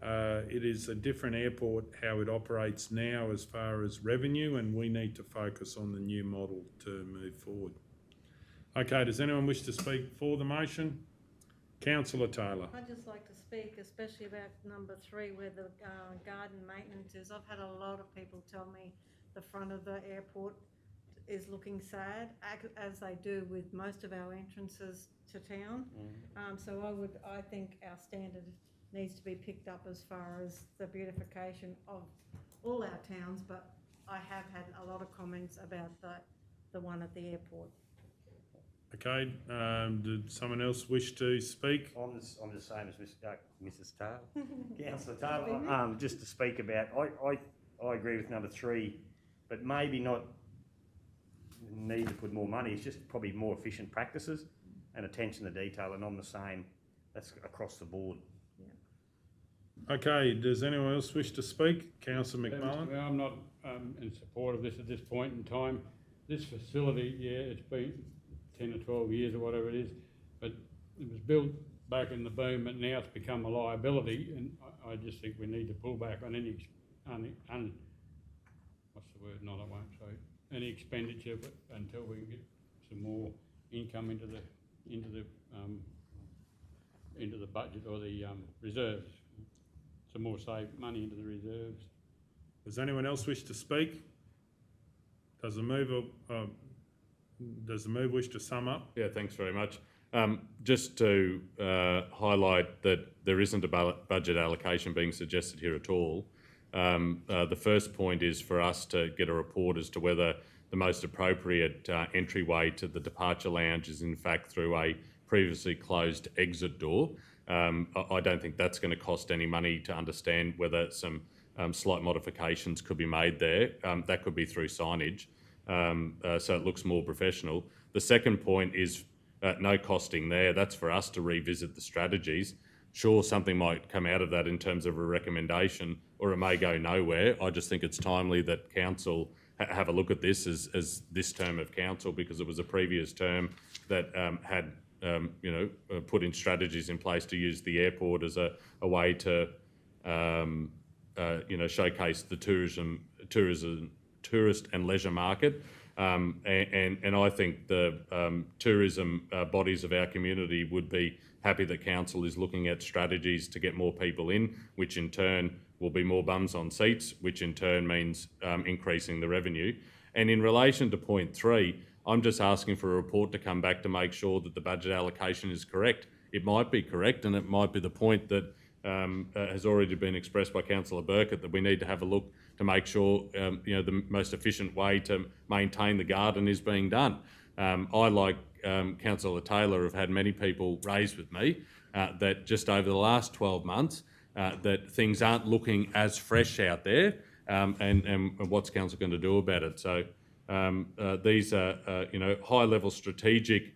it is a different airport how it operates now as far as revenue, and we need to focus on the new model to move forward. Okay, does anyone wish to speak for the motion? Councillor Taylor. I'd just like to speak especially about number 3 where the garden maintenance is. I've had a lot of people tell me the front of the airport is looking sad, as they do with most of our entrances to town. So I think our standard needs to be picked up as far as the beautification of all our towns, but I have had a lot of comments about the one at the airport. Okay, did someone else wish to speak? I'm the same as Mrs. Taylor. Councillor Taylor, just to speak about, I agree with number 3, but maybe not need to put more money. It's just probably more efficient practices and attention to detail, and I'm the same. That's across the board. Okay, does anyone else wish to speak? Councillor McMullen? I'm not in support of this at this point in time. This facility, it's been 10 or 12 years or whatever it is, but it was built back in the boom and now it's become a liability, and I just think we need to pull back on any expenditure until we get some more income into the budget or the reserves. Some more saved money into the reserves. Does anyone else wish to speak? Does the mover wish to sum up? Yeah, thanks very much. Just to highlight that there isn't a budget allocation being suggested here at all. The first point is for us to get a report as to whether the most appropriate entryway to the departure lounge is in fact through a previously closed exit door. I don't think that's going to cost any money to understand whether some slight modifications could be made there. That could be through signage, so it looks more professional. The second point is no costing there. That's for us to revisit the strategies. Sure, something might come out of that in terms of a recommendation, or it may go nowhere. I just think it's timely that council have a look at this as this term of council, because it was a previous term that had put in strategies in place to use the airport as a way to showcase the tourist and leisure market. And I think the tourism bodies of our community would be happy that council is looking at strategies to get more people in, which in turn will be more bums on seats, which in turn means increasing the revenue. And in relation to point 3, I'm just asking for a report to come back to make sure that the budget allocation is correct. It might be correct, and it might be the point that has already been expressed by Councillor Burkett, that we need to have a look to make sure the most efficient way to maintain the garden is being done. I, like Councillor Taylor, have had many people raise with me that just over the last 12 months that things aren't looking as fresh out there, and what's council going to do about it? So these are high-level strategic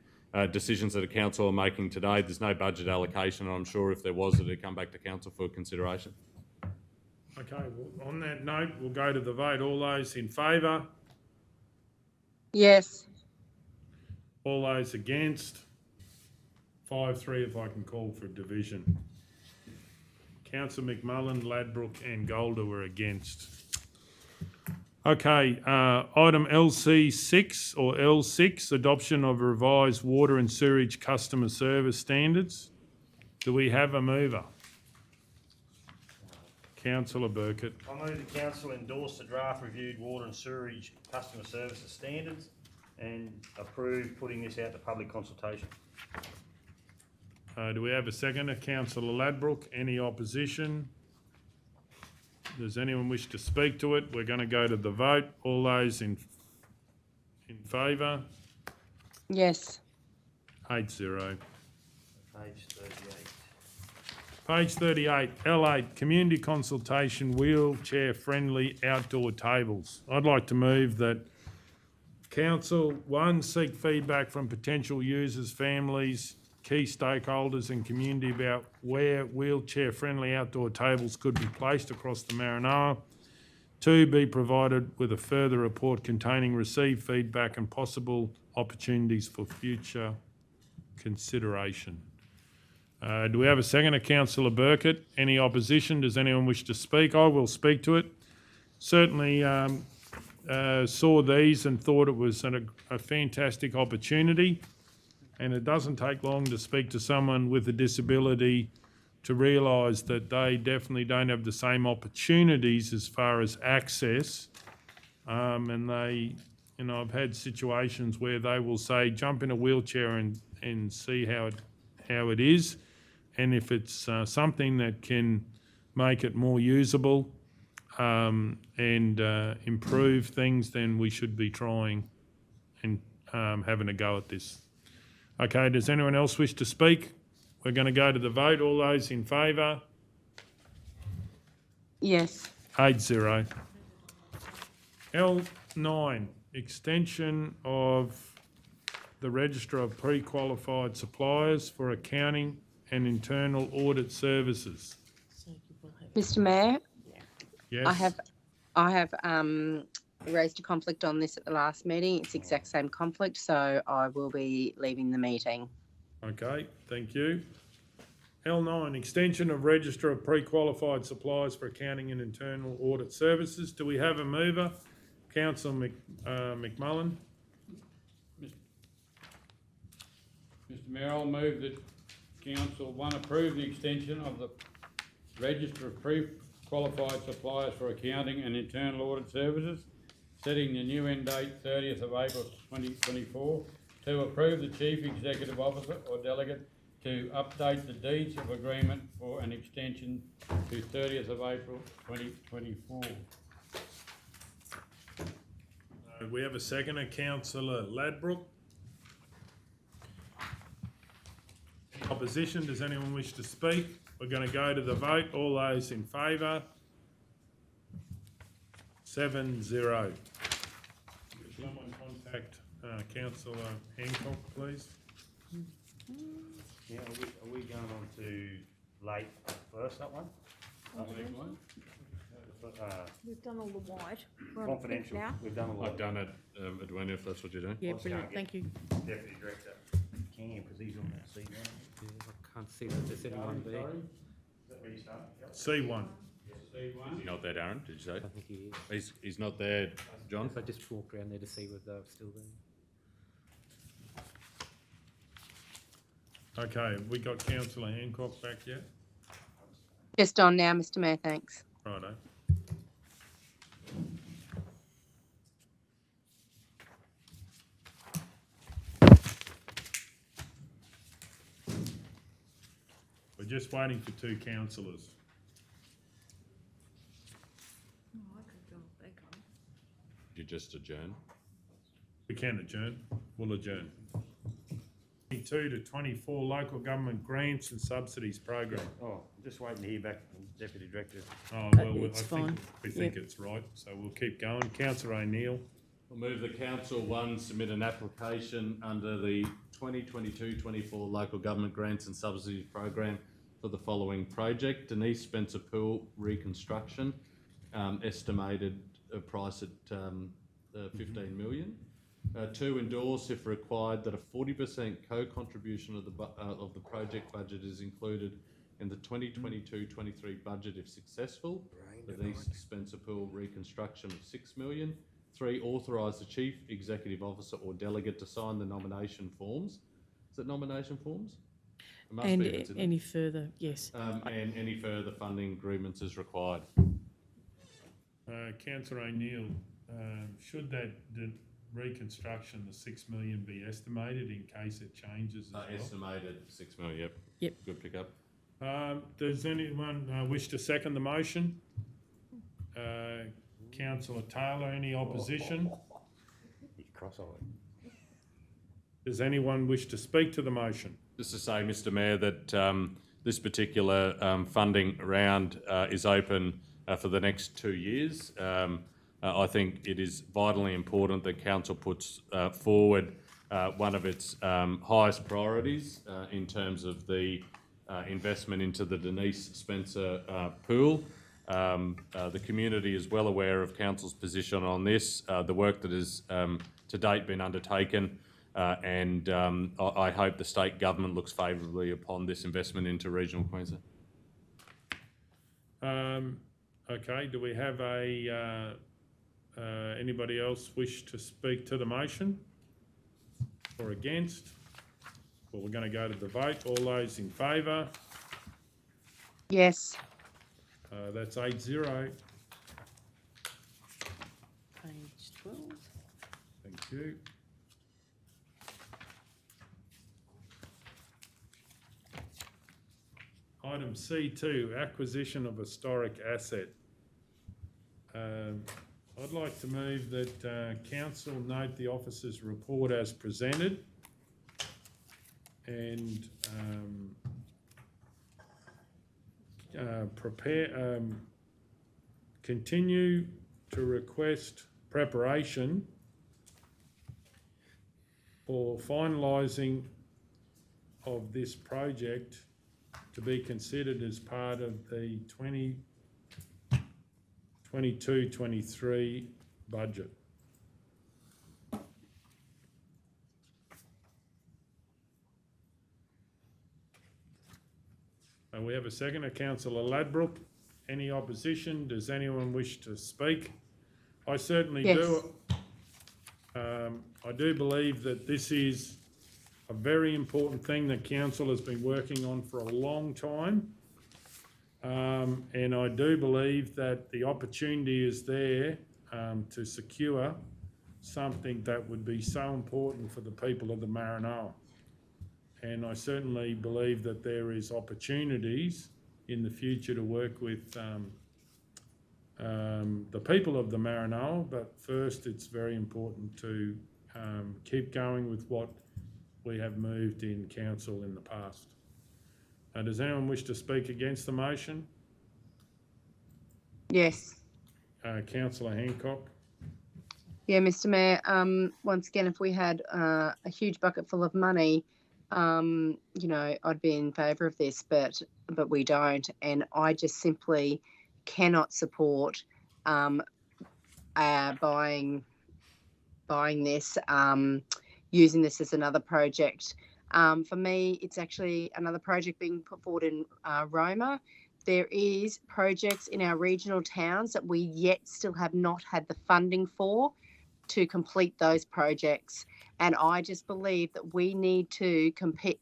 decisions that the council are making today. There's no budget allocation, and I'm sure if there was, it'd come back to council for consideration. Okay, well, on that note, we'll go to the vote. All those in favour? Yes. All those against? 5-3 if I can call for division. Councillor McMullen, Ladbroke and Golder were against. Okay, item LC6 or L6, adoption of revised water and sewerage customer service standards. Do we have a mover? Councillor Burkett. I move the council endorse the draft reviewed water and sewerage customer services standards and approve putting this out to public consultation. Do we have a seconder? Councillor Ladbroke. Any opposition? Does anyone wish to speak to it? We're going to go to the vote. All those in favour? Yes. 8-0. Page 38. Page 38, L8, community consultation, wheelchair-friendly outdoor tables. I'd like to move that council, 1, seek feedback from potential users, families, key stakeholders and community about where wheelchair-friendly outdoor tables could be placed across the Maranoa. 2, be provided with a further report containing received feedback and possible opportunities for future consideration. Do we have a seconder? Councillor Burkett. Any opposition? Does anyone wish to speak? I will speak to it. Certainly saw these and thought it was a fantastic opportunity, and it doesn't take long to speak to someone with a disability to realise that they definitely don't have the same opportunities as far as access, and they, I've had situations where they will say, jump in a wheelchair and see how it is. And if it's something that can make it more usable and improve things, then we should be trying and having a go at this. Okay, does anyone else wish to speak? We're going to go to the vote. All those in favour? Yes. 8-0. L9, extension of the register of pre-qualified suppliers for accounting and internal audit services. Mr. Mayor, Yes. I have raised a conflict on this at the last meeting. It's the exact same conflict, so I will be leaving the meeting. Okay, thank you. L9, extension of register of pre-qualified suppliers for accounting and internal audit services. Do we have a mover? Councillor McMullen. Mr Mayor, I'll move that Council 1 approve the extension of the register of pre-qualified suppliers for accounting and internal audit services, setting the new end date 30th of April 2024. 2, approve the Chief Executive Officer or Delegate to update the deeds of agreement for an extension to 30th of April 2024. We have a seconder, councillor Ladbrook. Opposition, does anyone wish to speak? We're going to go to the vote. All those in favour? 7-0. Will someone contact councillor Hancock, please? Now, are we going on to late first, that one? We've done all the white. We're on the pink Confidential, now. we've done a lot. I've done it, Edwina, if that's what you're doing. Yeah, Let's brilliant, go thank you. Deputy Director Cam, because he's on that seat now. I can't see that there's anyone there. Is that where you start? Yep. C1. Is he not there, Darren, did you say? I think he is. He's not there, John? If I just walk around there to see whether they're still there. Okay, have we got councillor Hancock back yet? Just on now, Mr Mayor, thanks. Righto. We're just waiting for two councillors. Oh, I could go back on. You just adjourn? We can adjourn. We'll adjourn. 22 to 24 local government grants and subsidies program. Oh, I'm just waiting to hear back from Deputy Director. Oh, well, It's I think fine. we think it's right, so we'll keep going. Councillor O'Neill. I'll move that Council 1 submit an application under the 2022-24 Local Government Grants and Subsidies Program for the following project: Denise Spencer Pool reconstruction, estimated price at 15 million. 2, endorse if required that a 40% co-contribution of the project budget is included in the 2022-23 budget if successful. The Denise Spencer Pool reconstruction of 6 million. 3, authorise the Chief Executive Officer or delegate to sign the nomination forms. Is it nomination forms? It must And be if it's in any further, yes. and any further funding agreements as required. Councillor O'Neill, should that reconstruction, the 6 million, be estimated in case it changes as well? Estimated 6 million, yep. Yep. Good pickup. Does anyone wish to second the motion? Councillor Taylor, any opposition? He's cross-eyed. Does anyone wish to speak to the motion? Just to say, Mr Mayor, that this particular funding round is open for the next 2 years. I think it is vitally important that Council puts forward one of its highest priorities in terms of the investment into the Denise Spencer pool. The community is well aware of Council's position on this, the work that has to date been undertaken, and I hope the state government looks favourably upon this investment into regional Queensland. Okay, do we have anybody else wish to speak to the motion or against? Well, we're going to go to the vote. All those in favour? Yes. That's 8-0. Page 12. Thank you. Item C2, acquisition of historic asset. I'd like to move that council note the officer's report as presented and continue to request preparation for finalising of this project to be considered as part of the 2022-23 budget. And we have a seconder, Councillor Ladbrook. Any opposition? Does anyone wish to speak? I certainly do. I do believe that this is a very important thing that council has been working on for a long time. And I do believe that the opportunity is there to secure something that would be so important for the people of the Maranoa. And I certainly believe that there is opportunities in the future to work with the people of the Maranoa, but first it's very important to keep going with what we have moved in council in the past. Does anyone wish to speak against the motion? Yes. Councillor Hancock? Yeah, Mr. Mayor, once again, if we had a huge bucket full of money, you know, I'd be in favour of this, but we don't. And I just simply cannot support buying this, using this as another project. For me, it's actually another project being put forward in Roma. There is projects in our regional towns that we yet still have not had the funding for to complete those projects. And I just believe that we need to complete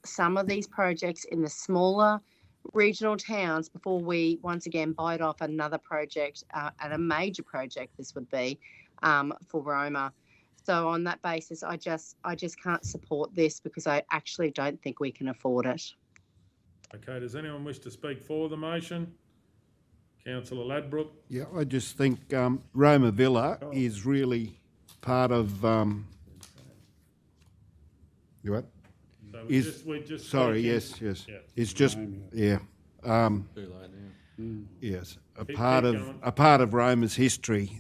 some of these projects in the smaller regional towns before we once again bite off another project, and a major project this would be for Roma. So on that basis, I just can't support this because I actually don't think we can afford it. Okay, does anyone wish to speak for the motion? Councillor Ladbrook? Yeah, I just think Roma Villa is really part of... You what? So we just sorry, speaking- yes. Yeah. It's just, yeah. Yes, a part of Roma's history.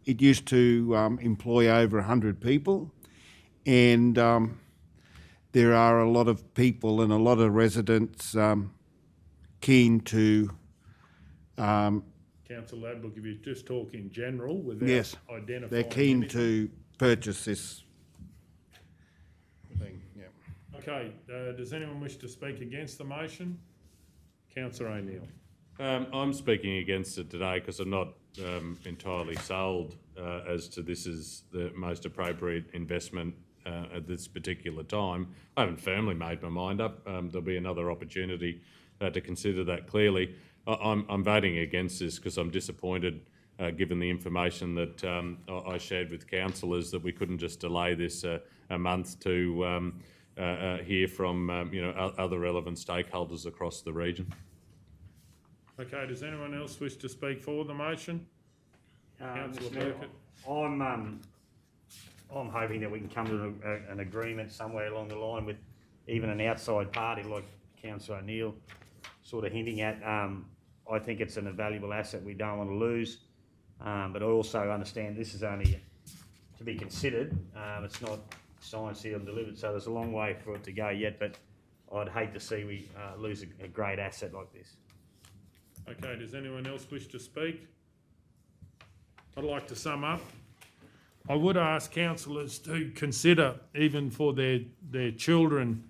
It used to employ over 100 people, and there are a lot of people and a lot of residents keen to... Councillor Ladbrook, if you just talk in general without yes, identifying they're keen anything. to purchase this thing. Yeah. Okay, does anyone wish to speak against the motion? Councillor O'Neill. I'm speaking against it today because I'm not entirely sold as to this is the most appropriate investment at this particular time. I haven't firmly made my mind up. There'll be another opportunity to consider that clearly. I'm voting against this because I'm disappointed, given the information that I shared with councillors, that we couldn't just delay this a month to hear from other relevant stakeholders across the region. Okay, does anyone else wish to speak for the motion? Councillor Mr. Mayor, Burkett. I'm hoping that we can come to an agreement somewhere along the line with even an outside party like Councillor O'Neill sort of hinting at. I think it's an invaluable asset we don't want to lose, but I also understand this is only to be considered. It's not signed, sealed and delivered, so there's a long way for it to go yet, but I'd hate to see we lose a great asset like this. Okay, does anyone else wish to speak? I'd like to sum up. I would ask councillors to consider, even for their children,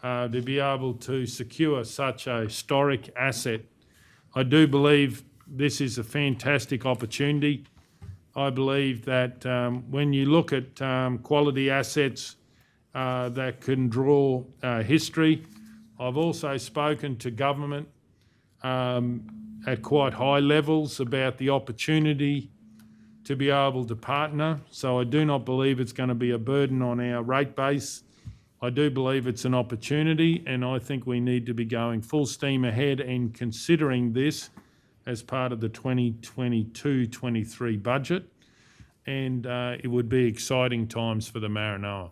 to be able to secure such a historic asset. I do believe this is a fantastic opportunity. I believe that when you look at quality assets that can draw history, I've also spoken to government at quite high levels about the opportunity to be able to partner. So I do not believe it's going to be a burden on our rate base. I do believe it's an opportunity, and I think we need to be going full steam ahead and considering this as part of the 2022-23 budget. And it would be exciting times for the Maranoa.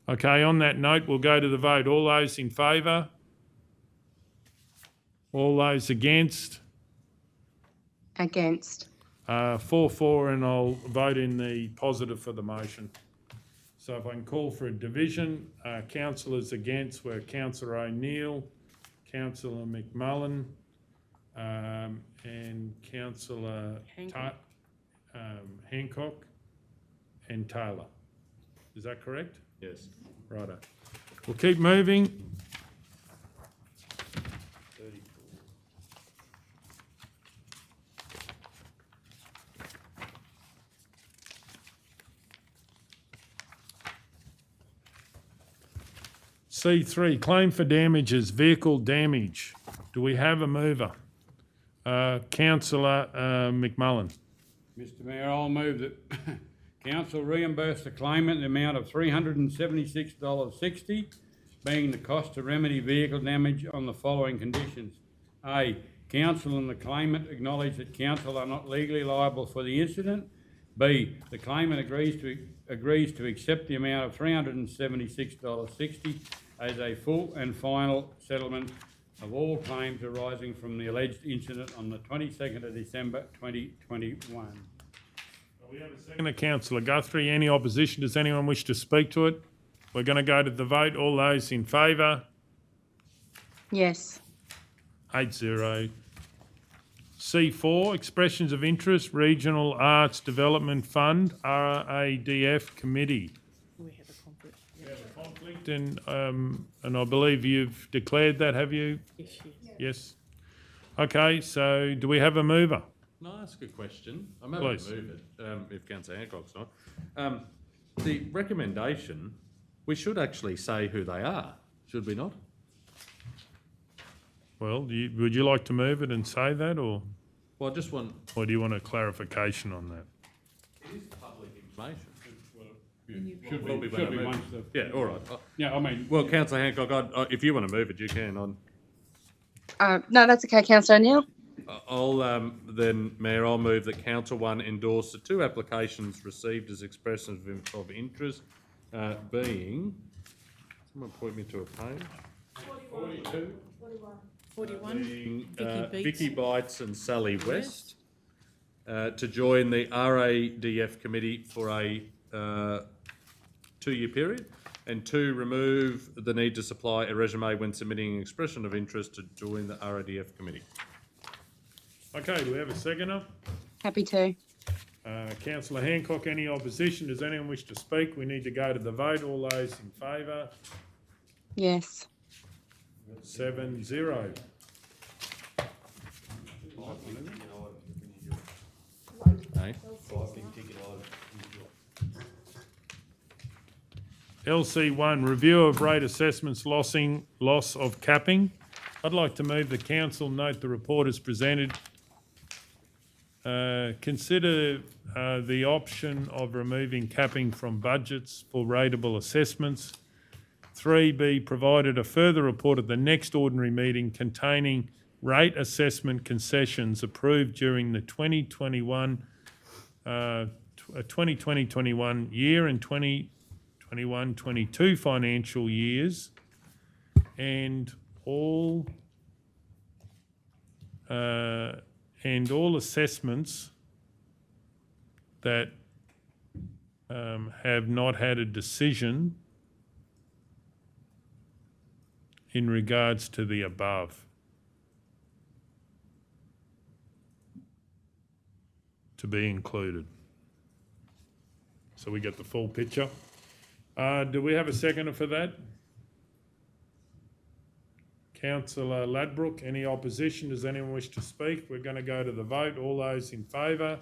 Okay, on that note, we'll go to the vote. All those in favour? All those against? Against. 4-4, and I'll vote in the positive for the motion. So if I can call for a division, councillors against were Councillor O'Neill, Councillor McMullen, and Councillor Hancock and Taylor. Is that correct? Yes. Righto. We'll keep moving. C3, claim for damages, vehicle damage. Do we have a mover? Councillor McMullen. Mr Mayor, I'll move that council reimburse the claimant the amount of $376.60, being the cost to remedy vehicle damage on the following conditions. A, council and the claimant acknowledge that council are not legally liable for the incident. B, the claimant agrees to accept the amount of $376.60 as a full and final settlement of all claims arising from the alleged incident on the 22nd of December 2021. We have a second to Councillor Guthrie. Any opposition? Does anyone wish to speak to it? We're going to go to the vote. All those in favour? Yes. 8-0. C4, Expressions of Interest, Regional Arts Development Fund, RADF Committee. We have a conflict. We have a conflict and I believe you've declared that, have you? Yes, yes. Yes. Okay, so do we have a mover? Can I ask a question? I'm happy Please. to move it, if Councillor Hancock's not. The recommendation, we should actually say who they are, should we not? Well, would you like to move it and say that, or Well, I just want, do you want a clarification on that? it is public information. Should Will be be, when I should be move. once the... Yeah, all right. Yeah, I mean... Well, Councillor Hancock, if you want to move it, you can. No, that's okay, Councillor O'Neill. I'll Mayor, I'll move that Council 1 endorse the 2 applications received as expressions of interest, being, someone point me to a page. 42. 41, Being, Vicky Vicky Beats. Bites and Sally West, to join the RADF committee for a 2-year period, and 2, remove the need to supply a resume when submitting an expression of interest to join the RADF committee. Okay, do we have a seconder? Happy to. Councillor Hancock, any opposition? Does anyone wish to speak? We need to go to the vote. All those in favour? Yes. 7-0. Hey? LC1, review of rate assessments loss of capping. I'd like to move the council note the report is presented. Consider the option of removing capping from budgets for rateable assessments. 3B, provided a further report at the next ordinary meeting containing rate assessment concessions approved during the 2020-21 year and 2021-22 financial years, and all assessments that have not had a decision in regards to the above to be included. So we get the full picture. Do we have a seconder for that? Councillor Ladbrook, any opposition? Does anyone wish to speak? We're going to go to the vote. All those in favour?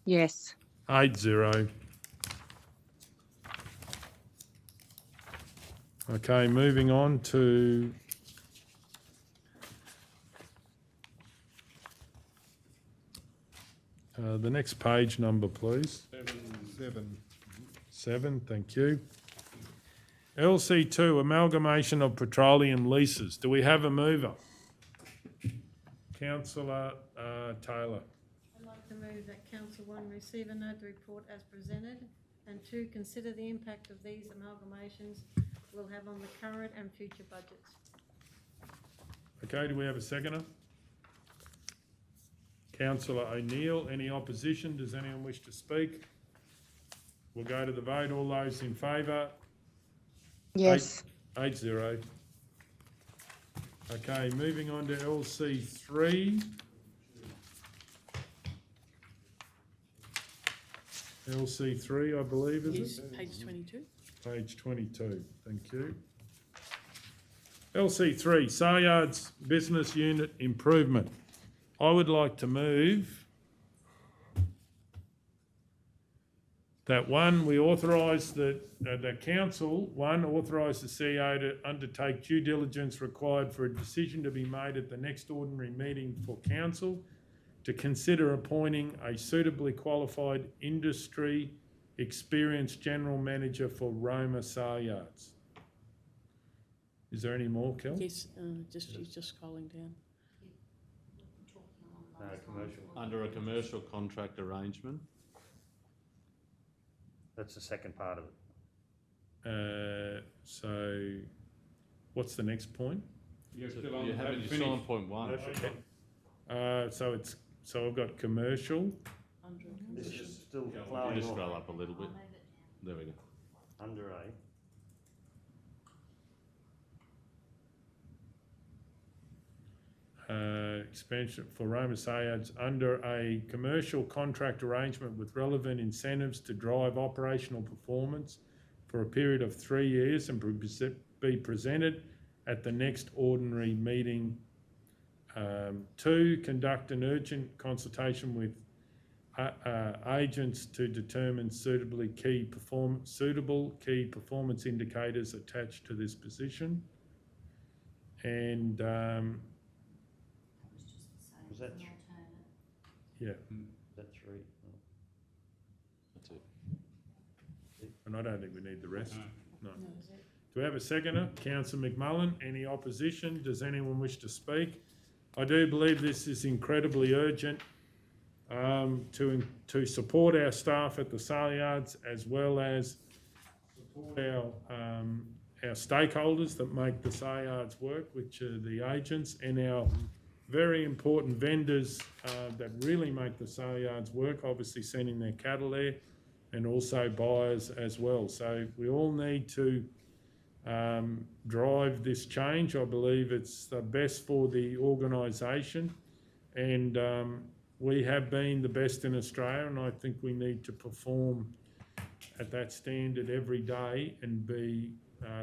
Yes. 8-0. Okay, moving on to the next page number, please. 7, thank you. LC2, amalgamation of petroleum leases. Do we have a mover? Councillor Taylor. I'd like to move that Council 1 receive and note the report as presented, and 2, consider the impact of these amalgamations will have on the current and future budgets. Okay, do we have a seconder? Councillor O'Neill, any opposition? Does anyone wish to speak? We'll go to the vote. All those in favour? Yes. 8-0. Okay, moving on to LC3. LC3, I believe, is Yes, it? page 22. Page 22, thank you. LC3, Sayard's Business Unit Improvement. I would like to move that we authorise the council, authorise the CEO to undertake due diligence required for a decision to be made at the next ordinary meeting for council to consider appointing a suitably qualified industry experienced general manager for Roma Sayards. Is there any more, Kel? Yes, he's just scrolling down. Commercial. Under a commercial contract arrangement. That's the second part of it. So what's the next point? You're still on point one. So I've got commercial. This is still You flowing just off. scroll up a little bit. There we go. Under A. Expansion for Roma Sayards under a commercial contract arrangement with relevant incentives to drive operational performance for a period of 3 years and be presented at the next ordinary meeting. 2, conduct an urgent consultation with agents to determine suitable key performance indicators attached to this position. And Was that, yeah, is that 3? That's it. and I don't think we need the rest. No. Do we have a seconder? Councillor McMullen. Any opposition? Does anyone wish to speak? I do believe this is incredibly urgent to support our staff at the sale yards as well as support our stakeholders that make the sale yards work, which are the agents and our very important vendors that really make the sale yards work, obviously sending their cattle there, and also buyers as well. So we all need to drive this change. I believe it's the best for the organisation, and we have been the best in Australia, and I think we need to perform at that standard every day and be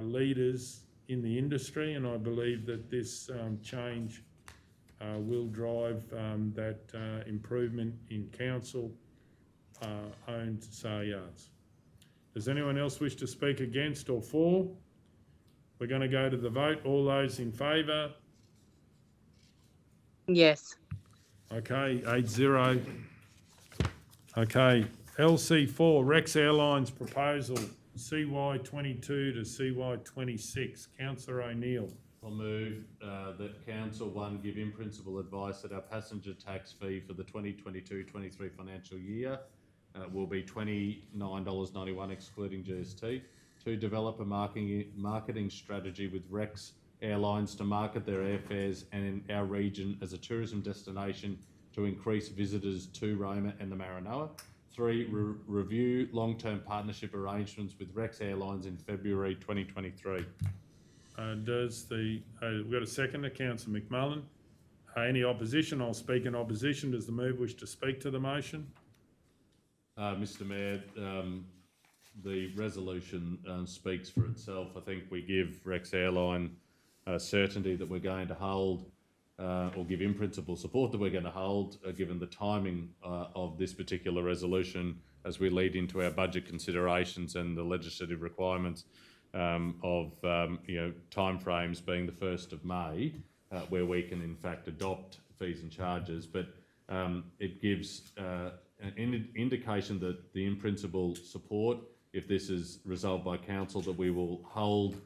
leaders in the industry, and I believe that this change will drive that improvement in council-owned sale yards. Does anyone else wish to speak against or for? We're going to go to the vote. All those in favour? Yes. Okay, 8-0. Okay, LC4, Rex Airlines proposal, CY22 to CY26. Councillor O'Neill. I'll move that Council 1 give in principle advice that our passenger tax fee for the 2022-23 financial year will be $29.91 excluding GST. 2, develop a marketing strategy with Rex Airlines to market their airfares and in our region as a tourism destination to increase visitors to Roma and the Maranoa. 3, review long-term partnership arrangements with Rex Airlines in February 2023. We've got a seconder, Councillor McMullen. Any opposition? I'll speak in opposition. Does the mover wish to speak to the motion? Mr Mayor, the resolution speaks for itself. I think we give Rex Airline certainty that we're going to hold or give in principle support that we're going to hold given the timing of this particular resolution as we lead into our budget considerations and the legislative requirements of timeframes being the 1st of May, where we can in fact adopt fees and charges, but it gives an indication that the in principle support, if this is resolved by council, that we will hold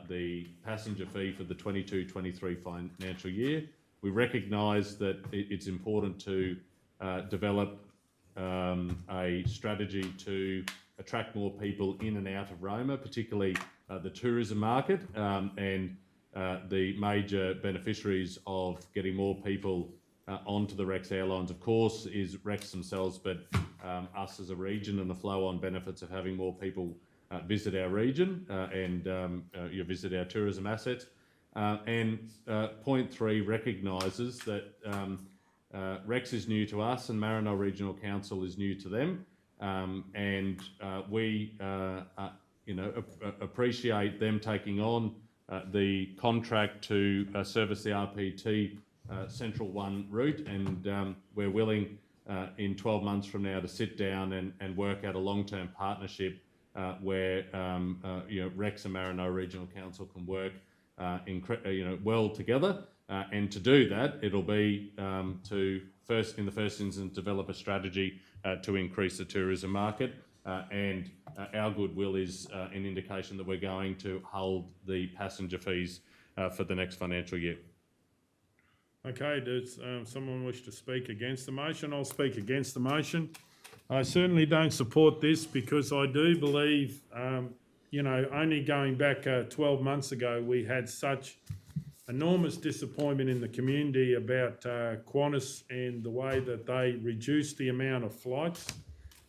the passenger fee for the 22-23 financial year. We recognise that it's important to develop a strategy to attract more people in and out of Roma, particularly the tourism market, and the major beneficiaries of getting more people onto the Rex Airlines, of course, is Rex themselves, but us as a region and the flow-on benefits of having more people visit our region and visit our tourism assets. And point 3 recognises that Rex is new to us and Maranoa Regional Council is new to them. And we appreciate them taking on the contract to service the RPT Central 1 route, and we're willing in 12 months from now to sit down and work out a long-term partnership where Rex and Maranoa Regional Council can work well together. And to do that, it'll be in the first instance, develop a strategy to increase the tourism market. And our goodwill is an indication that we're going to hold the passenger fees for the next financial year. Okay, does someone wish to speak against the motion? I'll speak against the motion. I certainly don't support this because I do believe, only going back 12 months ago, we had such enormous disappointment in the community about Qantas and the way that they reduced the amount of flights.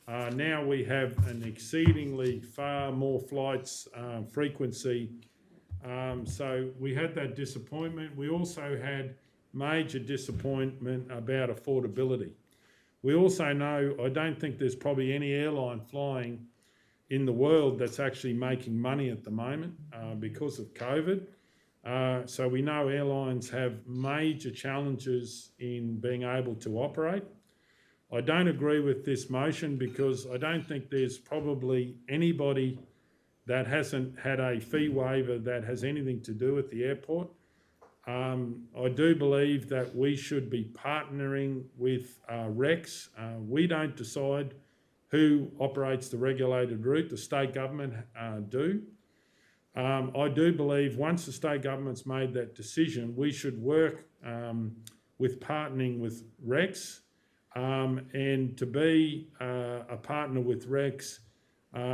Now we have an exceedingly far more flights frequency. So we had that disappointment. We also had major disappointment about affordability. We also know, I don't think there's probably any airline flying in the world that's actually making money at the moment because of COVID. So we know airlines have major challenges in being able to operate. I don't agree with this motion because I don't think there's probably anybody that hasn't had a fee waiver that has anything to do with the airport. I do believe that we should be partnering with REX. We don't decide who operates the regulated route, the state government do. I do believe once the state government's made that decision, we should work with partnering with REX. And to be a partner with REX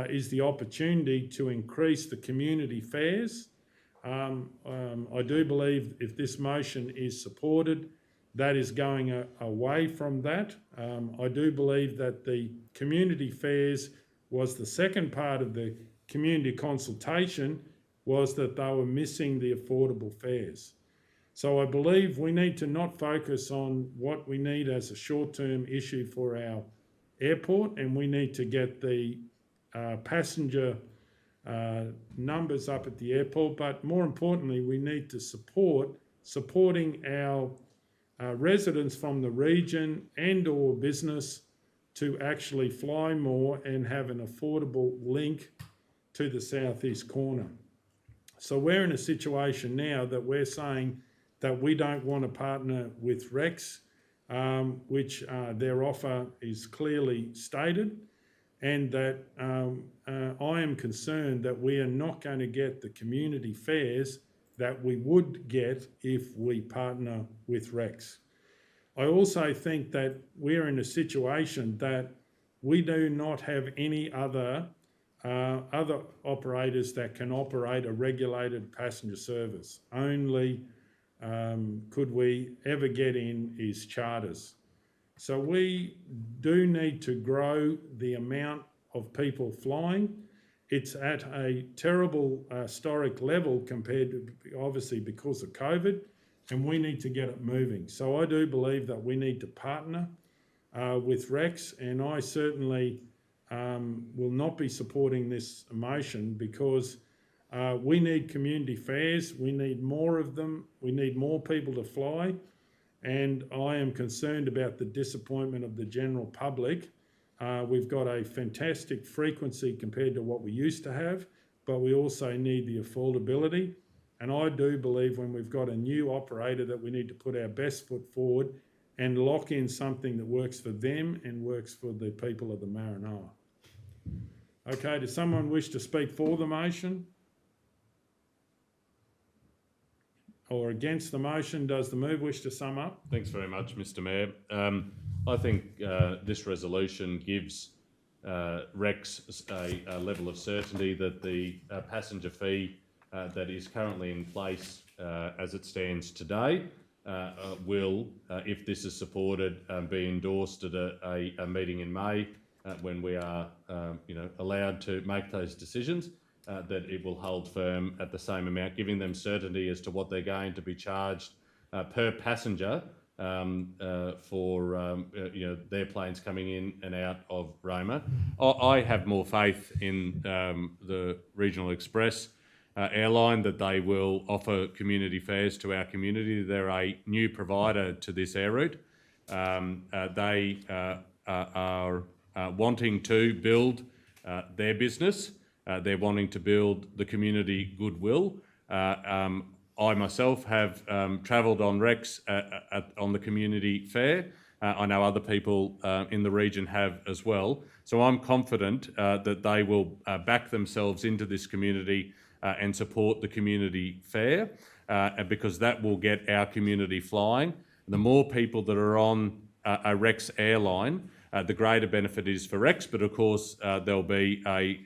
is the opportunity to increase the community fares. I do believe if this motion is supported, that is going away from that. I do believe that the community fares was the second part of the community consultation, was that they were missing the affordable fares. So I believe we need to not focus on what we need as a short-term issue for our airport, and we need to get the passenger numbers up at the airport, but more importantly, we need to supporting our residents from the region and or business to actually fly more and have an affordable link to the southeast corner. So we're in a situation now that we're saying that we don't want to partner with REX, which their offer is clearly stated, and that I am concerned that we are not going to get the community fares that we would get if we partner with REX. I also think that we're in a situation that we do not have any other operators that can operate a regulated passenger service. Only could we ever get in is charters. So we do need to grow the amount of people flying. It's at a terrible historic level compared to, obviously, because of COVID, and we need to get it moving. So I do believe that we need to partner with REX, and I certainly will not be supporting this motion because we need community fares, we need more of them, we need more people to fly, and I am concerned about the disappointment of the general public. We've got a fantastic frequency compared to what we used to have, but we also need the affordability. And I do believe when we've got a new operator that we need to put our best foot forward and lock in something that works for them and works for the people of the Maranoa. Okay, does someone wish to speak for the motion? Or against the motion? Does the move wish to sum up? Thanks very much, Mr Mayor. I think this resolution gives REX a level of certainty that the passenger fee that is currently in place as it stands today will, if this is supported, be endorsed at a meeting in May when we are allowed to make those decisions, that it will hold firm at the same amount, giving them certainty as to what they're going to be charged per passenger for their planes coming in and out of Roma. I have more faith in the Regional Express airline that they will offer community fares to our community. They're a new provider to this air route. They are wanting to build their business. They're wanting to build the community goodwill. I myself have travelled on REX on the community fare. I know other people in the region have as well. So I'm confident that they will back themselves into this community and support the community fare because that will get our community flying. The more people that are on a Rex airline, the greater benefit is for Rex, but of course there'll be a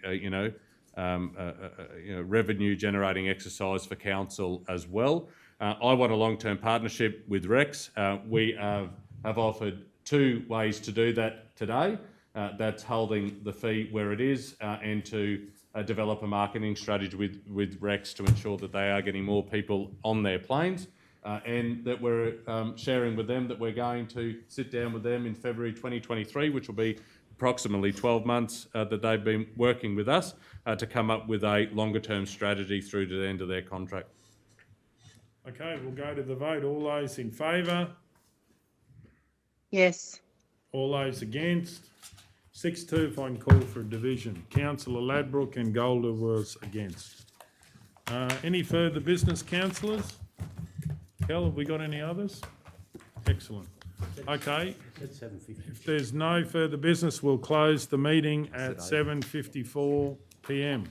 revenue generating exercise for council as well. I want a long-term partnership with Rex. We have offered two ways to do that today. That's holding the fee where it is and to develop a marketing strategy with Rex to ensure that they are getting more people on their planes and that we're sharing with them that we're going to sit down with them in February 2023, which will be approximately 12 months that they've been working with us to come up with a longer term strategy through to the end of their contract. Okay, we'll go to the vote. All those in favour? Yes. All those against? 6-2 if I can call for a division. Councillor Ladbroke and Golder was against. Any further business, councillors? Kel, have we got any others? Excellent. Okay. If there's no further business, we'll close the meeting at 7:54 p.m.